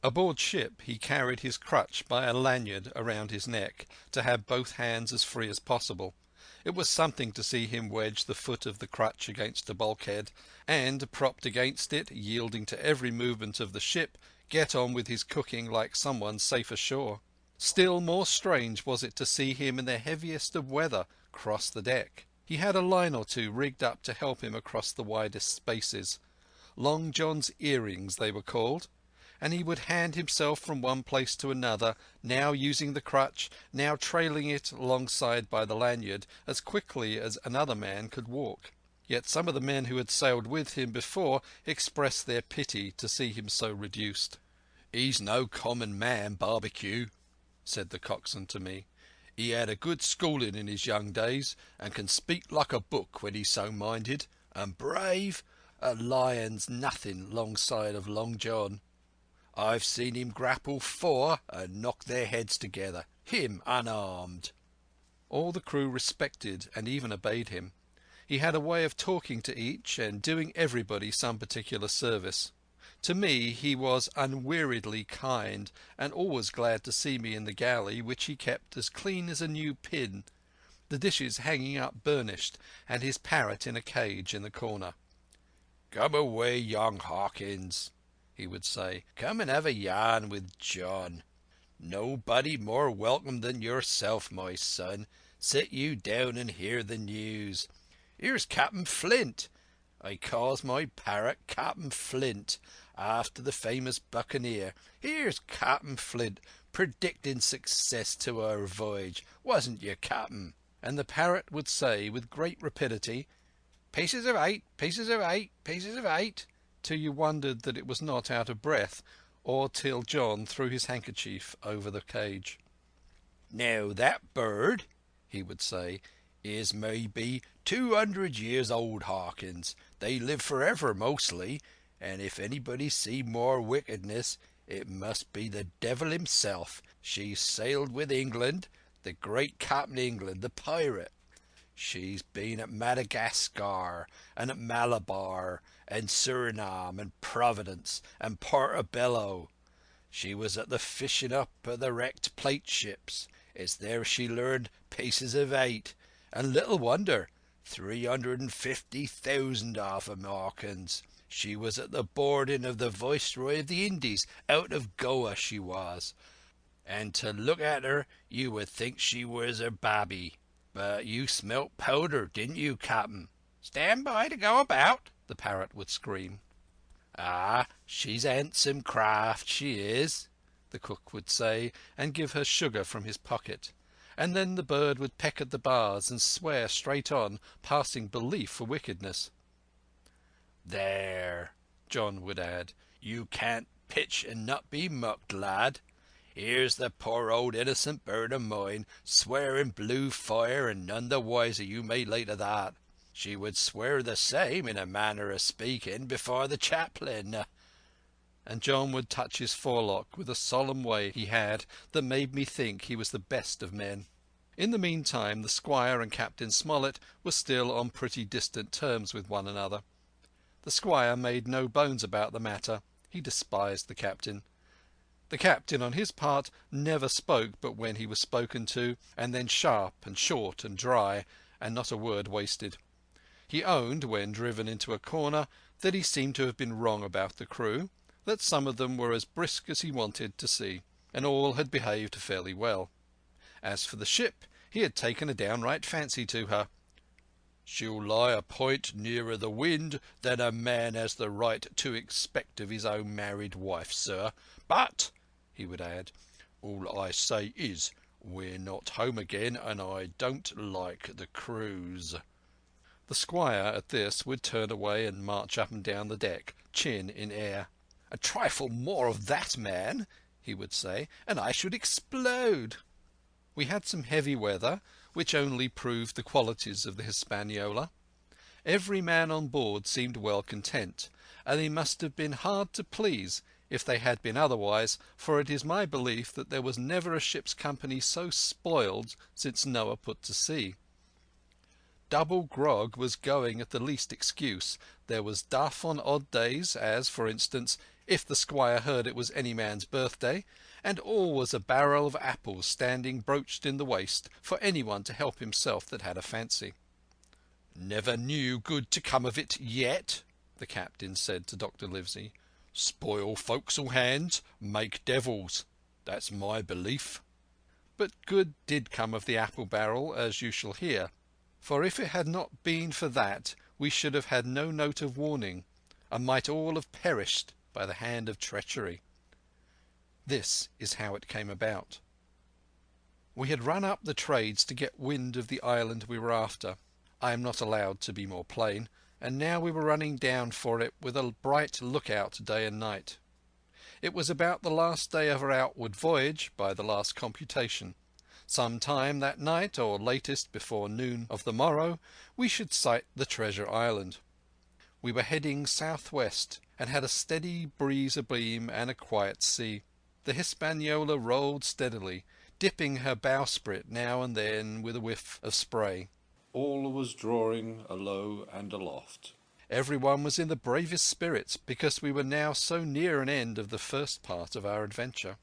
Aboard ship he carried his crutch by a lanyard around his neck, to have both hands as free as possible. It was something to see him wedge the foot of the crutch against a bulkhead, and, propped against it, yielding to every movement of the ship, get on with his cooking like someone safe ashore. Still more strange was it to see him in the heaviest of weather cross the deck. He had a line or two rigged up to help him across the widest spaces. Long John's earrings they were called, and he would hand himself from one place to another, now using the crutch, now trailing it alongside by the lanyard, as quickly as another man could walk. Yet some of the men who had sailed with him before expressed their pity to see him so reduced. "He's no common man, Barbecue," said the coxswain to me. "He had a good schooling in his young days, and can speak like a book when he's so minded. And brave, a lion's nothing longside of Long John. I've seen him grapple 4 and knock their heads together, him unarmed." All the crew respected and even obeyed him. He had a way of talking to each and doing everybody some particular service. To me he was unweariedly kind, and always glad to see me in the galley, which he kept as clean as a new pin, the dishes hanging up burnished, and his parrot in a cage in the corner. "Come away, young Hawkins," he would say. "Come and have a yarn with John. Nobody more welcome than yourself, my son. Sit you down and hear the news. Here's Captain Flint. I calls my parrot Captain Flint, after the famous buccaneer. Here's Captain Flint, predicting success to our voyage. Wasn't you, Captain?" And the parrot would say with great rapidity, "Pieces of 8, pieces of 8, pieces of 8, till you wondered that it was not out of breath, or till John threw his handkerchief over the cage. "Now that bird," he would say, "is maybe 200 years old, Hawkins. They live forever mostly, and if anybody see more wickedness, it must be the devil himself. She's sailed with England, the great Captain England, the pirate. She's been at Madagascar and at Malabar and Suriname and Providence and Portobello. She was at the fishing up of the wrecked plate ships. It's there she learned pieces of 8, and little wonder, 350,000 of 'em, Hawkins. She was at the boarding of the Viceroy of the Indies, out of Goa she was, and to look at her you would think she was a babby. But you smelt powder, didn't you, Captain?" "Stand by to go about," the parrot would scream. "Ah, she's a handsome craft, she is," the cook would say, and give her sugar from his pocket. And then the bird would peck at the bars and swear straight on, passing belief for wickedness. "There," John would add, "you can't pitch and not be mucked, lad. Here's the poor old innocent bird of mine swearing blue fire, and none the wiser you may lay to that. She would swear the same, in a manner of speaking, before the chaplain." And John would touch his forelock with a solemn way he had that made me think he was the best of men. In the meantime the squire and Captain Smollett were still on pretty distant terms with one another. The squire made no bones about the matter. He despised the captain. The captain, on his part, never spoke but when he was spoken to, and then sharp and short and dry, and not a word wasted. He owned, when driven into a corner, that he seemed to have been wrong about the crew, that some of them were as brisk as he wanted to see, and all had behaved fairly well. As for the ship, he had taken a downright fancy to her. She'll lie a point nearer the wind than a man has the right to expect of his own married wife, sir. But," he would add, "all I say is, we're not home again, and I don't like the cruise." The squire at this would turn away and march up and down the deck, chin in air. "A trifle more of that, man," he would say, "and I should explode." We had some heavy weather, which only proved the qualities of the Hispaniola. Every man on board seemed well content, and they must have been hard to please if they had been otherwise, for it is my belief that there was never a ship's company so spoiled since Noah put to sea. Double grog was going at the least excuse. There was duff on odd days, as, for instance, if the squire heard it was any man's birthday, and always a barrel of apples standing broached in the waist for anyone to help himself that had a fancy. "Never knew good to come of it yet," the captain said to Dr. Livesey. "Spoil forecastle hands, make devils. That's my belief." But good did come of the apple barrel, as you shall hear. For if it had not been for that, we should have had no note of warning, and might all have perished by the hand of treachery. This is how it came about. We had run up the trades to get wind of the island we were after. I am not allowed to be more plain, and now we were running down for it with a bright lookout day and night. It was about the last day of our outward voyage, by the last computation. Some time that night, or latest before noon of the morrow, we should sight the treasure island. We were heading southwest, and had a steady breeze abeam and a quiet sea. The Hispaniola rolled steadily, dipping her bowsprit now and then with a whiff of spray. All was drawing alow and aloft. Everyone was in the bravest spirits, because we were now so near an end of the first part of our adventure.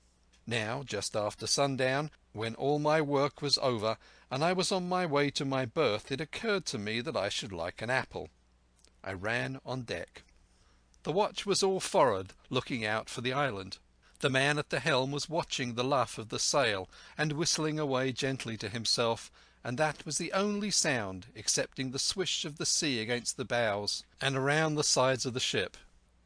Now, just after sundown, when all my work was over and I was on my way to my berth, it occurred to me that I should like an apple. I ran on deck. The watch was all forward, looking out for the island. The man at the helm was watching the luff of the sail and whistling away gently to himself, and that was the only sound, excepting the swish of the sea against the bows and around the sides of the ship.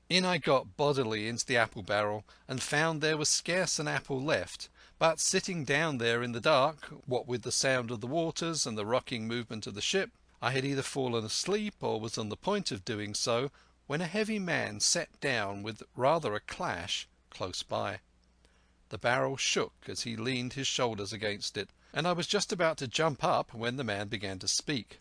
In I got bodily into the apple barrel, and found there was scarce an apple left, but sitting down there in the dark, what with the sound of the waters and the rocking movement of the ship, I had either fallen asleep or was on the point of doing so, when a heavy man sat down with rather a clash close by. The barrel shook as he leaned his shoulders against it, and I was just about to jump up when the man began to speak.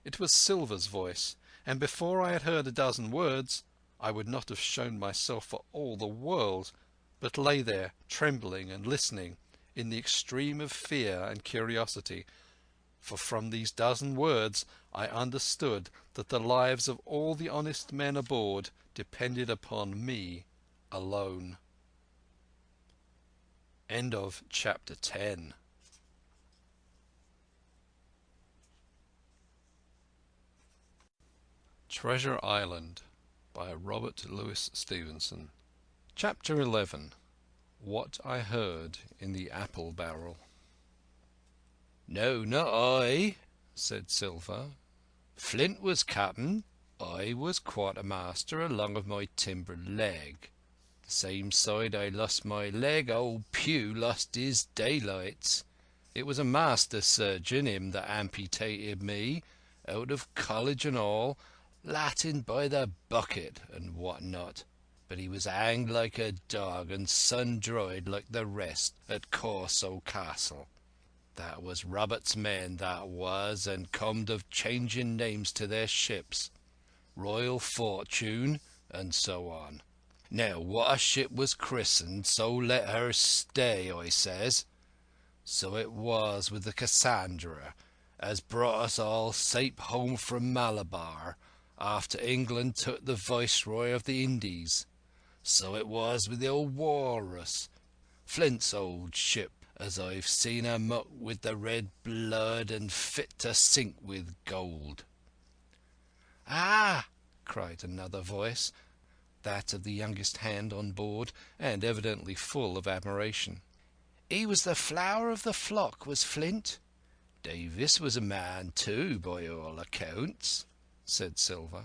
It was Silver's voice, and before I had heard a dozen words, I would not have shown myself for all the world, but lay there trembling and listening in the extreme of fear and curiosity, for from these dozen words I understood that the lives of all the honest men aboard depended upon me alone. End of chapter 10. Treasure Island by Robert Louis Stevenson. Chapter 11. What I Heard in the Apple Barrel. "No, not I," said Silver. "Flint was captain. I was quartermaster along of my timbered leg. The same side I lost my leg, old Pew lost his daylights. It was a master surgeon, him that amputated me, out of college and all, Latin by the bucket and what not. But he was hanged like a dog and sun-dried like the rest at Corso Castle. That was Robert's men, that was, and comed of changing names to their ships, Royal Fortune, and so on. Now, what a ship was christened, so let her stay, I says. So it was with the Cassandra, as brought us all safe home from Malabar, after England took the Viceroy of the Indies. So it was with the old Walrus, Flint's old ship, as I've seen her muck with the red blood and fit to sink with gold." "Ah!" cried another voice, that of the youngest hand on board, and evidently full of admiration. "He was the flower of the flock, was Flint. Davis was a man too, by all accounts," said Silver.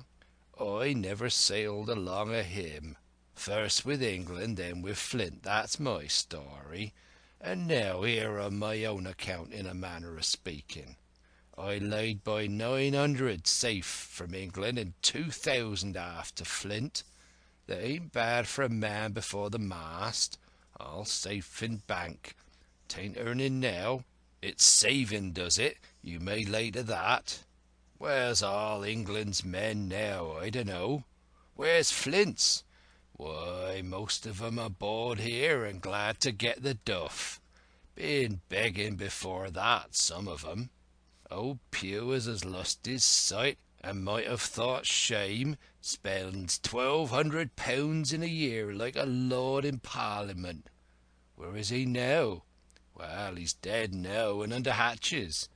"I never sailed along of him. First with England, then with Flint. That's my story. And now here on my own account, in a manner of speaking. I laid by 900 safe from England and 2,000 after Flint. That ain't bad for a man before the mast. All safe in bank. 'Tain't earning now. It's saving does it, you may lay to that. Where's all England's men now, I dunno? Where's Flint's? Why, most of 'em aboard here and glad to get the duff. Been begging before that, some of 'em. Old Pewers has lost his sight and might have thought shame, spends £1,200 in a year like a lord in Parliament. Where is he now? Well, he's dead now and under hatches.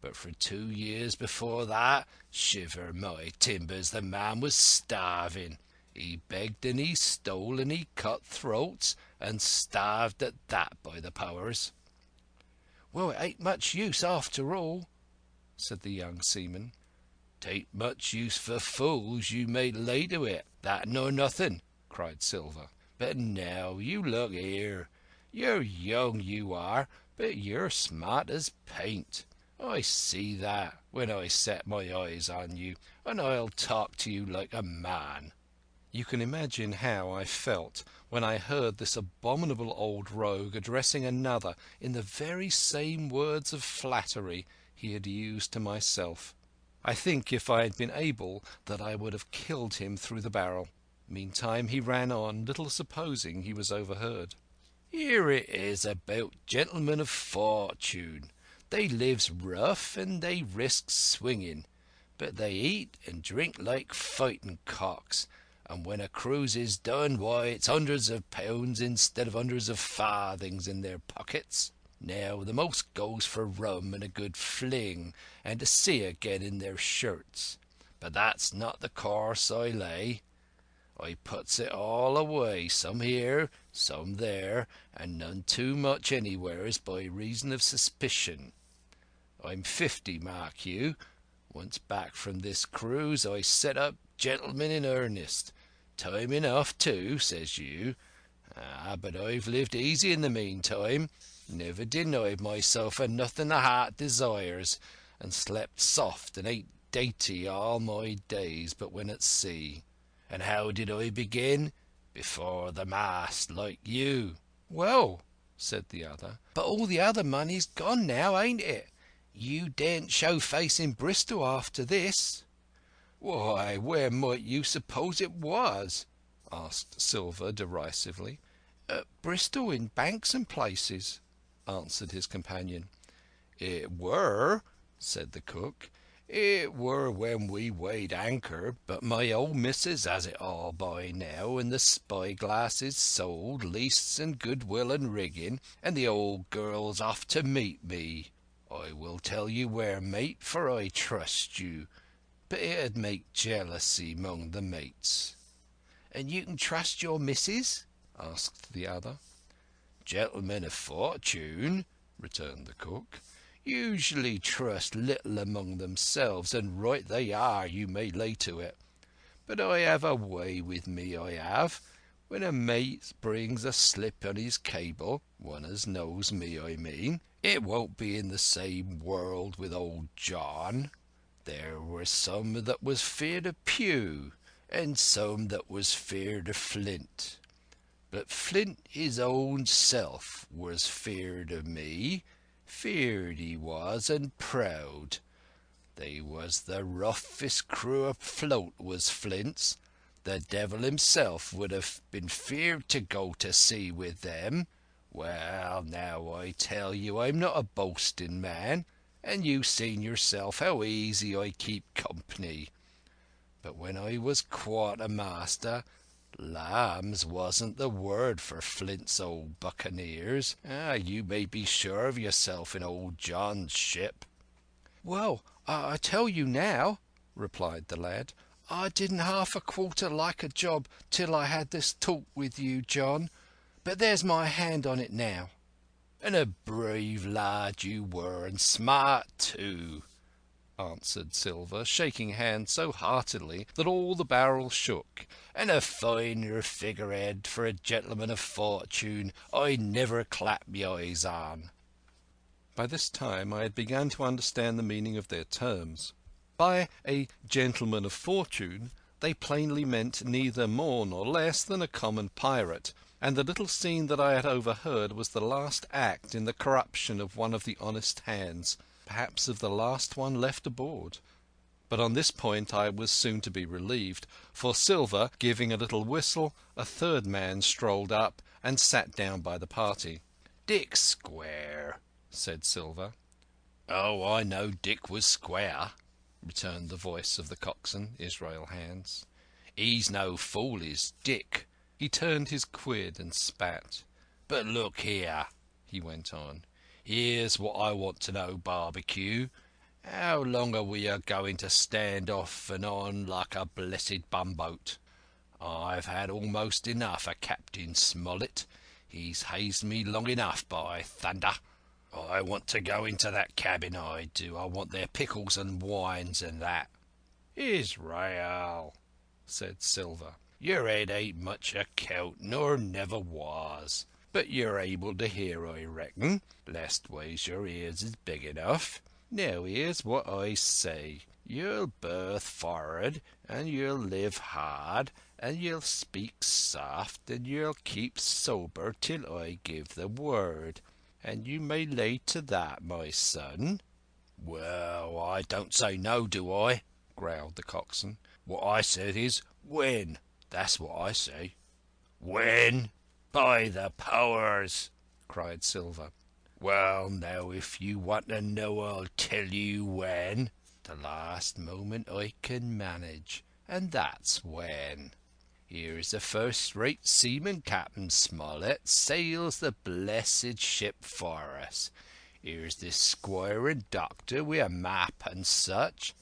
But for 2 years before that, shiver my timbers, the man was starving. He begged and he stole and he cut throats and starved at that, by the powers." "Well, it ain't much use after all," said the young seaman. "'Tain't much use for fools, you may lay to it, that nor nothing," cried Silver. "But now, you look here. You're young, you are, but you're smart as paint. I see that when I set my eyes on you, and I'll talk to you like a man." You can imagine how I felt when I heard this abominable old rogue addressing another in the very same words of flattery he had used to myself. I think if I had been able that I would have killed him through the barrel. Meantime he ran on, little supposing he was overheard. "Here it is about gentlemen of fortune. They lives rough and they risks swinging, but they eat and drink like fighting cocks, and when a cruise is done, why, it's hundreds of pounds instead of hundreds of farthings in their pockets. Now, the most goes for rum and a good fling, and to sea again in their shirts. But that's not the course I lay. I puts it all away, some here, some there, and none too much anywheres by reason of suspicion. I'm 50, mark you. Once back from this cruise, I set up gentleman in earnest. Time enough too, says you. Ah, but I've lived easy in the meantime, never denied myself a nothing the heart desires, and slept soft and ate dainty all my days but when at sea. And how did I begin? Before the mast, like you." "Well," said the other, "but all the other money's gone now, ain't it? You daren't show face in Bristol after this." "Why, where might you suppose it was?" asked Silver derisively. "At Bristol, in banks and places," answered his companion. "It were," said the cook. "It were when we weighed anchor, but my old missus has it all by now, and the spyglass is sold, leasts and goodwill and rigging, and the old girl's off to meet me. I will tell you where, mate, for I trust you, but it'd make jealousy among the mates." "And you can trust your missus?" asked the other. "Gentlemen of fortune," returned the cook, "usually trust little among themselves, and right they are, you may lay to it. But I have a way with me, I have. When a mate brings a slip on his cable, one as knows me, I mean, it won't be in the same world with old John. There were some that was feared of Pew, and some that was feared of Flint. But Flint his own self was feared of me, feared he was, and proud. They was the roughest crew afloat, was Flint's. The devil himself would have been feared to go to sea with them. Well, now I tell you I'm not a boasting man, and you've seen yourself how easy I keep company. But when I was quartermaster, lambs wasn't the word for Flint's old buccaneers. You may be sure of yourself in old John's ship." "Well, I tell you now," replied the lad, "I didn't half a quarter like a job till I had this talk with you, John. But there's my hand on it now." and a brave lad you were, and smart too," answered Silver, shaking hands so heartily that all the barrel shook. "And a finer figurehead for a gentleman of fortune I never clapped me eyes on." By this time I had begun to understand the meaning of their terms. By a gentleman of fortune they plainly meant neither more nor less than a common pirate, and the little scene that I had overheard was the last act in the corruption of one of the honest hands, perhaps of the last one left aboard. But on this point I was soon to be relieved, for Silver, giving a little whistle, a third man strolled up and sat down by the party. "Dick square," said Silver. "Oh, I know Dick was square," returned the voice of the coxswain, Israel Hands. "He's no fool, is Dick." He turned his quid and spat. "But look here," he went on. "Here's what I want to know, Barbecue. How long are we going to stand off and on like a blessed bumboat? I've had almost enough of Captain Smollett. He's hazed me long enough, by thunder. I want to go into that cabin, I do. I want their pickles and wines and that." "Israel," said Silver, "Your head ain't much account, nor never was. But you're able to hear, I reckon. Leastways, your ears is big enough. Now, here's what I say. You'll berth for'ard, and you'll live hard, and you'll speak soft, and you'll keep sober till I give the word. And you may lay to that, my son." "Well, I don't say no, do I?" growled the coxswain. "What I said is, when. That's what I say." "When? By the powers!" cried Silver. "Well, now, if you want to know, I'll tell you when. The last moment I can manage, and that's when. Here's a first-rate seaman, Captain Smollett, sails the blessed ship for us. Here's this squire and doctor wi' a map and such.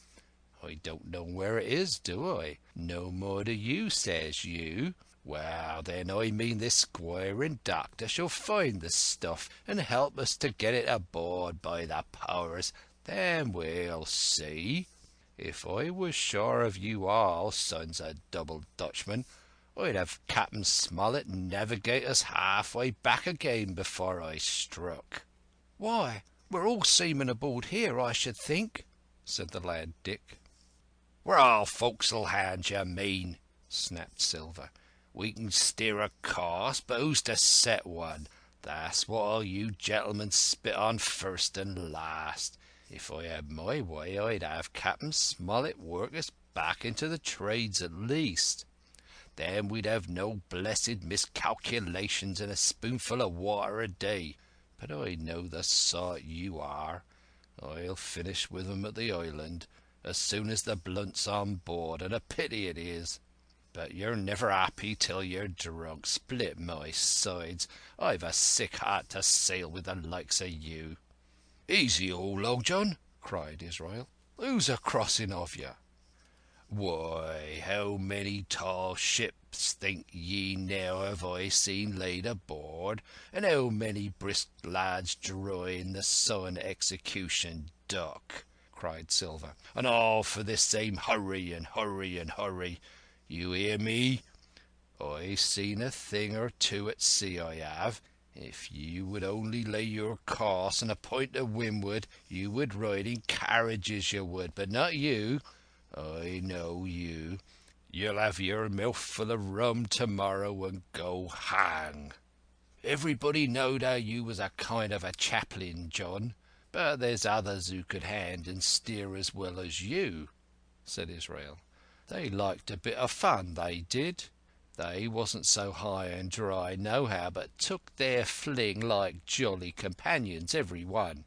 I don't know where it is, do I? No more do you, says you. Well, then, I mean this squire and doctor shall find the stuff and help us to get it aboard, by the powers. Then we'll see. If I was sure of you all, sons of double Dutchmen, I'd have Captain Smollett navigate us halfway back again before I struck." "Why, we're all seamen aboard here, I should think," said the lad Dick. "We're all forecastle hands, you mean," snapped Silver. "We can steer a course, but who's to set one? That's what all you gentlemen spit on first and last. If I had my way, I'd have Captain Smollett work us back into the trades at least. Then we'd have no blessed miscalculations and a spoonful of water a day. But I know the sort you are. I'll finish with 'em at the island as soon as the blunt's on board, and a pity it is. But you're never happy till you're drunk. Split my sides, I've a sick heart to sail with the likes of you." "Easy all, Long John," cried Israel. "Who's a crossing of you?" "Why, how many tall ships, think ye now, have I seen laid aboard, and how many brisk lads drawing the sun execution dock?" cried Silver. "And all for this same hurry and hurry and hurry. You hear me? I've seen a thing or two at sea, I have. If you would only lay your course and a point to windward, you would ride in carriages, you would, but not you. I know you. You'll have your mouthful of rum tomorrow and go hang." "Everybody knowed how you was a kind of a chaplain, John, but there's others who could hand and steer as well as you," said Israel. "They liked a bit of fun, they did. They wasn't so high and dry nohow, but took their fling like jolly companions, every one."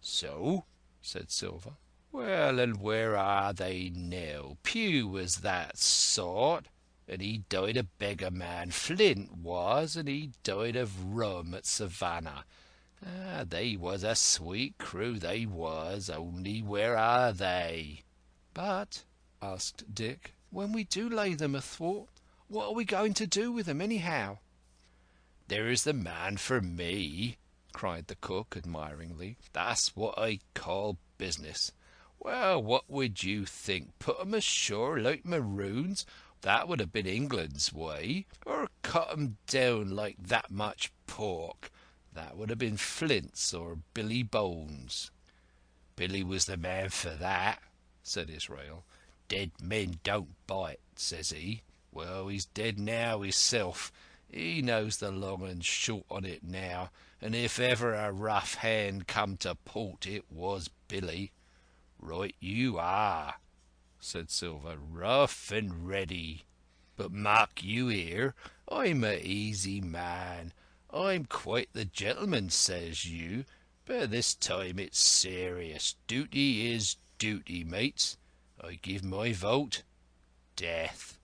"So?" said Silver. "Well, and where are they now? Pew was that sort, and he died a beggar man. Flint was, and he died of rum at Savannah. They was a sweet crew, they was, only where are they?" "But," asked Dick, "when we do lay them athwart, what are we going to do with them, anyhow?" "There's the man for me," cried the cook admiringly. "That's what I call business. Well, what would you think? Put 'em ashore like maroons? That would have been England's way. Or cut 'em down like that much pork? That would have been Flint's or Billy Bones." "Billy was the man for that," said Israel. "Dead men don't bite," says he. Well, he's dead now hisself. He knows the long and short on it now, and if ever a rough hand come to port, it was Billy. "Right you are," said Silver, "rough and ready. But mark you here, I'm a easy man. I'm quite the gentleman, says you, but this time it's serious. Duty is duty, mates. I give my vote. Death.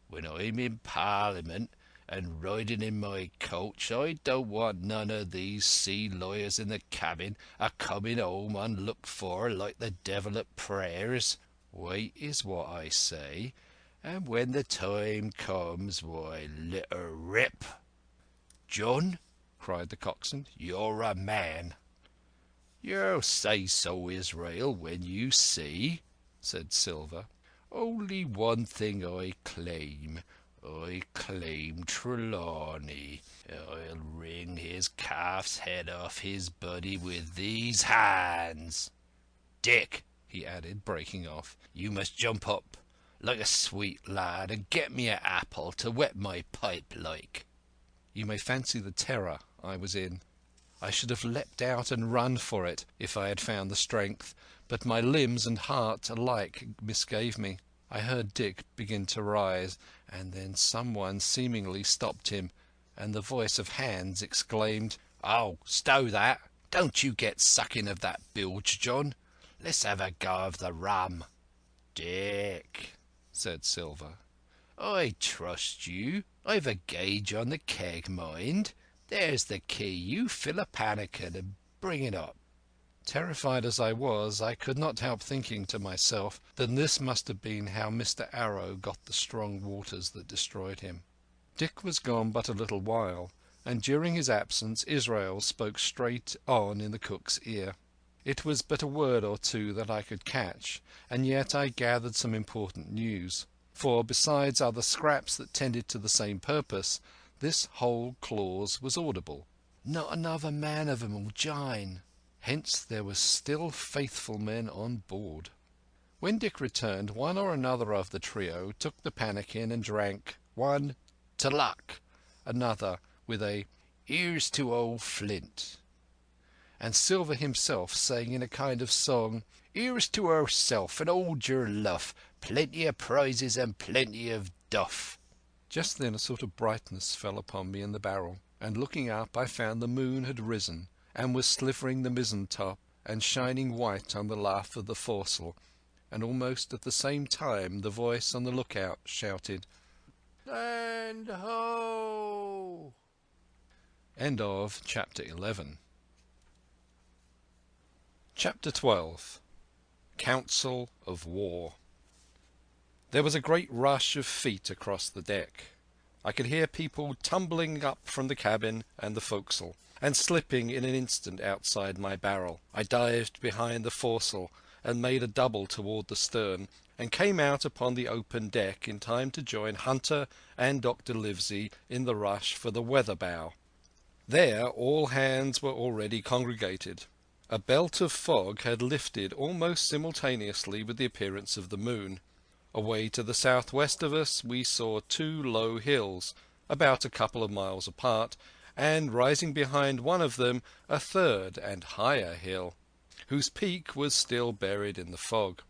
When I'm in Parliament and riding in my coach, I don't want none of these sea lawyers in the cabin a coming home unlooked for like the devil at prayers. Wait is what I say, and when the time comes, why, let her rip." "John," cried the coxswain, "you're a man." "You'll say so, Israel, when you see," said Silver. "Only one thing I claim. I claim Trelawney. I'll wring his calf's head off his body with these hands. Dick," he added, breaking off, "you must jump up like a sweet lad and get me an apple to wet my pipe like." You may fancy the terror I was in. I should have leapt out and run for it if I had found the strength, but my limbs and heart alike misgave me. I heard Dick begin to rise, and then someone seemingly stopped him, and the voice of Hans exclaimed, "Oh, stow that! Don't you get sucking of that bilge, John. Let's have a go of the rum." "Dick," said Silver, "I trust you. I've a gauge on the keg, mind. There's the key. You fill a pannikin and bring it up." Terrified as I was, I could not help thinking to myself that this must have been how Mr. Arrow got the strong waters that destroyed him. Dick was gone but a little while, and during his absence Israel spoke straight on in the cook's ear. It was but a word or two that I could catch, and yet I gathered some important news. For, besides other scraps that tended to the same purpose, this whole clause was audible. "Not another man of 'em will jine." Hence there were still faithful men on board. When Dick returned, one or another of the trio took the pannikin and drank, one "to luck," another with a "here's to old Flint," and Silver himself saying in a kind of song, "Here's to herself and old your luff, plenty of prizes and plenty of duff." Just then a sort of brightness fell upon me in the barrel, and looking up I found the moon had risen and was slivering the mizzen top and shining white on the lath of the foresail, and almost at the same time the voice on the lookout shouted, "Land ho!" End of Chapter 11. Chapter 12. Council of War. There was a great rush of feet across the deck. I could hear people tumbling up from the cabin and the forecastle, and slipping in an instant outside my barrel. I dived behind the foresail and made a double toward the stern, and came out upon the open deck in time to join Hunter and Dr. Livesey in the rush for the weather bow. There all hands were already congregated. A belt of fog had lifted almost simultaneously with the appearance of the moon. Away to the southwest of us we saw two low hills, about a couple of miles apart, and rising behind one of them a third and higher hill, whose peak was still buried in the fog.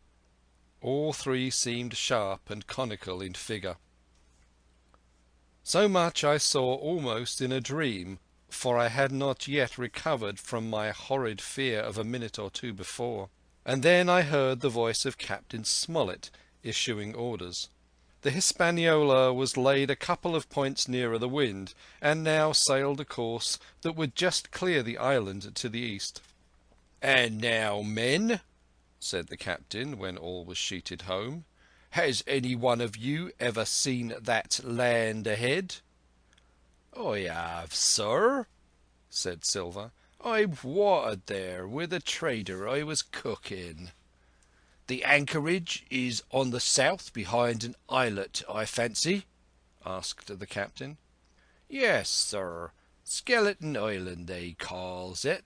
All three seemed sharp and conical in figure. So much I saw almost in a dream, for I had not yet recovered from my horrid fear of a minute or two before. And then I heard the voice of Captain Smollett issuing orders. The Hispaniola was laid a couple of points nearer the wind, and now sailed a course that would just clear the island to the east. "And now, men," said the captain when all was sheeted home, "has any one of you ever seen that land ahead?" "I have, sir," said Silver. I've watered there with a trader I was cooking." "The anchorage is on the south behind an islet, I fancy?" asked the captain. "Yes, sir. Skeleton Island, they calls it.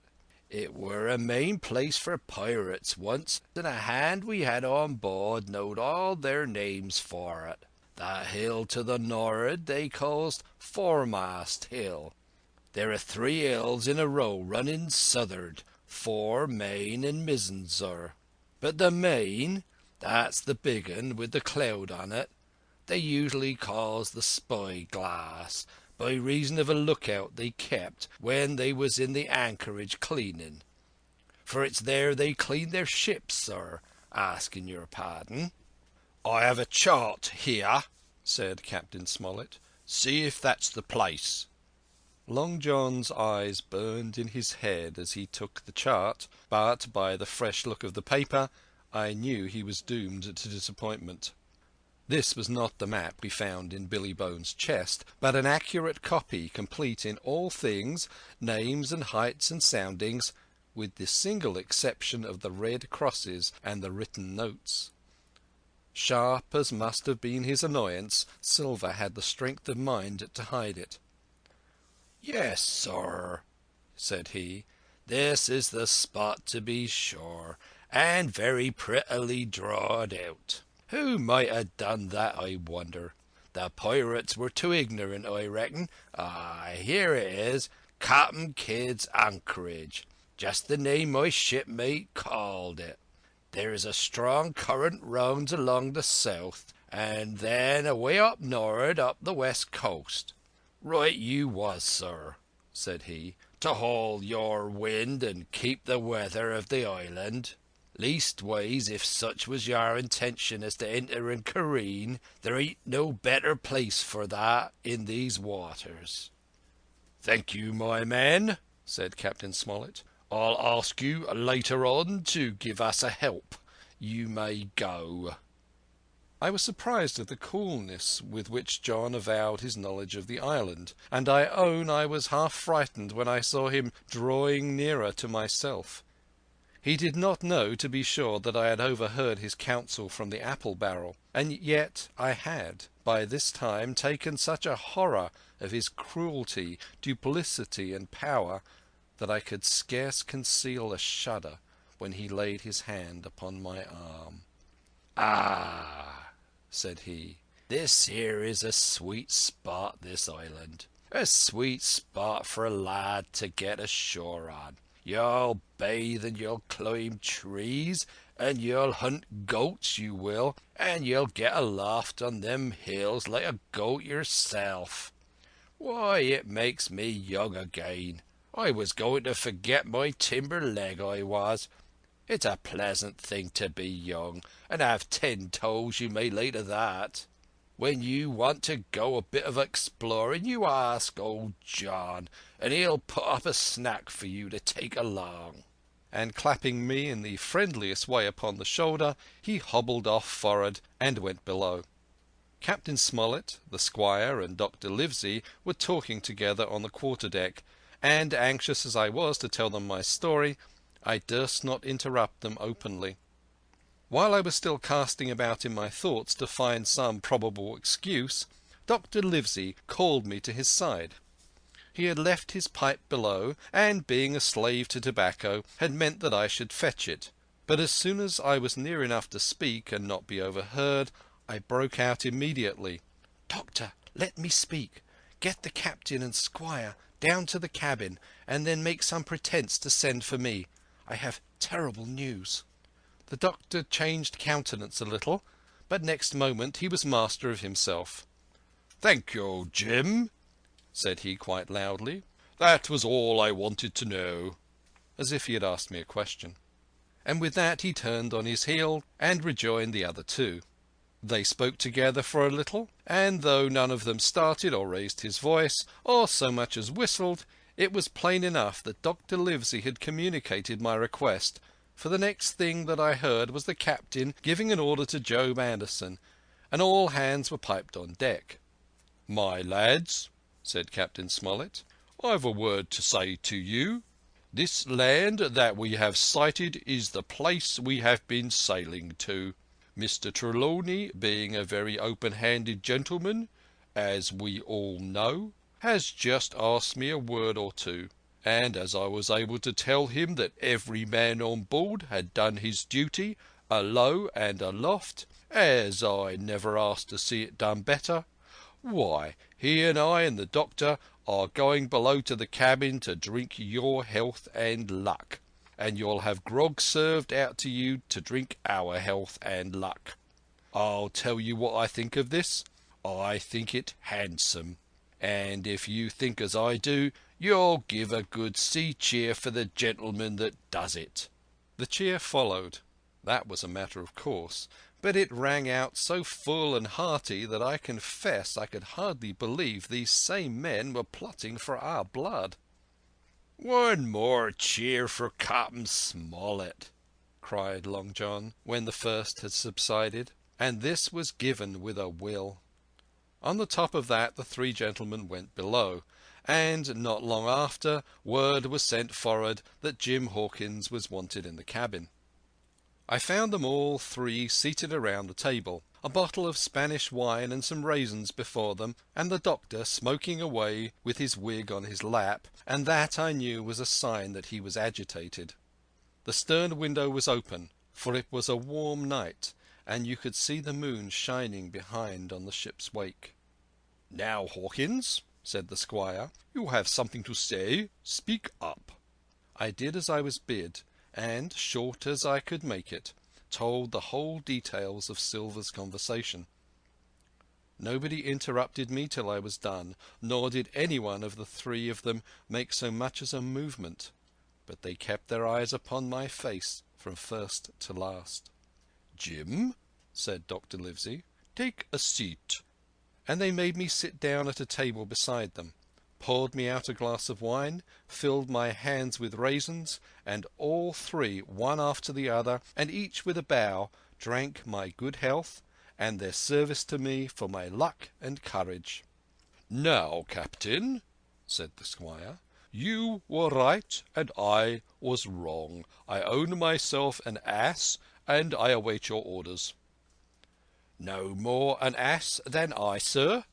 It were a main place for pirates once, and a hand we had on board knowed all their names for it. That hill to the nor'ard they calls Foremast Hill. There are 3 hills in a row running south'ard, fore, main, and mizzen, sir. But the main, that's the big un with the cloud on it, they usually calls the Spy Glass, by reason of a lookout they kept when they was in the anchorage cleaning. For it's there they clean their ships, sir, asking your pardon." "I have a chart here," said Captain Smollett. "See if that's the place." Long John's eyes burned in his head as he took the chart, but by the fresh look of the paper I knew he was doomed to disappointment. This was not the map we found in Billy Bones' chest, but an accurate copy, complete in all things, names and heights and soundings, with the single exception of the red crosses and the written notes. Sharp as must have been his annoyance, Silver had the strength of mind to hide it. "Yes, sir," said he, "this is the spot to be sure, and very prettily drawed out. Who might have done that, I wonder? The pirates were too ignorant, I reckon. Here it is, Captain Kidd's anchorage, just the name my shipmate called it. There's a strong current rounds along the south, and then away up nor'ard up the west coast. Right you was, sir," said he, "to haul your wind and keep the weather of the island. Leastways, if such was your intention as to enter and careen, there ain't no better place for that in these waters." "Thank you, my man," said Captain Smollett. "I'll ask you later on to give us a help. You may go." I was surprised at the coolness with which John avowed his knowledge of the island, and I own I was half frightened when I saw him drawing nearer to myself. He did not know, to be sure, that I had overheard his counsel from the apple barrel, and yet I had by this time taken such a horror of his cruelty, duplicity, and power that I could scarce conceal a shudder when he laid his hand upon my arm. "Ah," said he, "this here is a sweet spot, this island. A sweet spot for a lad to get ashore on. You'll bathe and you'll climb trees and you'll hunt goats, you will, and you'll get aloft on them hills like a goat yourself. Why, it makes me young again. I was going to forget my timber leg, I was. It's a pleasant thing to be young, and have 10 toes you may lay to that. When you want to go a bit of exploring, you ask old John, and he'll put up a snack for you to take along." And clapping me in the friendliest way upon the shoulder, he hobbled off forward and went below. Captain Smollett, the squire, and Dr. Livesey were talking together on the quarter-deck, and, anxious as I was to tell them my story, I durst not interrupt them openly. While I was still casting about in my thoughts to find some probable excuse, Dr. Livesey called me to his side. He had left his pipe below, and, being a slave to tobacco, had meant that I should fetch it. But as soon as I was near enough to speak and not be overheard, I broke out immediately. "Doctor, let me speak. Get the captain and squire down to the cabin, and then make some pretence to send for me. I have terrible news." The doctor changed countenance a little, but next moment he was master of himself. "Thank you, Jim," said he quite loudly. "That was all I wanted to know," as if he had asked me a question. And with that he turned on his heel and rejoined the other two. They spoke together for a little, and though none of them started or raised his voice, or so much as whistled, it was plain enough that Dr. Livesey had communicated my request, for the next thing that I heard was the captain giving an order to Job Anderson, and all hands were piped on deck. "My lads," said Captain Smollett, "I've a word to say to you. This land that we have sighted is the place we have been sailing to. Mr. Trelawney, being a very open-handed gentleman, as we all know, has just asked me a word or two, and as I was able to tell him that every man on board had done his duty, alow and aloft, as I never asked to see it done better, why, he and I and the doctor are going below to the cabin to drink your health and luck, and you'll have grog served out to you to drink our health and luck. I'll tell you what I think of this. I think it handsome, and if you think as I do, you'll give a good sea cheer for the gentleman that does it." The cheer followed. That was a matter of course, but it rang out so full and hearty that I confess I could hardly believe these same men were plotting for our blood. "One more cheer for Captain Smollett," cried Long John, when the first had subsided, and this was given with a will. On the top of that the three gentlemen went below, and not long after word was sent forward that Jim Hawkins was wanted in the cabin. I found them all three seated around the table, a bottle of Spanish wine and some raisins before them, and the doctor smoking away with his wig on his lap, and that I knew was a sign that he was agitated. The stern window was open, for it was a warm night, and you could see the moon shining behind on the ship's wake. "Now, Hawkins," said the squire, "you have something to say. Speak up." I did as I was bid, and, short as I could make it, told the whole details of Silver's conversation. Nobody interrupted me till I was done, nor did any one of the three of them make so much as a movement, but they kept their eyes upon my face from first to last. "Jim," said Dr. Livesey, "take a seat." And they made me sit down at a table beside them, poured me out a glass of wine, filled my hands with raisins, and all three, one after the other, and each with a bow, drank my good health and their service to me for my luck and courage. "Now, Captain," said the squire, "you were right and I was wrong. I own myself an ass, and I await your orders." "No more an ass than I, sir,"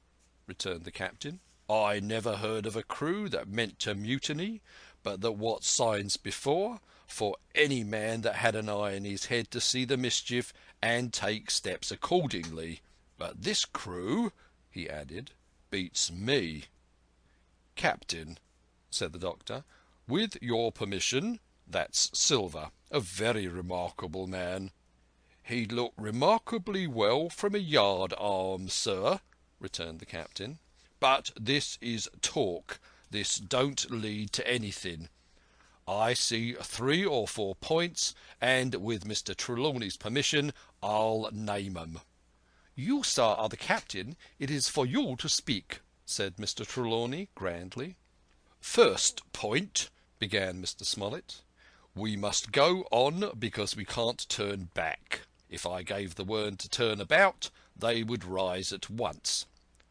returned the captain. "I never heard of a crew that meant to mutiny, but that what signs before, for any man that had an eye in his head to see the mischief and take steps accordingly. But this crew," he added, "beats me." "Captain," said the doctor, "with your permission, that's Silver, a very remarkable man." "He'd look remarkably well from a yard-arm, sir," returned the captain. "But this is talk. This don't lead to anything. I see 3 or 4 points, and with Mr. Trelawney's permission, I'll name 'em." "You, sir, are the captain. It is for you to speak," said Mr. Trelawney grandly. "First point," began Mr. Smollett. "We must go on because we can't turn back. If I gave the word to turn about, they would rise at once.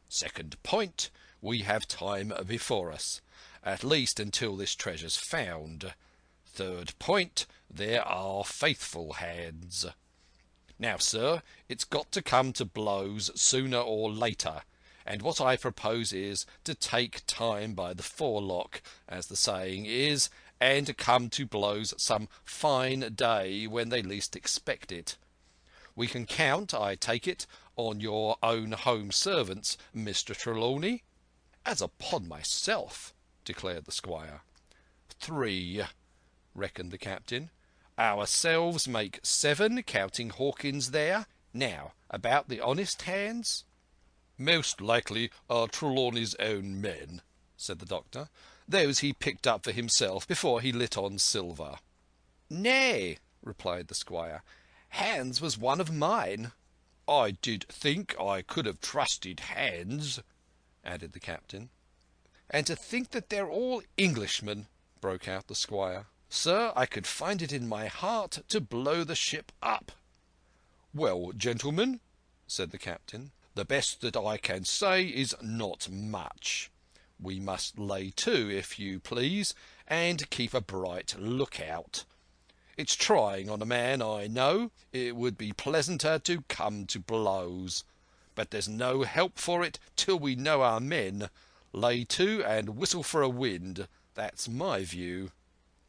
Second point, we have time before us, at least until this treasure's found. Third point, there are faithful hands. Now, sir, it's got to come to blows sooner or later, and what I propose is to take time by the forelock, as the saying is, and to come to blows some fine day when they least expect it. We can count, I take it, on your own home servants, Mr. Trelawney." "As upon myself," declared the squire. "3, reckoned the captain. "Ourselves make 7, counting Hawkins there. Now, about the honest hands?" "Most likely are Trelawney's own men," said the doctor. "Those he picked up for himself before he lit on Silver." "Nay," replied the squire. "Hans was one of mine." "I did think I could have trusted Hans," added the captain. "And to think that they're all Englishmen," broke out the squire. "Sir, I could find it in my heart to blow the ship up." "Well, gentlemen," said the captain, "the best that I can say is not much. We must lay to, if you please, and keep a bright lookout. It's trying on a man, I know. It would be pleasanter to come to blows. But there's no help for it till we know our men. Lay to and whistle for a wind. That's my view."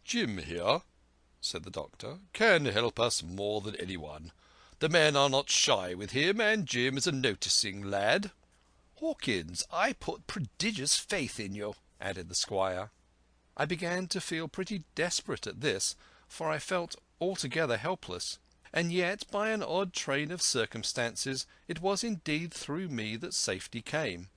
"Jim here," said the doctor, "can help us more than anyone. The men are not shy with him, and Jim is a noticing lad." "Hawkins, I put prodigious faith in you," added the squire. I began to feel pretty desperate at this, for I felt altogether helpless. And yet, by an odd train of circumstances, it was indeed through me that safety came.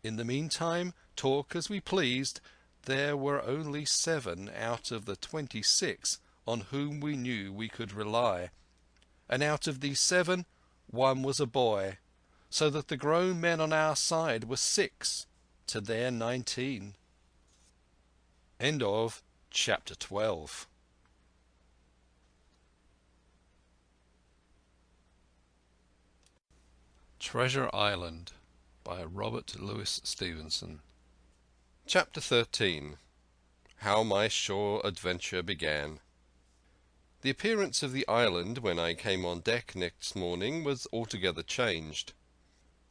In the meantime, talk as we pleased, there were only 7 out of the 26 on whom we knew we could rely, and out of these 7, 1 was a boy, so that the grown men on our side were 6 to their 19. End of chapter 12. Treasure Island by Robert Louis Stevenson. Chapter 13. How my shore adventure began. The appearance of the island when I came on deck next morning was altogether changed.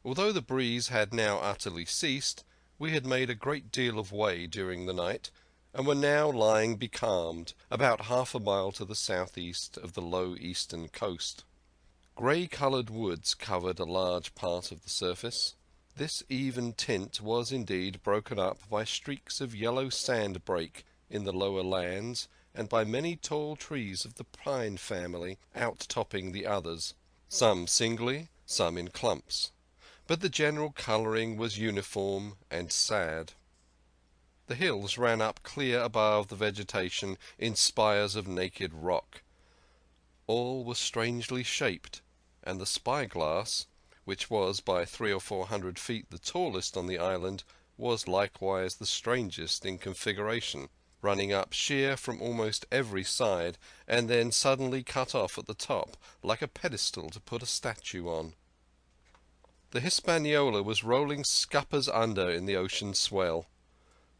Although the breeze had now utterly ceased, we had made a great deal of way during the night, and were now lying becalmed about half a mile to the southeast of the low eastern coast. Grey-coloured woods covered a large part of the surface. This even tint was indeed broken up by streaks of yellow sand-break in the lower lands, and by many tall trees of the pine family out-topping the others, some singly, some in clumps. But the general colouring was uniform and sad. The hills ran up clear above the vegetation in spires of naked rock. All was strangely shaped, and the spyglass, which was by 300 or 400 feet the tallest on the island, was likewise the strangest in configuration, running up sheer from almost every side, and then suddenly cut off at the top, like a pedestal to put a statue on. The Hispaniola was rolling scuppers under in the ocean swell.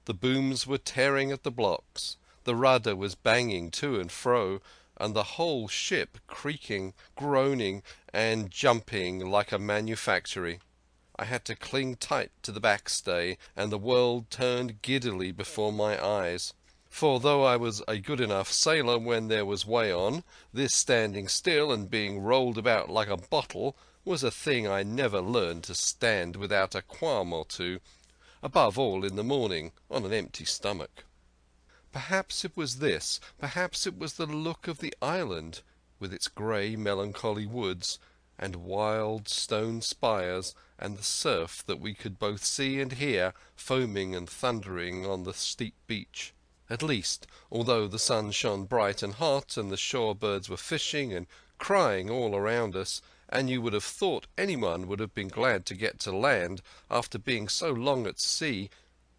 The booms were tearing at the blocks, the rudder was banging to and fro, and the whole ship creaking, groaning, and jumping like a manufactory. I had to cling tight to the backstay, and the world turned giddily before my eyes. For though I was a good enough sailor when there was way on, this standing still and being rolled about like a bottle was a thing I never learned to stand without a qualm or two, above all in the morning on an empty stomach. Perhaps it was this, perhaps it was the look of the island, with its grey melancholy woods, and wild stone spires, and the surf that we could both see and hear foaming and thundering on the steep beach. At least, although the sun shone bright and hot, and the shore birds were fishing and crying all around us, and you would have thought anyone would have been glad to get to land after being so long at sea,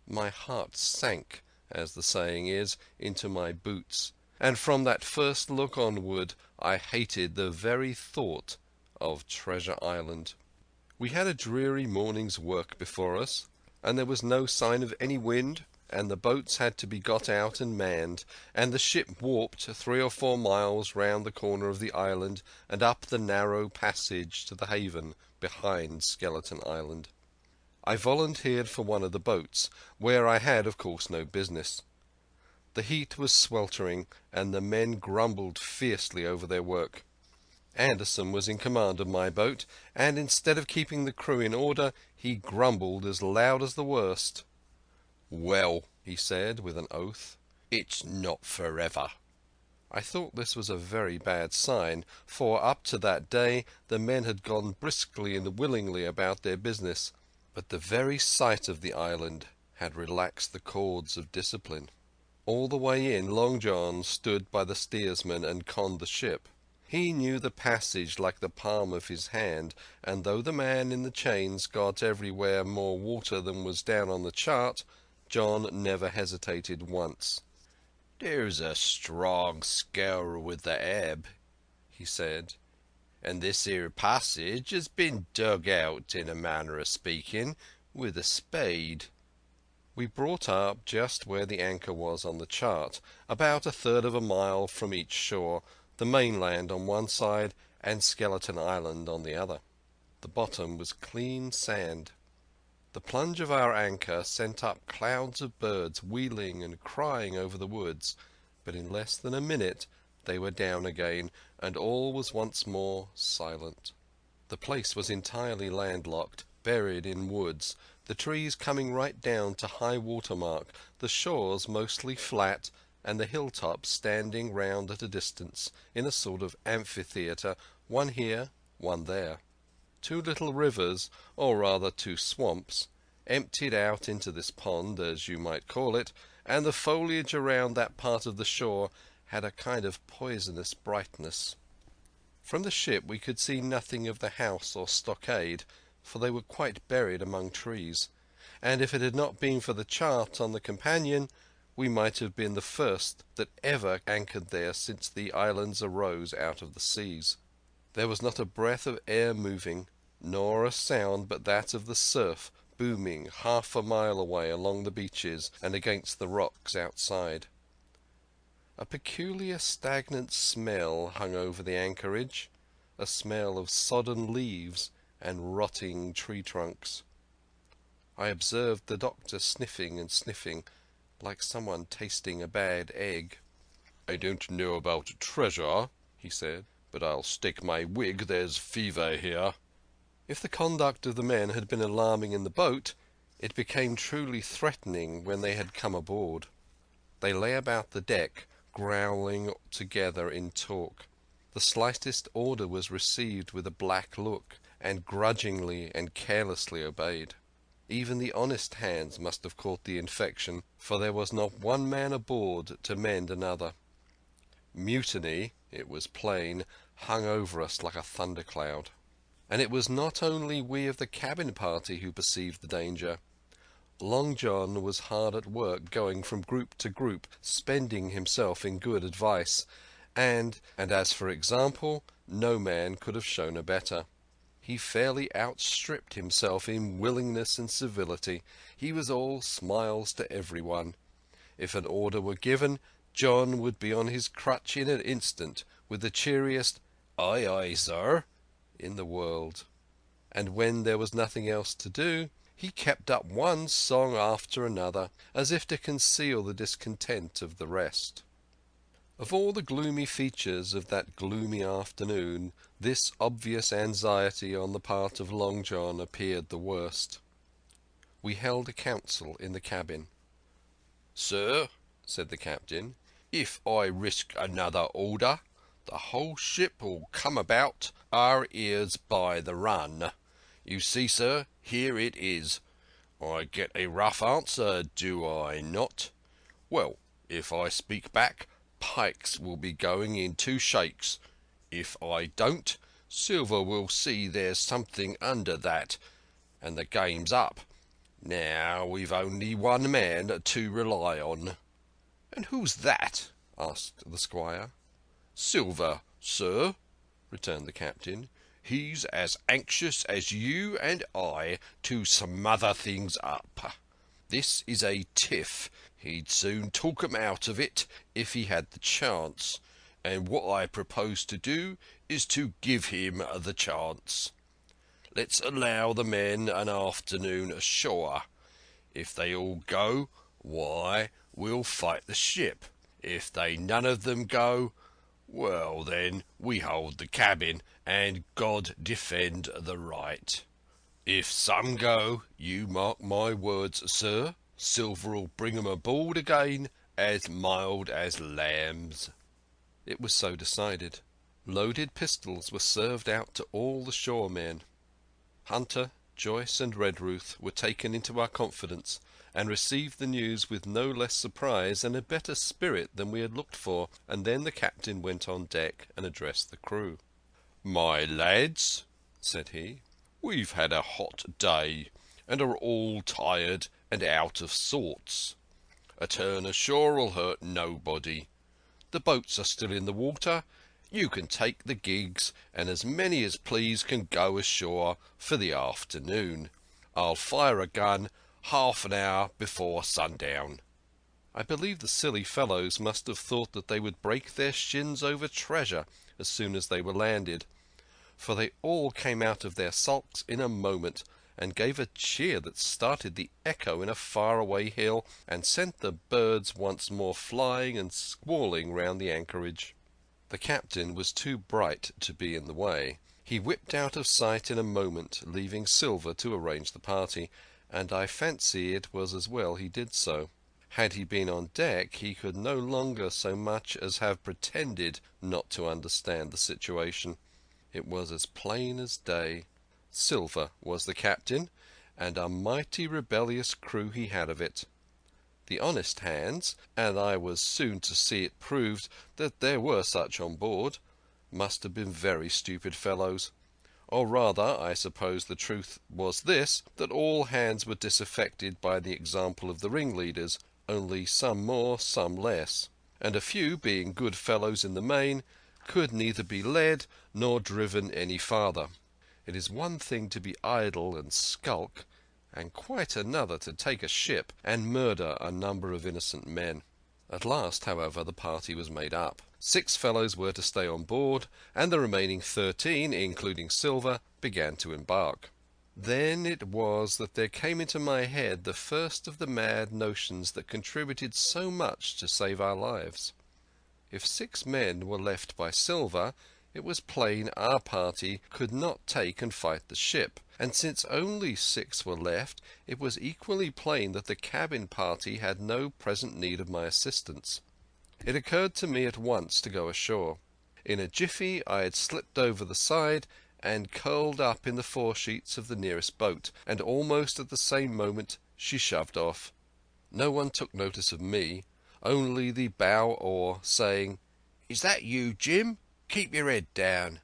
my heart sank, as the saying is, into my boots, and from that first look onward I hated the very thought of Treasure Island. We had a dreary morning's work before us, and there was no sign of any wind, and the boats had to be got out and manned, and the ship warped 3 or 4 miles round the corner of the island and up the narrow passage to the haven behind Skeleton Island. I volunteered for one of the boats, where I had of course no business. The heat was sweltering, and the men grumbled fiercely over their work. Anderson was in command of my boat, and instead of keeping the crew in order, he grumbled as loud as the worst. "Well," he said with an oath, "it's not forever." I thought this was a very bad sign, for up to that day the men had gone briskly and willingly about their business, but the very sight of the island had relaxed the cords of discipline. All the way in, Long John stood by the steersman and conned the ship. He knew the passage like the palm of his hand, and though the man in the chains got everywhere more water than was down on the chart, John never hesitated once. "There's a strong scour with the ebb," he said, "and this here passage has been dug out, in a manner of speaking, with a spade." We brought up just where the anchor was on the chart, about 1/3 of a mile from each shore, the mainland on one side and Skeleton Island on the other. The bottom was clean sand. The plunge of our anchor sent up clouds of birds wheeling and crying over the woods, but in less than a minute they were down again, and all was once more silent. The place was entirely landlocked, buried in woods, the trees coming right down to high water mark, the shores mostly flat, and the hilltops standing round at a distance, in a sort of amphitheatre, one here, one there. 2 little rivers, or rather 2 swamps, emptied out into this pond, as you might call it, and the foliage around that part of the shore had a kind of poisonous brightness. From the ship we could see nothing of the house or stockade, for they were quite buried among trees, and if it had not been for the chart on the companion, we might have been the first that ever anchored there since the islands arose out of the seas. There was not a breath of air moving, nor a sound but that of the surf booming half a mile away along the beaches and against the rocks outside. A peculiar stagnant smell hung over the anchorage, a smell of sodden leaves and rotting tree trunks. I observed the doctor sniffing and sniffing, like someone tasting a bad egg. "I don't know about treasure," he said, "but I'll stake my wig there's fever here." If the conduct of the men had been alarming in the boat, it became truly threatening when they had come aboard. They lay about the deck, growling together in talk. The slightest order was received with a black look, and grudgingly and carelessly obeyed. Even the honest hands must have caught the infection, for there was not one man aboard to mend another. Mutiny, it was plain, hung over us like a thundercloud. And it was not only we of the cabin party who perceived the danger. Long John was hard at work, going from group to group, spending himself in good advice, and as for example, no man could have shown a better. He fairly outstripped himself in willingness and civility. He was all smiles to everyone. If an order were given, John would be on his crutch in an instant, with the cheeriest "Aye, aye, sir," in the world. And when there was nothing else to do, he kept up one song after another, as if to conceal the discontent of the rest. Of all the gloomy features of that gloomy afternoon, this obvious anxiety on the part of Long John appeared the worst. We held a council in the cabin. "Sir," said the captain, "if I risk another order, the whole ship will come about our ears by the run. You see, sir, here it is. I get a rough answer, do I not? Well, if I speak back, pikes will be going in 2 shakes. If I don't, Silver will see there's something under that, and the game's up. Now we've only one man to rely on." "And who's that?" asked the squire. "Silver, sir," returned the captain. "He's as anxious as you and I to smother things up. This is a tiff. He'd soon talk 'em out of it if he had the chance, and what I propose to do is to give him the chance. Let's allow the men an afternoon ashore. If they all go, why, we'll fight the ship. If they none of them go, well then, we hold the cabin, and God defend the right. If some go, you mark my words, sir, Silver'll bring 'em aboard again as mild as lambs." It was so decided. Loaded pistols were served out to all the shore men. Hunter, Joyce, and Redruth were taken into our confidence, and received the news with no less surprise and a better spirit than we had looked for, and then the captain went on deck and addressed the crew. "My lads," said he, "we've had a hot day, and are all tired and out of sorts. A turn ashore'll hurt nobody. The boats are still in the water. You can take the gigs, and as many as please can go ashore for the afternoon. I'll fire a gun half an hour before sundown." I believe the silly fellows must have thought that they would break their shins over treasure as soon as they were landed, for they all came out of their sulks in a moment, and gave a cheer that started the echo in a far-away hill, and sent the birds once more flying and squalling round the anchorage. The captain was too bright to be in the way. He whipped out of sight in a moment, leaving Silver to arrange the party, and I fancy it was as well he did so. Had he been on deck, he could no longer so much as have pretended not to understand the situation. It was as plain as day. Silver was the captain, and a mighty rebellious crew he had of it. The honest hands, and I was soon to see it proved that there were such on board, must have been very stupid fellows. Or rather, I suppose the truth was this, that all hands were disaffected by the example of the ringleaders, only some more, some less, and a few, being good fellows in the main, could neither be led nor driven any farther. It is one thing to be idle and skulk, and quite another to take a ship and murder a number of innocent men. At last, however, the party was made up. 6 fellows were to stay on board, and the remaining 13, including Silver, began to embark. Then it was that there came into my head the first of the mad notions that contributed so much to save our lives. If 6 men were left by Silver, it was plain our party could not take and fight the ship, and since only 6 were left, it was equally plain that the cabin party had no present need of my assistance. It occurred to me at once to go ashore. In a jiffy I had slipped over the side and curled up in the foresheets of the nearest boat, and almost at the same moment she shoved off. No one took notice of me, only the bow oar saying, "Is that you, Jim? Keep your head down."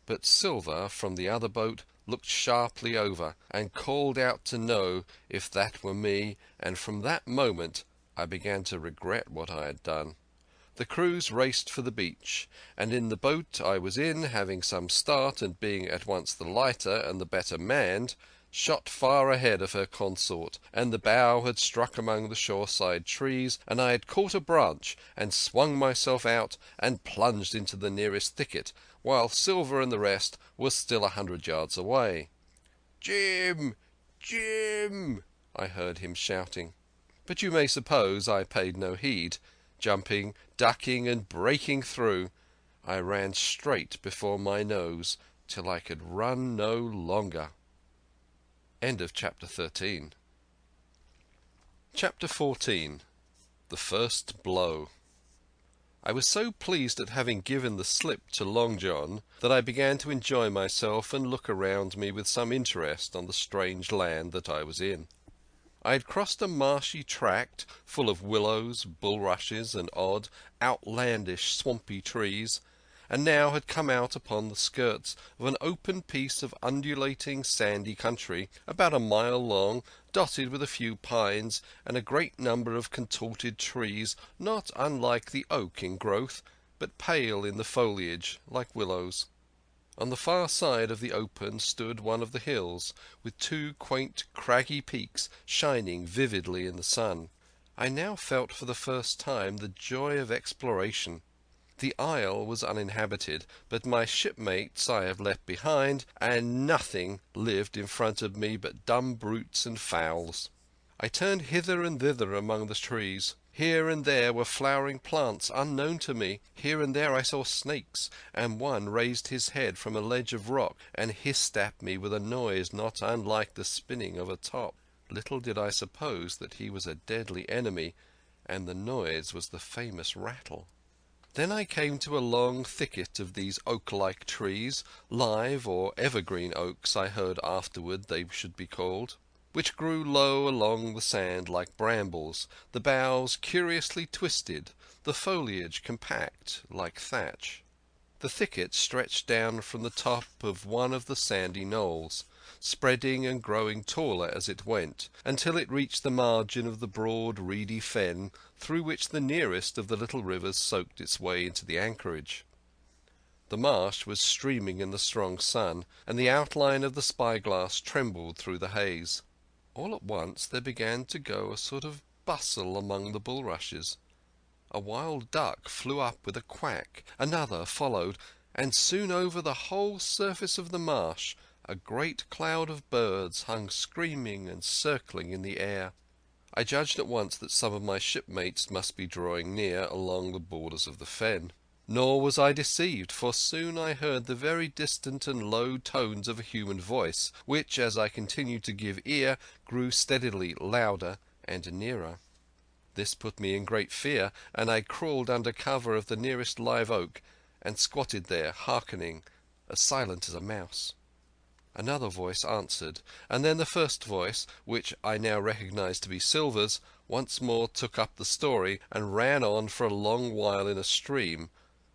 But Silver from the other boat looked sharply over and called out to know if that were me, and from that moment I began to regret what I had done. The crews raced for the beach, and in the boat I was in, having some start and being at once the lighter and the better manned, shot far ahead of her consort, and the bow had struck among the shoreside trees, and I had caught a branch and swung myself out and plunged into the nearest thicket, while Silver and the rest were still 100 yards away. "Jim! Jim!" I heard him shouting. But you may suppose I paid no heed. Jumping, ducking and breaking through, I ran straight before my nose till I could run no longer. End of Chapter 13. Chapter 14. The First Blow. I was so pleased at having given the slip to Long John that I began to enjoy myself and look around me with some interest on the strange land that I was in. I had crossed a marshy tract full of willows, bulrushes, and odd, outlandish, swampy trees, and now had come out upon the skirts of an open piece of undulating sandy country, about a mile long, dotted with a few pines and a great number of contorted trees, not unlike the oak in growth, but pale in the foliage, like willows. On the far side of the open stood one of the hills, with 2 quaint craggy peaks shining vividly in the sun. I now felt for the first time the joy of exploration. The isle was uninhabited, but my shipmates I have left behind, and nothing lived in front of me but dumb brutes and fowls. I turned hither and thither among the trees. Here and there were flowering plants unknown to me. Here and there I saw snakes, and one raised his head from a ledge of rock and hissed at me with a noise not unlike the spinning of a top. Little did I suppose that he was a deadly enemy, and the noise was the famous rattle. Then I came to a long thicket of these oak-like trees, live or evergreen oaks I heard afterward they should be called, which grew low along the sand like brambles, the boughs curiously twisted, the foliage compact like thatch. The thicket stretched down from the top of one of the sandy knolls, spreading and growing taller as it went, until it reached the margin of the broad reedy fen through which the nearest of the little rivers soaked its way into the anchorage. The marsh was streaming in the strong sun, and the outline of the spyglass trembled through the haze. All at once there began to go a sort of bustle among the bulrushes. A wild duck flew up with a quack, another followed, and soon over the whole surface of the marsh a great cloud of birds hung screaming and circling in the air. I judged at once that some of my shipmates must be drawing near along the borders of the fen. Nor was I deceived, for soon I heard the very distant and low tones of a human voice, which, as I continued to give ear, grew steadily louder and nearer. This put me in great fear, and I crawled under cover of the nearest live oak and squatted there, hearkening, as silent as a mouse. Another voice answered, and then the first voice, which I now recognized to be Silver's, once more took up the story and ran on for a long while in a stream,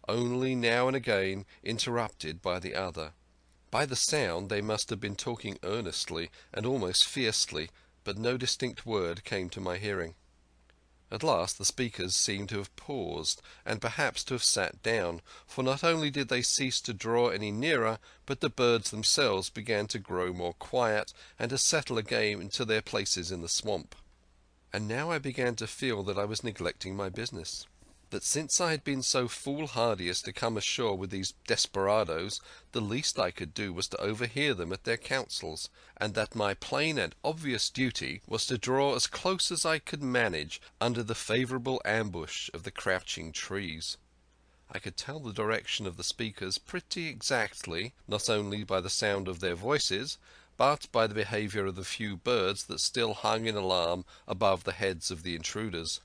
only now and again interrupted by the other. By the sound they must have been talking earnestly and almost fiercely, but no distinct word came to my hearing. At last the speakers seemed to have paused, and perhaps to have sat down, for not only did they cease to draw any nearer, but the birds themselves began to grow more quiet and to settle again into their places in the swamp. And now I began to feel that I was neglecting my business. That since I had been so foolhardy as to come ashore with these desperadoes, the least I could do was to overhear them at their councils, and that my plain and obvious duty was to draw as close as I could manage under the favourable ambush of the crouching trees. I could tell the direction of the speakers pretty exactly, not only by the sound of their voices, but by the behaviour of the few birds that still hung in alarm above the heads of the intruders.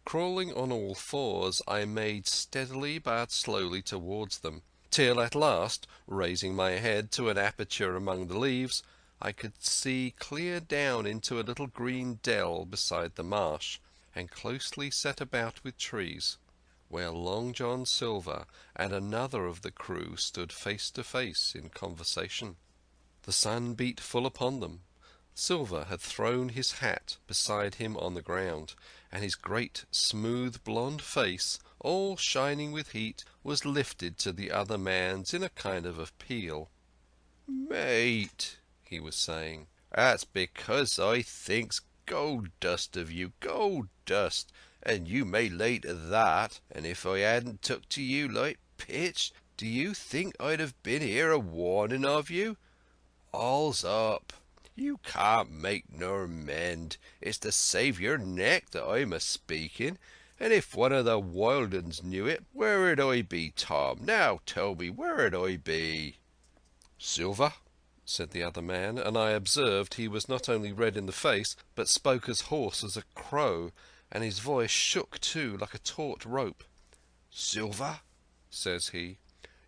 Crawling on all fours, I made steadily but slowly towards them, till at last, raising my head to an aperture among the leaves, I could see clear down into a little green dell beside the marsh, and closely set about with trees, where Long John Silver and another of the crew stood face to face in conversation. The sun beat full upon them. Silver had thrown his hat beside him on the ground, and his great smooth blonde face, all shining with heat, was lifted to the other man's in a kind of appeal. "Mate," he was saying, "that's because I thinks gold dust of you, gold dust, and you may lay to that, and if I hadn't took to you like pitch, do you think I'd have been here a warning of you? All's up. You can't make nor mend. It's to save your neck that I'm a-speaking, and if one of the wild uns knew it, where'd I be, Tom? Now tell me, where'd I be?" "Silver," said the other man, and I observed he was not only red in the face, but spoke as hoarse as a crow, and his voice shook too, like a taut rope. "Silver," says he,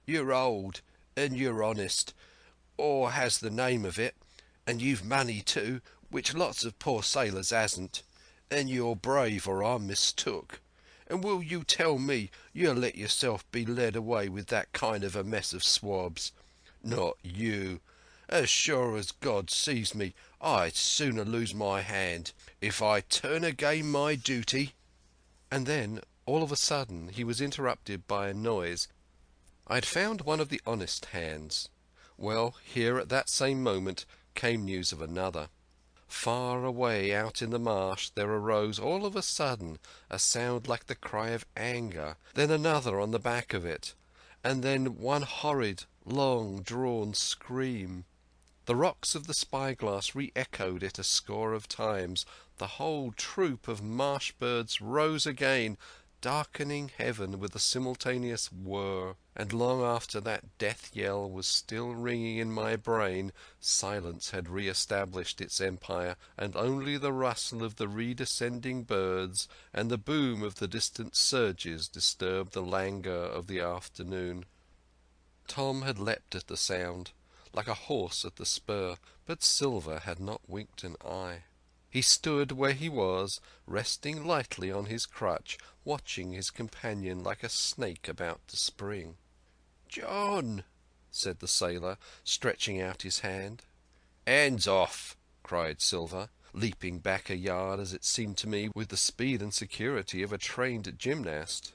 "you're old, and you're honest, or has the name of it, and you've money too, which lots of poor sailors hasn't, and you're brave or I'm mistook. And will you tell me you'll let yourself be led away with that kind of a mess of swabs? Not you. As sure as God sees me, I'd sooner lose my hand if I turn again my duty." And then, all of a sudden, he was interrupted by a noise. I had found one of the honest hands. Well, here at that same moment came news of another. Far away out in the marsh there arose all of a sudden a sound like the cry of anger, then another on the back of it, and then one horrid, long-drawn scream. The rocks of the spyglass re-echoed it a score of times. The whole troop of marsh birds rose again, darkening heaven with a simultaneous whir, and long after that death yell was still ringing in my brain, silence had re-established its empire, and only the rustle of the redescending birds and the boom of the distant surges disturbed the languor of the afternoon. Tom had leapt at the sound, like a horse at the spur, but Silver had not winked an eye. He stood where he was, resting lightly on his crutch, watching his companion like a snake about to spring. "John," said the sailor, stretching out his hand. "Hands off!" cried Silver, leaping back a yard, as it seemed to me, with the speed and security of a trained gymnast.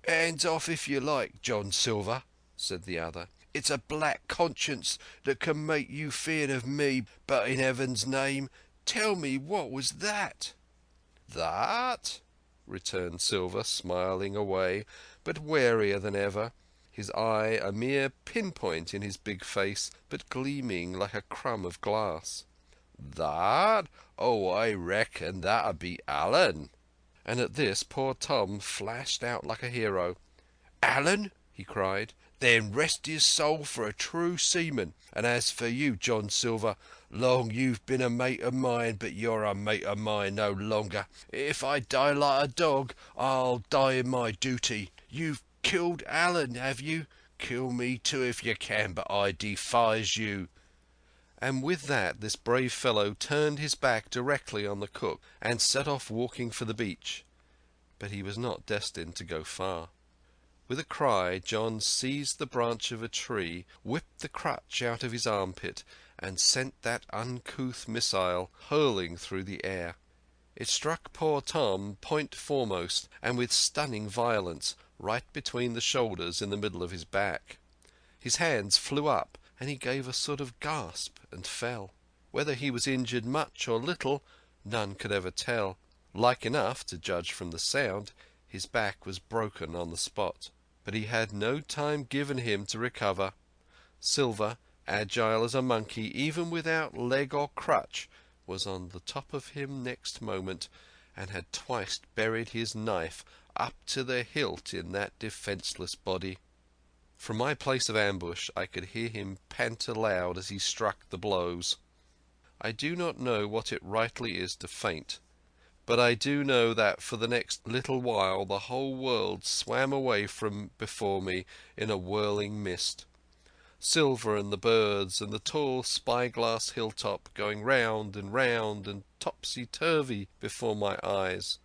"Hands off if you like, John Silver," said the other. It's a black conscience that can make you feared of me, but in Heaven's name, tell me what was that?" "That?" returned Silver, smiling away, but warier than ever, his eye a mere pinpoint in his big face, but gleaming like a crumb of glass. "That? Oh, I reckon that'll be Allen." And at this poor Tom flashed out like a hero. "Allen?" he cried. "Then rest his soul for a true seaman. And as for you, John Silver, long you've been a mate of mine, but you're a mate of mine no longer. If I die like a dog, I'll die in my duty. You've killed Allen, have you? Kill me too if you can, but I defies you." And with that this brave fellow turned his back directly on the cook and set off walking for the beach. But he was not destined to go far. With a cry, John seized the branch of a tree, whipped the crutch out of his armpit, and sent that uncouth missile hurling through the air. It struck poor Tom point foremost, and with stunning violence, right between the shoulders in the middle of his back. His hands flew up, and he gave a sort of gasp and fell. Whether he was injured much or little, none could ever tell. Like enough, to judge from the sound, his back was broken on the spot. But he had no time given him to recover. Silver, agile as a monkey, even without leg or crutch, was on the top of him next moment, and had twice buried his knife up to the hilt in that defenceless body. From my place of ambush I could hear him pant aloud as he struck the blows. I do not know what it rightly is to faint, but I do know that for the next little while the whole world swam away from before me in a whirling mist. Silver and the birds and the tall spyglass hilltop going round and topsy-turvy before my eyes,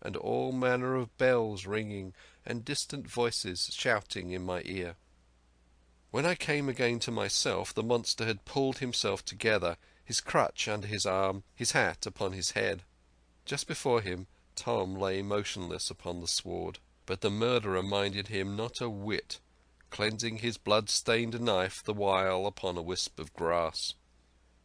and all manner of bells ringing and distant voices shouting in my ear. When I came again to myself, the monster had pulled himself together, his crutch under his arm, his hat upon his head. Just before him Tom lay motionless upon the sward, but the murderer minded him not a whit, cleansing his blood-stained knife the while upon a wisp of grass.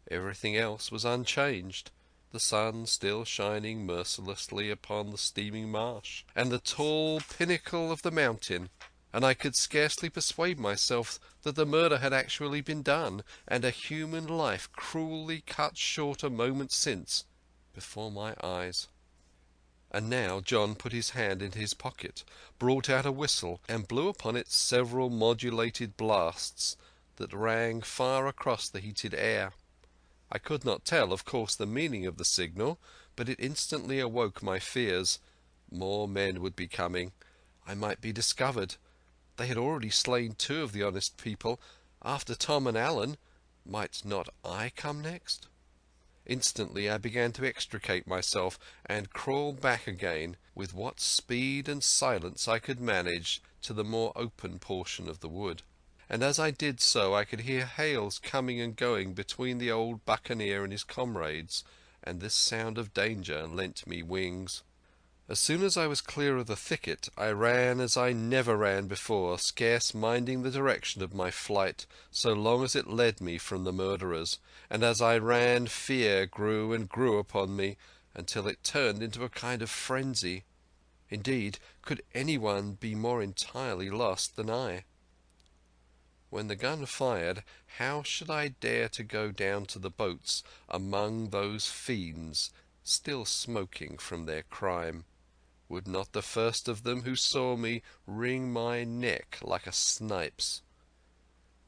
Everything else was unchanged, the sun still shining mercilessly upon the steaming marsh, and the tall pinnacle of the mountain, and I could scarcely persuade myself that the murder had actually been done, and a human life cruelly cut short a moment since, before my eyes. And now John put his hand into his pocket, brought out a whistle, and blew upon it several modulated blasts that rang far across the heated air. I could not tell, of course, the meaning of the signal, but it instantly awoke my fears. More men would be coming. I might be discovered. They had already slain 2 of the honest people. After Tom and Allen, might not I come next? Instantly I began to extricate myself and crawl back again, with what speed and silence I could manage, to the more open portion of the wood. And as I did so I could hear hails coming and going between the old buccaneer and his comrades, and this sound of danger lent me wings. As soon as I was clear of the thicket, I ran as I never ran before, scarce minding the direction of my flight, so long as it led me from the murderers, and as I ran fear grew and grew upon me, until it turned into a kind of frenzy. Indeed, could anyone be more entirely lost than I? When the gun fired, how should I dare to go down to the boats among those fiends still smoking from their crime? Would not the first of them who saw me wring my neck like a snipe's?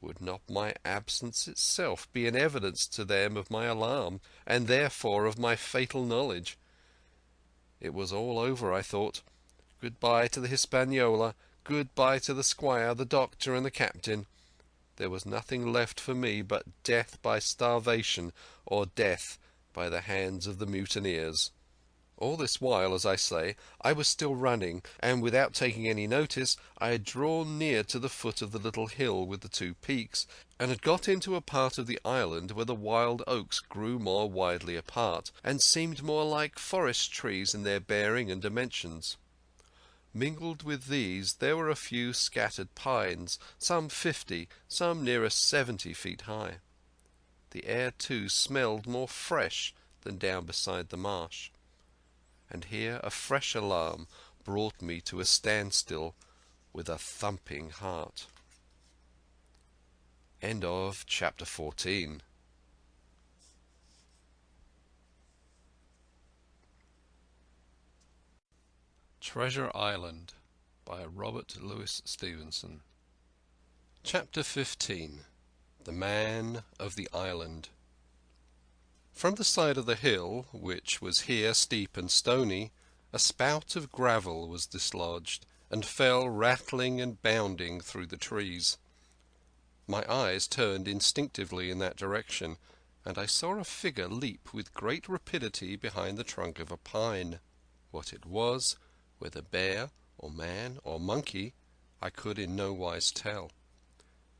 Would not my absence itself be an evidence to them of my alarm, and therefore of my fatal knowledge? It was all over, I thought. Good-bye to the Hispaniola, good-bye to the squire, the doctor, and the captain. There was nothing left for me but death by starvation, or death by the hands of the mutineers. All this while, as I say, I was still running, and without taking any notice I had drawn near to the foot of the little hill with the 2 peaks, and had got into a part of the island where the wild oaks grew more widely apart, and seemed more like forest trees in their bearing and dimensions. Mingled with these there were a few scattered pines, some 50, some nearer 70 feet high. The air too smelled more fresh than down beside the marsh. And here a fresh alarm brought me to a standstill with a thumping heart. End of chapter 14. Treasure Island by Robert Louis Stevenson. Chapter 15. The Man of the Island. From the side of the hill, which was here steep and stony, a spout of gravel was dislodged, and fell rattling and bounding through the trees. My eyes turned instinctively in that direction, and I saw a figure leap with great rapidity behind the trunk of a pine. What it was, whether bear, or man, or monkey, I could in no wise tell.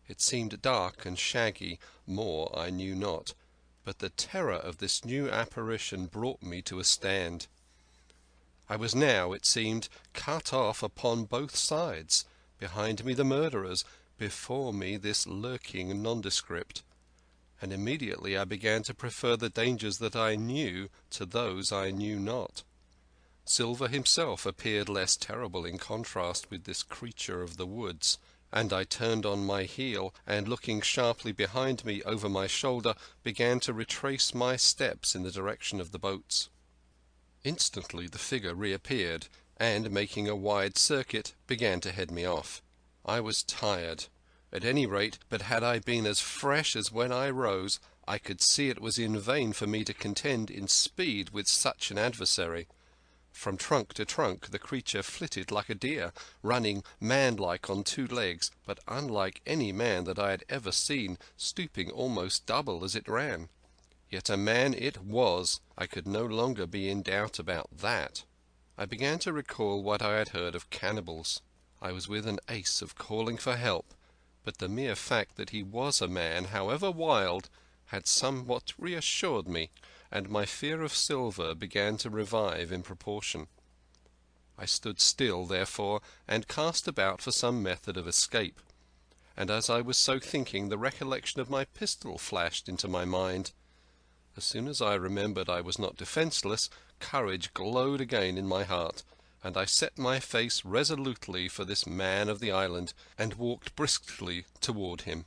It seemed dark and shaggy, more I knew not, but the terror of this new apparition brought me to a stand. I was now, it seemed, cut off upon both sides, behind me the murderers, before me this lurking nondescript, and immediately I began to prefer the dangers that I knew to those I knew not. Silver himself appeared less terrible in contrast with this creature of the woods, and I turned on my heel, and looking sharply behind me over my shoulder, began to retrace my steps in the direction of the boats. Instantly the figure reappeared, and, making a wide circuit, began to head me off. I was tired, at any rate, but had I been as fresh as when I rose, I could see it was in vain for me to contend in speed with such an adversary. From trunk to trunk the creature flitted like a deer, running man-like on 2 legs, but unlike any man that I had ever seen, stooping almost double as it ran. Yet a man it was. I could no longer be in doubt about that. I began to recall what I had heard of cannibals. I was with an ace of calling for help, but the mere fact that he was a man, however wild, had somewhat reassured me, and my fear of Silver began to revive in proportion. I stood still, therefore, and cast about for some method of escape, and as I was so thinking the recollection of my pistol flashed into my mind. As soon as I remembered I was not defenceless, courage glowed again in my heart, and I set my face resolutely for this man of the island, and walked briskly toward him.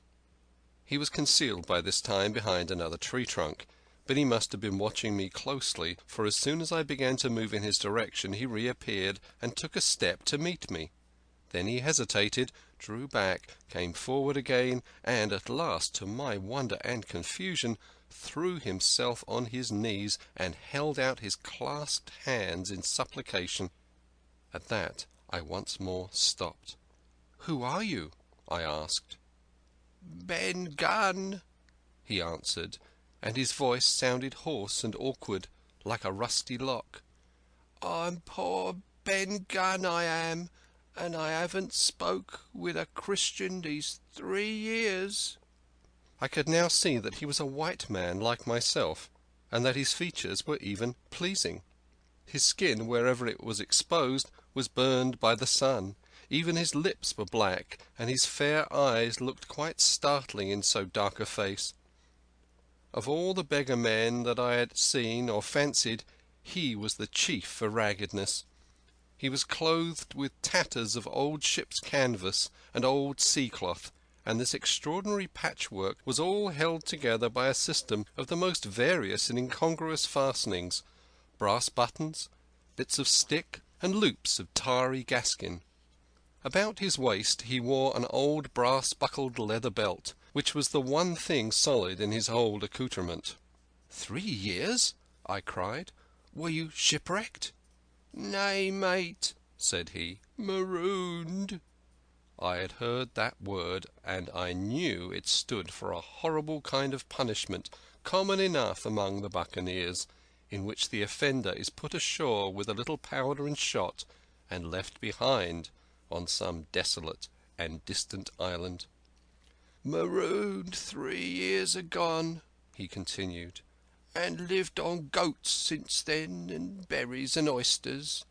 He was concealed by this time behind another tree trunk, but he must have been watching me closely, for as soon as I began to move in his direction he reappeared and took a step to meet me. Then he hesitated, drew back, came forward again, and at last, to my wonder and confusion, threw himself on his knees and held out his clasped hands in supplication. At that I once more stopped. "Who are you?" I asked. "Ben Gunn," he answered, and his voice sounded hoarse and awkward, like a rusty lock. "I'm poor Ben Gunn, I am, and I haven't spoke with a Christian these 3 years." I could now see that he was a white man like myself, and that his features were even pleasing. His skin, wherever it was exposed, was burned by the sun. Even his lips were black, and his fair eyes looked quite startling in so dark a face. Of all the beggar men that I had seen or fancied, he was the chief for raggedness. He was clothed with tatters of old ship's canvas and old sea-cloth, and this extraordinary patchwork was all held together by a system of the most various and incongruous fastenings, brass buttons, bits of stick, and loops of tarry gaskin. About his waist he wore an old brass-buckled leather belt, which was the one thing solid in his whole accoutrement. 3 years?" I cried. "Were you shipwrecked?" "Nay, mate," said he, "marooned." I had heard that word, and I knew it stood for a horrible kind of punishment common enough among the buccaneers, in which the offender is put ashore with a little powder and shot, and left behind on some desolate and distant island. "Marooned 3 years agone," he continued, "and lived on goats since then, and berries and oysters.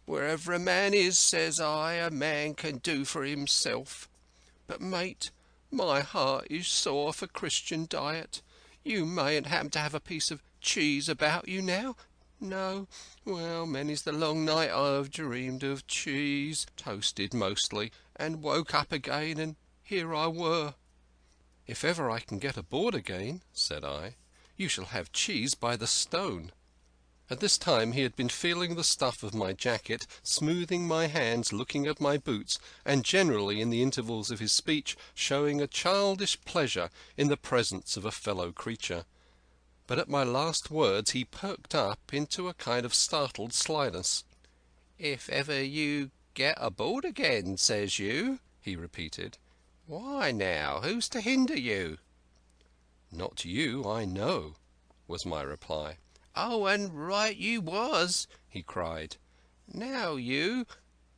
Wherever a man is, says I, a man can do for himself. But, mate, my heart is sore for Christian diet. You mayn't happen to have a piece of cheese about you now? No? Well, many's the long night I've dreamed of cheese, toasted mostly, and woke up again, and here I were." "If ever I can get aboard again," said I, "you shall have cheese by the stone." At this time he had been feeling the stuff of my jacket, smoothing my hands, looking at my boots, and generally in the intervals of his speech showing a childish pleasure in the presence of a fellow creature. But at my last words he perked up into a kind of startled slyness. "If ever you get aboard again, says you," he repeated. "Why now, who's to hinder you?" "Not you, I know," was my reply. "Oh, and right you was," he cried. "Now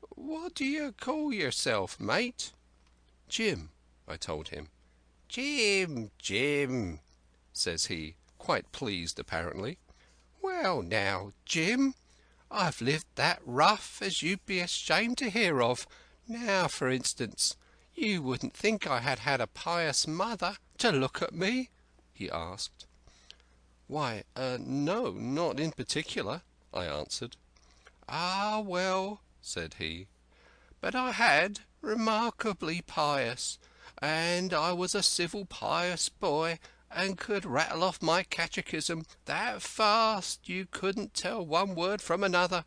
what do you call yourself, mate?" "Jim," I told him. "Jim, Jim," says he, quite pleased apparently. "Well now, Jim, I've lived that rough as you'd be ashamed to hear of. Now, for instance, you wouldn't think I had had a pious mother to look at me?" he asked. "Why, no, not in particular," I answered. "Ah, well," said he, "but I had, remarkably pious, and I was a civil pious boy, and could rattle off my catechism that fast you couldn't tell one word from another.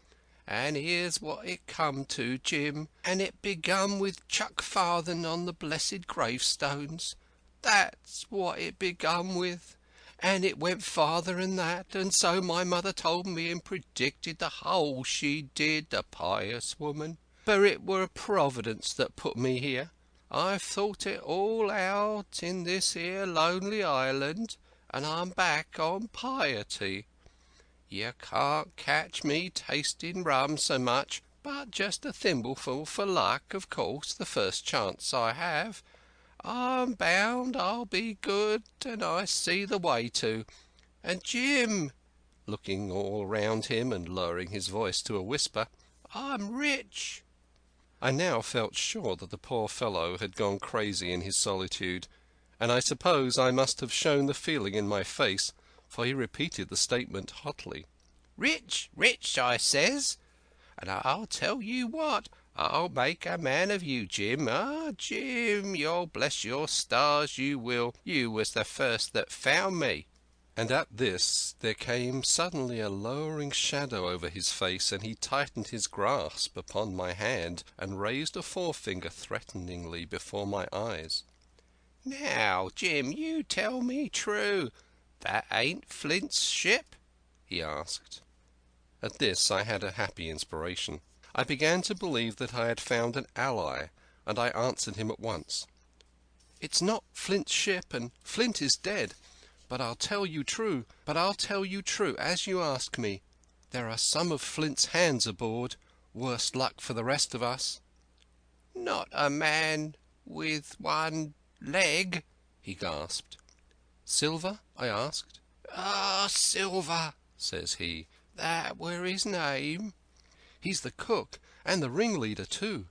And here's what it come to, Jim, and it begun with chuck farthing on the blessed gravestones. That's what it begun with. And it went farther than that, and so my mother told me and predicted the whole, she did, the pious woman. But it were Providence that put me here. I've thought it all out in this here lonely island, and I'm back on piety. You can't catch me tasting rum so much, but just a thimbleful for luck, of course, the first chance I have. I'm bound I'll be good, and I see the way to. And Jim," looking all round him and lowering his voice to a whisper, "I'm rich." I now felt sure that the poor fellow had gone crazy in his solitude, and I suppose I must have shown the feeling in my face, for he repeated the statement hotly. "Rich, rich, I says. And I'll tell you what, I'll make a man of you, Jim. Ah, Jim, you'll bless your stars, you will. You was the first that found me." And at this there came suddenly a lowering shadow over his face, and he tightened his grasp upon my hand and raised a forefinger threateningly before my eyes. "Now, Jim, you tell me true. That ain't Flint's ship?" he asked. At this I had a happy inspiration. I began to believe that I had found an ally, and I answered him at once. "It's not Flint's ship, and Flint is dead. But I'll tell you true, as you ask me. There are some of Flint's hands aboard, worse luck for the rest of us." "Not a man with one leg?" he gasped. "Silver?" I asked. "Ah, Silver," says he. "That were his name." "He's the cook, and the ringleader too."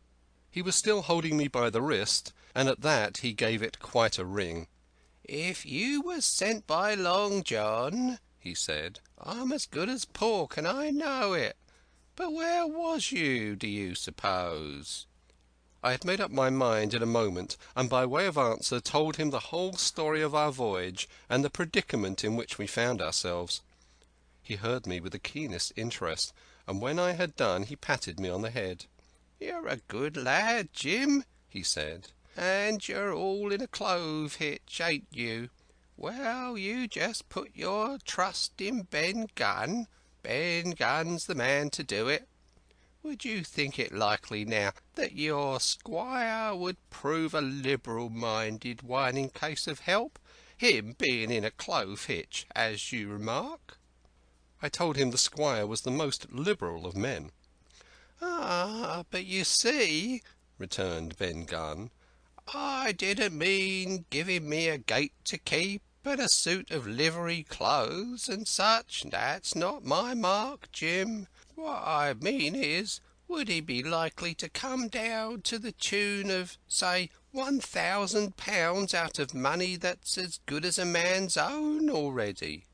He was still holding me by the wrist, and at that he gave it quite a wring. "If you was sent by Long John," he said, "I'm as good as pork, and I know it. But where was you, do you suppose?" I had made up my mind in a moment, and by way of answer told him the whole story of our voyage and the predicament in which we found ourselves. He heard me with the keenest interest, and when I had done he patted me on the head. "You're a good lad, Jim," he said, "and you're all in a clove hitch, ain't you? Well, you just put your trust in Ben Gunn. Ben Gunn's the man to do it. Would you think it likely now that your squire would prove a liberal-minded one in case of help, him being in a clove hitch, as you remark?" I told him the squire was the most liberal of men. "Ah, but you see," returned Ben Gunn, "I didn't mean giving me a gate to keep and a suit of livery clothes and such. That's not my mark, Jim. What I mean is, would he be likely to come down to the tune of, say, £1,000 out of money that's as good as a man's own already?"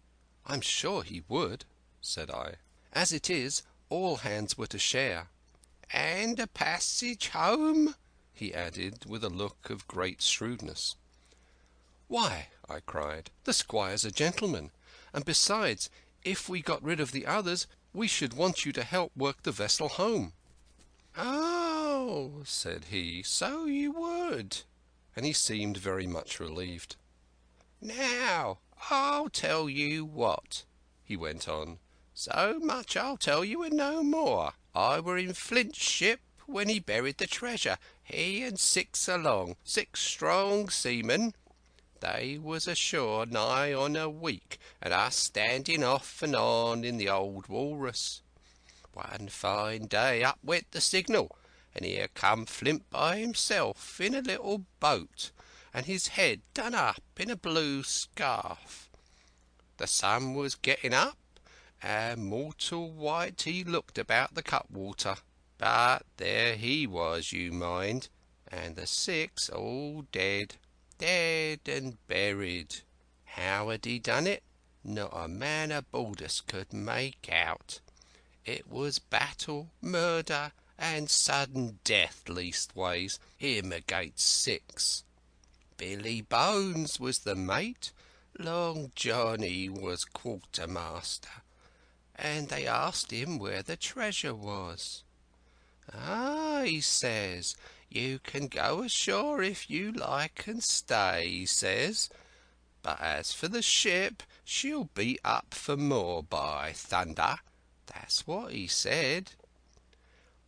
"I'm sure he would," said I. "As it is, all hands were to share." "And a passage home?" he added, with a look of great shrewdness. "Why," I cried, "the squire's a gentleman, and besides, if we got rid of the others, we should want you to help work the vessel home." "Oh," said he, "so you would." And he seemed very much relieved. "Now, I'll tell you what," he went on. "So much I'll tell you and no more. I were in Flint's ship when he buried the treasure, he and 6 along, 6 strong seamen. They was ashore nigh on a week, and us standing off and on in the old walrus. One fine day up went the signal, and here come Flint by himself in a little boat, and his head done up in a blue scarf. The sun was getting up, and mortal white he looked about the cutwater. But there he was, you mind, and the 6 all dead. Dead and buried. How had he done it? Not a man aboard us could make out. It was battle, murder, and sudden death, leastways, him against 6. Billy Bones was the mate, Long Johnny was quartermaster, and they asked him where the treasure was. 'Ah,' he says, 'you can go ashore if you like and stay,' he says, 'but as for the ship, she'll be up for more, by thunder.' That's what he said.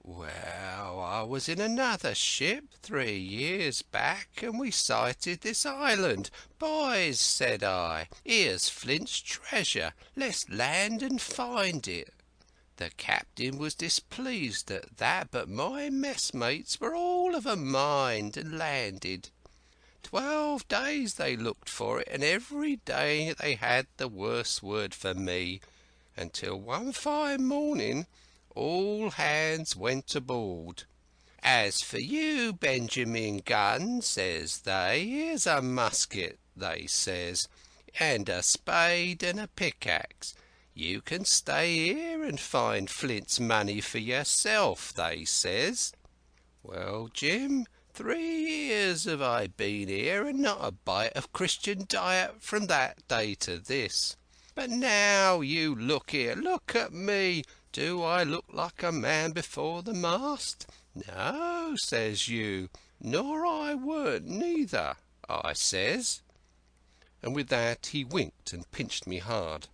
Well, I was in another ship 3 years back, and we sighted this island. 'Boys,' said I, 'here's Flint's treasure. Let's land and find it.' The captain was displeased at that, but my messmates were all of a mind and landed. 12 days they looked for it, and every day they had the worse word for me, until one fine morning all hands went aboard. 'As for you, Benjamin Gunn,' says they, 'here's a musket,' they says, 'and a spade and a pickaxe. You can stay here and find Flint's money for yourself,' they says. Well, Jim, 3 years have I been here, and not a bite of Christian diet from that day to this. But now you look here, look at me. Do I look like a man before the mast? No, says you, nor I weren't neither, I says." And with that he winked and pinched me hard.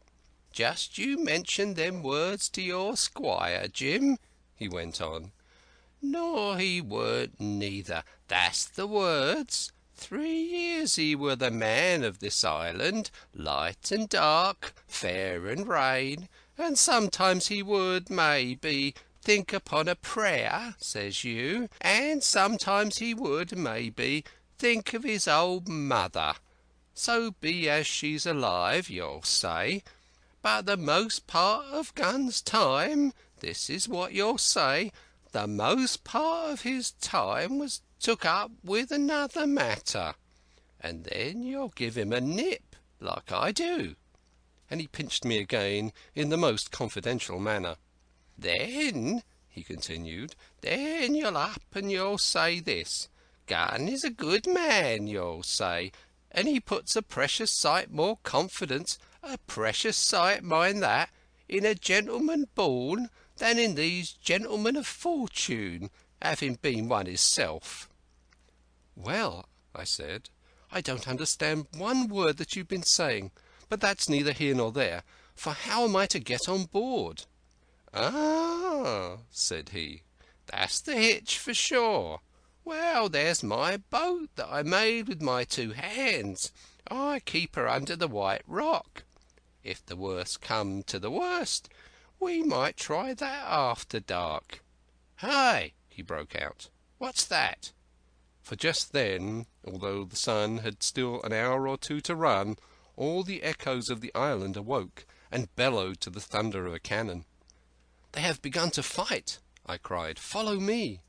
"Just you mention them words to your squire, Jim," he went on. "Nor he weren't neither, that's the words. 3 years he were the man of this island, light and dark, fair and rain, and sometimes he would, maybe, think upon a prayer, says you, and sometimes he would, maybe, think of his old mother. So be as she's alive, you'll say. But the most part of Gunn's time, this is what you'll say, the most part of his time was took up with another matter. And then you'll give him a nip, like I do." And he pinched me again in the most confidential manner. "Then," he continued, "then you'll up and you'll say this. Gunn is a good man, you'll say, and he puts a precious sight more confidence, a precious sight, mind that, in a gentleman born than in these gentlemen of fortune, having been one hisself." "Well," I said, "I don't understand one word that you've been saying, but that's neither here nor there, for how am I to get on board?" "Ah," said he, "that's the hitch for sure. Well, there's my boat that I made with my 2 hands. I keep her under the White Rock. If the worst come to the worst, we might try that after dark. Hey!" he broke out, "what's that?" For just then, although the sun had still an hour or 2 to run, all the echoes of the island awoke and bellowed to the thunder of a cannon. "They have begun to fight," I cried. "Follow me."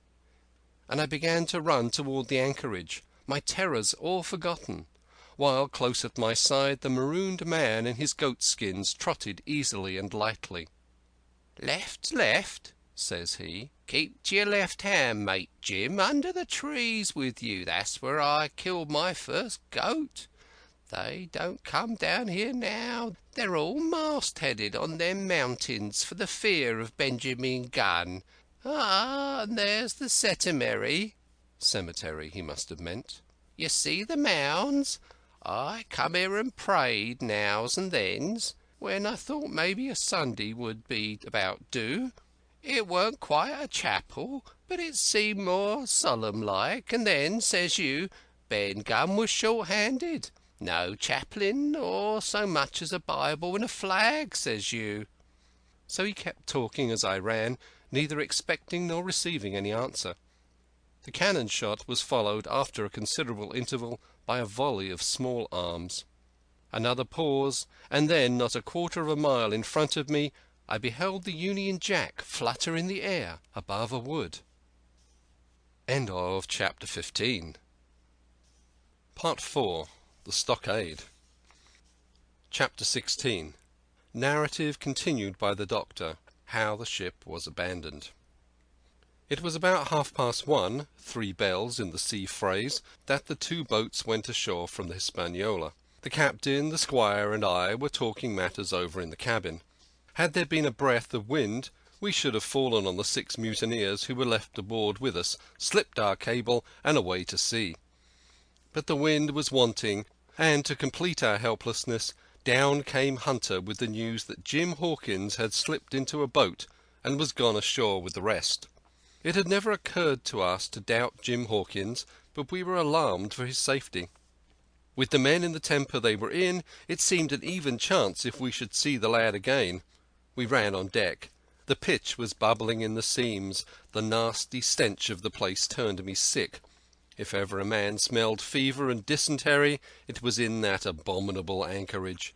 And I began to run toward the anchorage, my terrors all forgotten, while close at my side the marooned man in his goatskins trotted easily and lightly. "Left, left," says he. "Keep to your left hand, mate Jim, under the trees with you. That's where I killed my first goat. They don't come down here now. They're all mast-headed on them mountains for the fear of Benjamin Gunn. Ah, and there's the cemetery." Cemetery, he must have meant. "You see the mounds? I come here and prayed nows and thens, when I thought maybe a Sunday would be about due. It weren't quite a chapel, but it seemed more solemn-like. And then, says you, Ben Gunn was short-handed. No chaplain, or so much as a Bible and a flag, says you." So he kept talking as I ran, neither expecting nor receiving any answer. The cannon shot was followed after a considerable interval by a volley of small arms. Another pause, and then, not a quarter of a mile in front of me, I beheld the Union Jack flutter in the air above a wood. End of Chapter 15. Part 4. The Stockade. Chapter 16. Narrative continued by the Doctor. How the ship was abandoned. It was about 1:30, 3 bells in the sea phrase, that the 2 boats went ashore from the Hispaniola. The captain, the squire, and I were talking matters over in the cabin. Had there been a breath of wind, we should have fallen on the 6 mutineers who were left aboard with us, slipped our cable, and away to sea. But the wind was wanting, and to complete our helplessness, down came Hunter with the news that Jim Hawkins had slipped into a boat and was gone ashore with the rest. It had never occurred to us to doubt Jim Hawkins, but we were alarmed for his safety. With the men in the temper they were in, it seemed an even chance if we should see the lad again. We ran on deck. The pitch was bubbling in the seams. The nasty stench of the place turned me sick. If ever a man smelled fever and dysentery, it was in that abominable anchorage.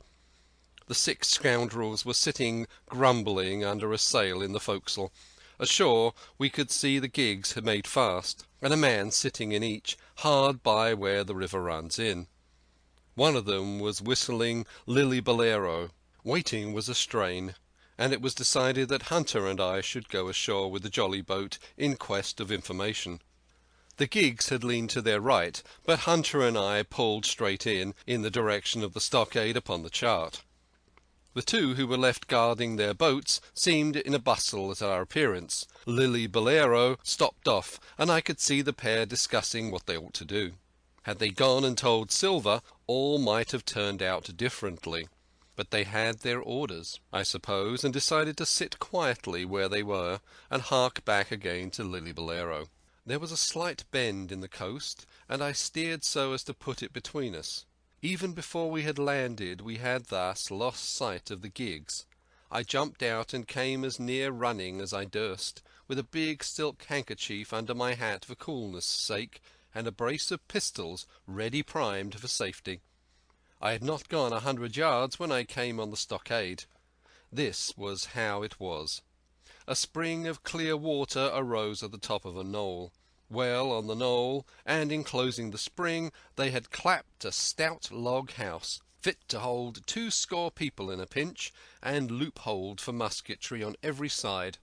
The 6 scoundrels were sitting grumbling under a sail in the forecastle. Ashore we could see the gigs had made fast, and a man sitting in each, hard by where the river runs in. One of them was whistling Lily Bolero. Waiting was a strain, and it was decided that Hunter and I should go ashore with the jolly boat in quest of information. The gigs had leaned to their right, but Hunter and I pulled straight in the direction of the stockade upon the chart. The 2 who were left guarding their boats seemed in a bustle at our appearance. Lily Bolero stopped off, and I could see the pair discussing what they ought to do. Had they gone and told Silver, all might have turned out differently. But they had their orders, I suppose, and decided to sit quietly where they were and hark back again to Lily Bolero. There was a slight bend in the coast, and I steered so as to put it between us. Even before we had landed we had thus lost sight of the gigs. I jumped out and came as near running as I durst, with a big silk handkerchief under my hat for coolness' sake, and a brace of pistols ready primed for safety. I had not gone 100 yards when I came on the stockade. This was how it was. A spring of clear water arose at the top of a knoll. Well on the knoll, and enclosing the spring, they had clapped a stout log house, fit to hold 20 people in a pinch, and loopholed for musketry on every side.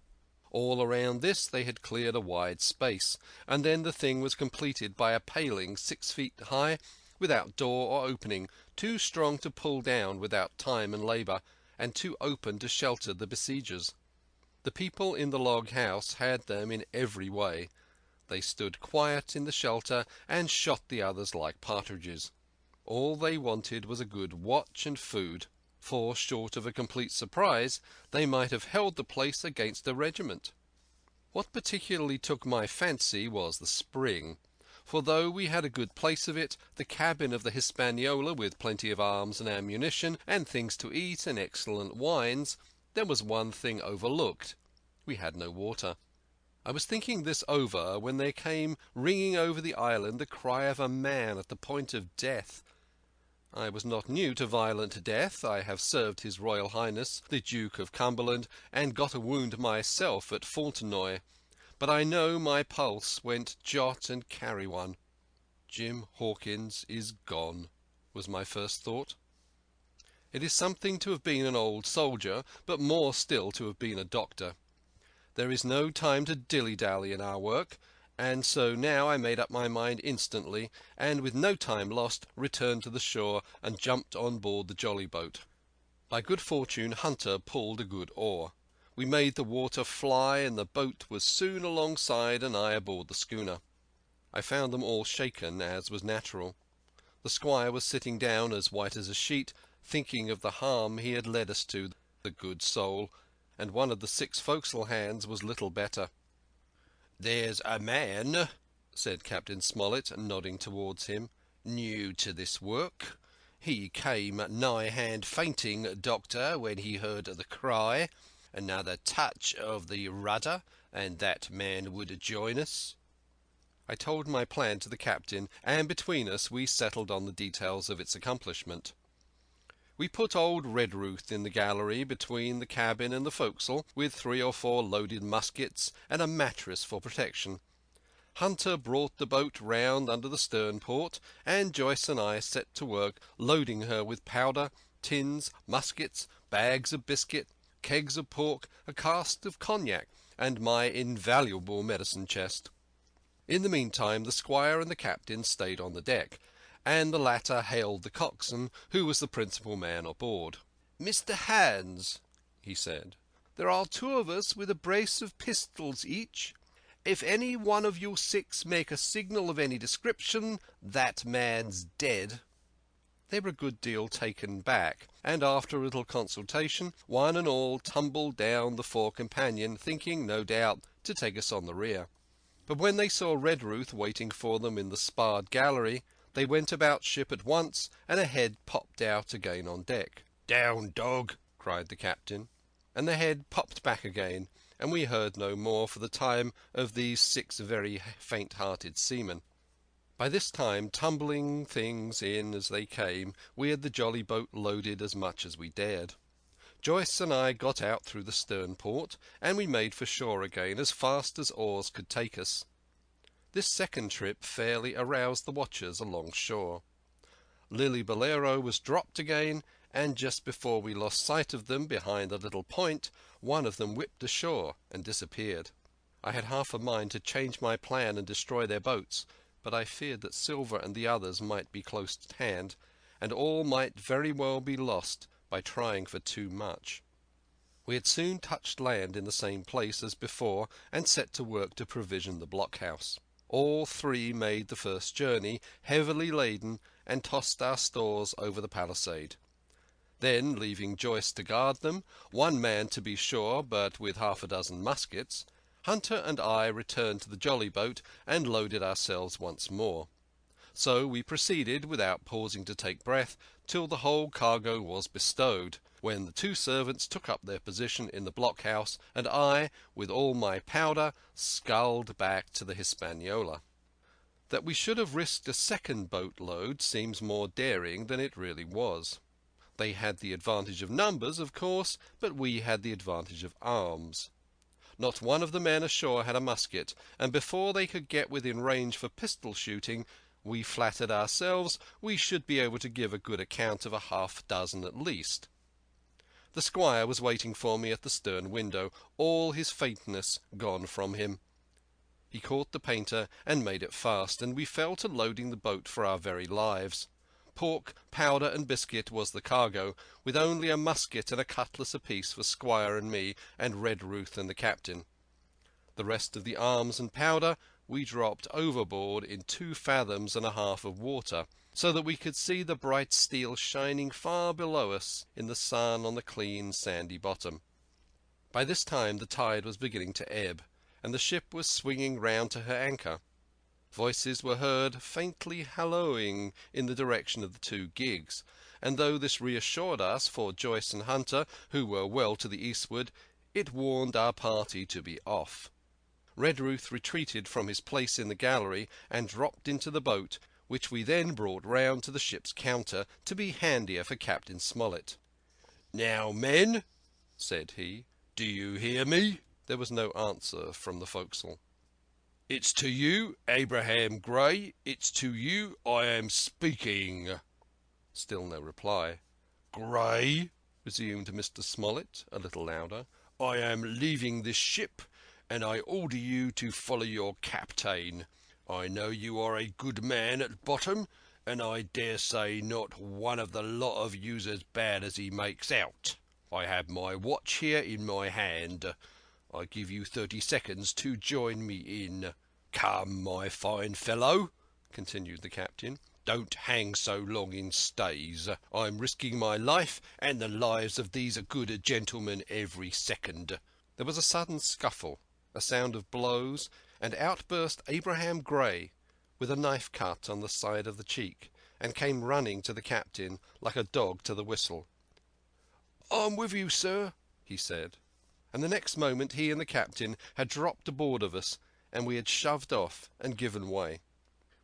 All around this they had cleared a wide space, and then the thing was completed by a paling 6 feet high, without door or opening, too strong to pull down without time and labour, and too open to shelter the besiegers. The people in the log house had them in every way. They stood quiet in the shelter and shot the others like partridges. All they wanted was a good watch and food, for, short of a complete surprise, they might have held the place against a regiment. What particularly took my fancy was the spring, for though we had a good place of it, the cabin of the Hispaniola with plenty of arms and ammunition, and things to eat and excellent wines, there was one thing overlooked. We had no water. I was thinking this over when there came ringing over the island the cry of a man at the point of death. I was not new to violent death. I have served His Royal Highness the Duke of Cumberland, and got a wound myself at Fontenoy. but I know my pulse went jot and carry one. Jim Hawkins is gone, was my first thought. It is something to have been an old soldier, but more still to have been a doctor. There is no time to dilly-dally in our work, and so now I made up my mind instantly, and with no time lost returned to the shore and jumped on board the jolly boat. By good fortune Hunter pulled a good oar. We made the water fly, and the boat was soon alongside and I aboard the schooner. I found them all shaken, as was natural. The squire was sitting down as white as a sheet, thinking of the harm he had led us to, the good soul, and one of the 6 forecastle hands was little better. "There's a man," said Captain Smollett, nodding towards him, "new to this work. He came nigh-hand fainting, Doctor, when he heard the cry. Another touch of the rudder, and that man would join us." I told my plan to the captain, and between us we settled on the details of its accomplishment. We put old Redruth in the gallery between the cabin and the forecastle, with 3 or 4 loaded muskets and a mattress for protection. Hunter brought the boat round under the stern port, and Joyce and I set to work loading her with powder, tins, muskets, bags of biscuit, kegs of pork, a cask of cognac, and my invaluable medicine chest. In the meantime the squire and the captain stayed on the deck, and the latter hailed the coxswain, who was the principal man aboard. "Mr. Hans," he said, "there are 2 of us with a brace of pistols each. If any one of you 6 make a signal of any description, that man's dead." They were a good deal taken back, and after a little consultation, one and all tumbled down the fore companion, thinking, no doubt, to take us on the rear. But when they saw Redruth waiting for them in the sparred gallery, they went about ship at once, and a head popped out again on deck. "Down, dog!" cried the captain, and the head popped back again, and we heard no more for the time of these 6 very faint-hearted seamen. By this time, tumbling things in as they came, we had the jolly boat loaded as much as we dared. Joyce and I got out through the stern port, and we made for shore again as fast as oars could take us. This second trip fairly aroused the watchers along shore. Lily Bolero was dropped again, and just before we lost sight of them behind a little point, one of them whipped ashore and disappeared. I had half a mind to change my plan and destroy their boats, but I feared that Silver and the others might be close at hand, and all might very well be lost by trying for too much. We had soon touched land in the same place as before, and set to work to provision the blockhouse. All 3 made the first journey, heavily laden, and tossed our stores over the palisade. Then, leaving Joyce to guard them, 1 man to be sure, but with half a dozen muskets, Hunter and I returned to the jolly boat and loaded ourselves once more. So we proceeded, without pausing to take breath, till the whole cargo was bestowed, when the 2 servants took up their position in the blockhouse, and I, with all my powder, sculled back to the Hispaniola. That we should have risked a second boat-load seems more daring than it really was. They had the advantage of numbers, of course, but we had the advantage of arms. Not one of the men ashore had a musket, and before they could get within range for pistol shooting, we flattered ourselves we should be able to give a good account of a half-dozen at least. The squire was waiting for me at the stern window, all his faintness gone from him. He caught the painter and made it fast, and we fell to loading the boat for our very lives. Pork, powder, and biscuit was the cargo, with only a musket and a cutlass apiece for Squire and me, and Redruth and the captain. The rest of the arms and powder we dropped overboard in 2 fathoms and a half of water, so that we could see the bright steel shining far below us in the sun on the clean sandy bottom. By this time the tide was beginning to ebb, and the ship was swinging round to her anchor. Voices were heard faintly hallooing in the direction of the 2 gigs, and though this reassured us, for Joyce and Hunter, who were well to the eastward, it warned our party to be off. Redruth retreated from his place in the gallery and dropped into the boat, which we then brought round to the ship's counter to be handier for Captain Smollett. "Now, men," said he, "do you hear me?" There was no answer from the forecastle. It's to you, Abraham Gray. It's to you I am speaking. Still no reply. Gray, resumed Mr. Smollett, a little louder, I am leaving this ship, and I order you to follow your captain. I know you are a good man at bottom, and I dare say not one of the lot of you's as bad as he makes out. I have my watch here in my hand. I give you 30 seconds to join me in. Come, my fine fellow, continued the captain. Don't hang so long in stays. I'm risking my life and the lives of these good gentlemen every second. There was a sudden scuffle, a sound of blows, and out burst Abraham Gray with a knife cut on the side of the cheek, and came running to the captain like a dog to the whistle. "I'm with you, sir," he said. And the next moment he and the captain had dropped aboard of us, and we had shoved off and given way.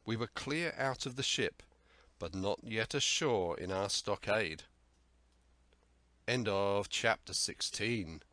We were clear out of the ship, but not yet ashore in our stockade. End of chapter 16.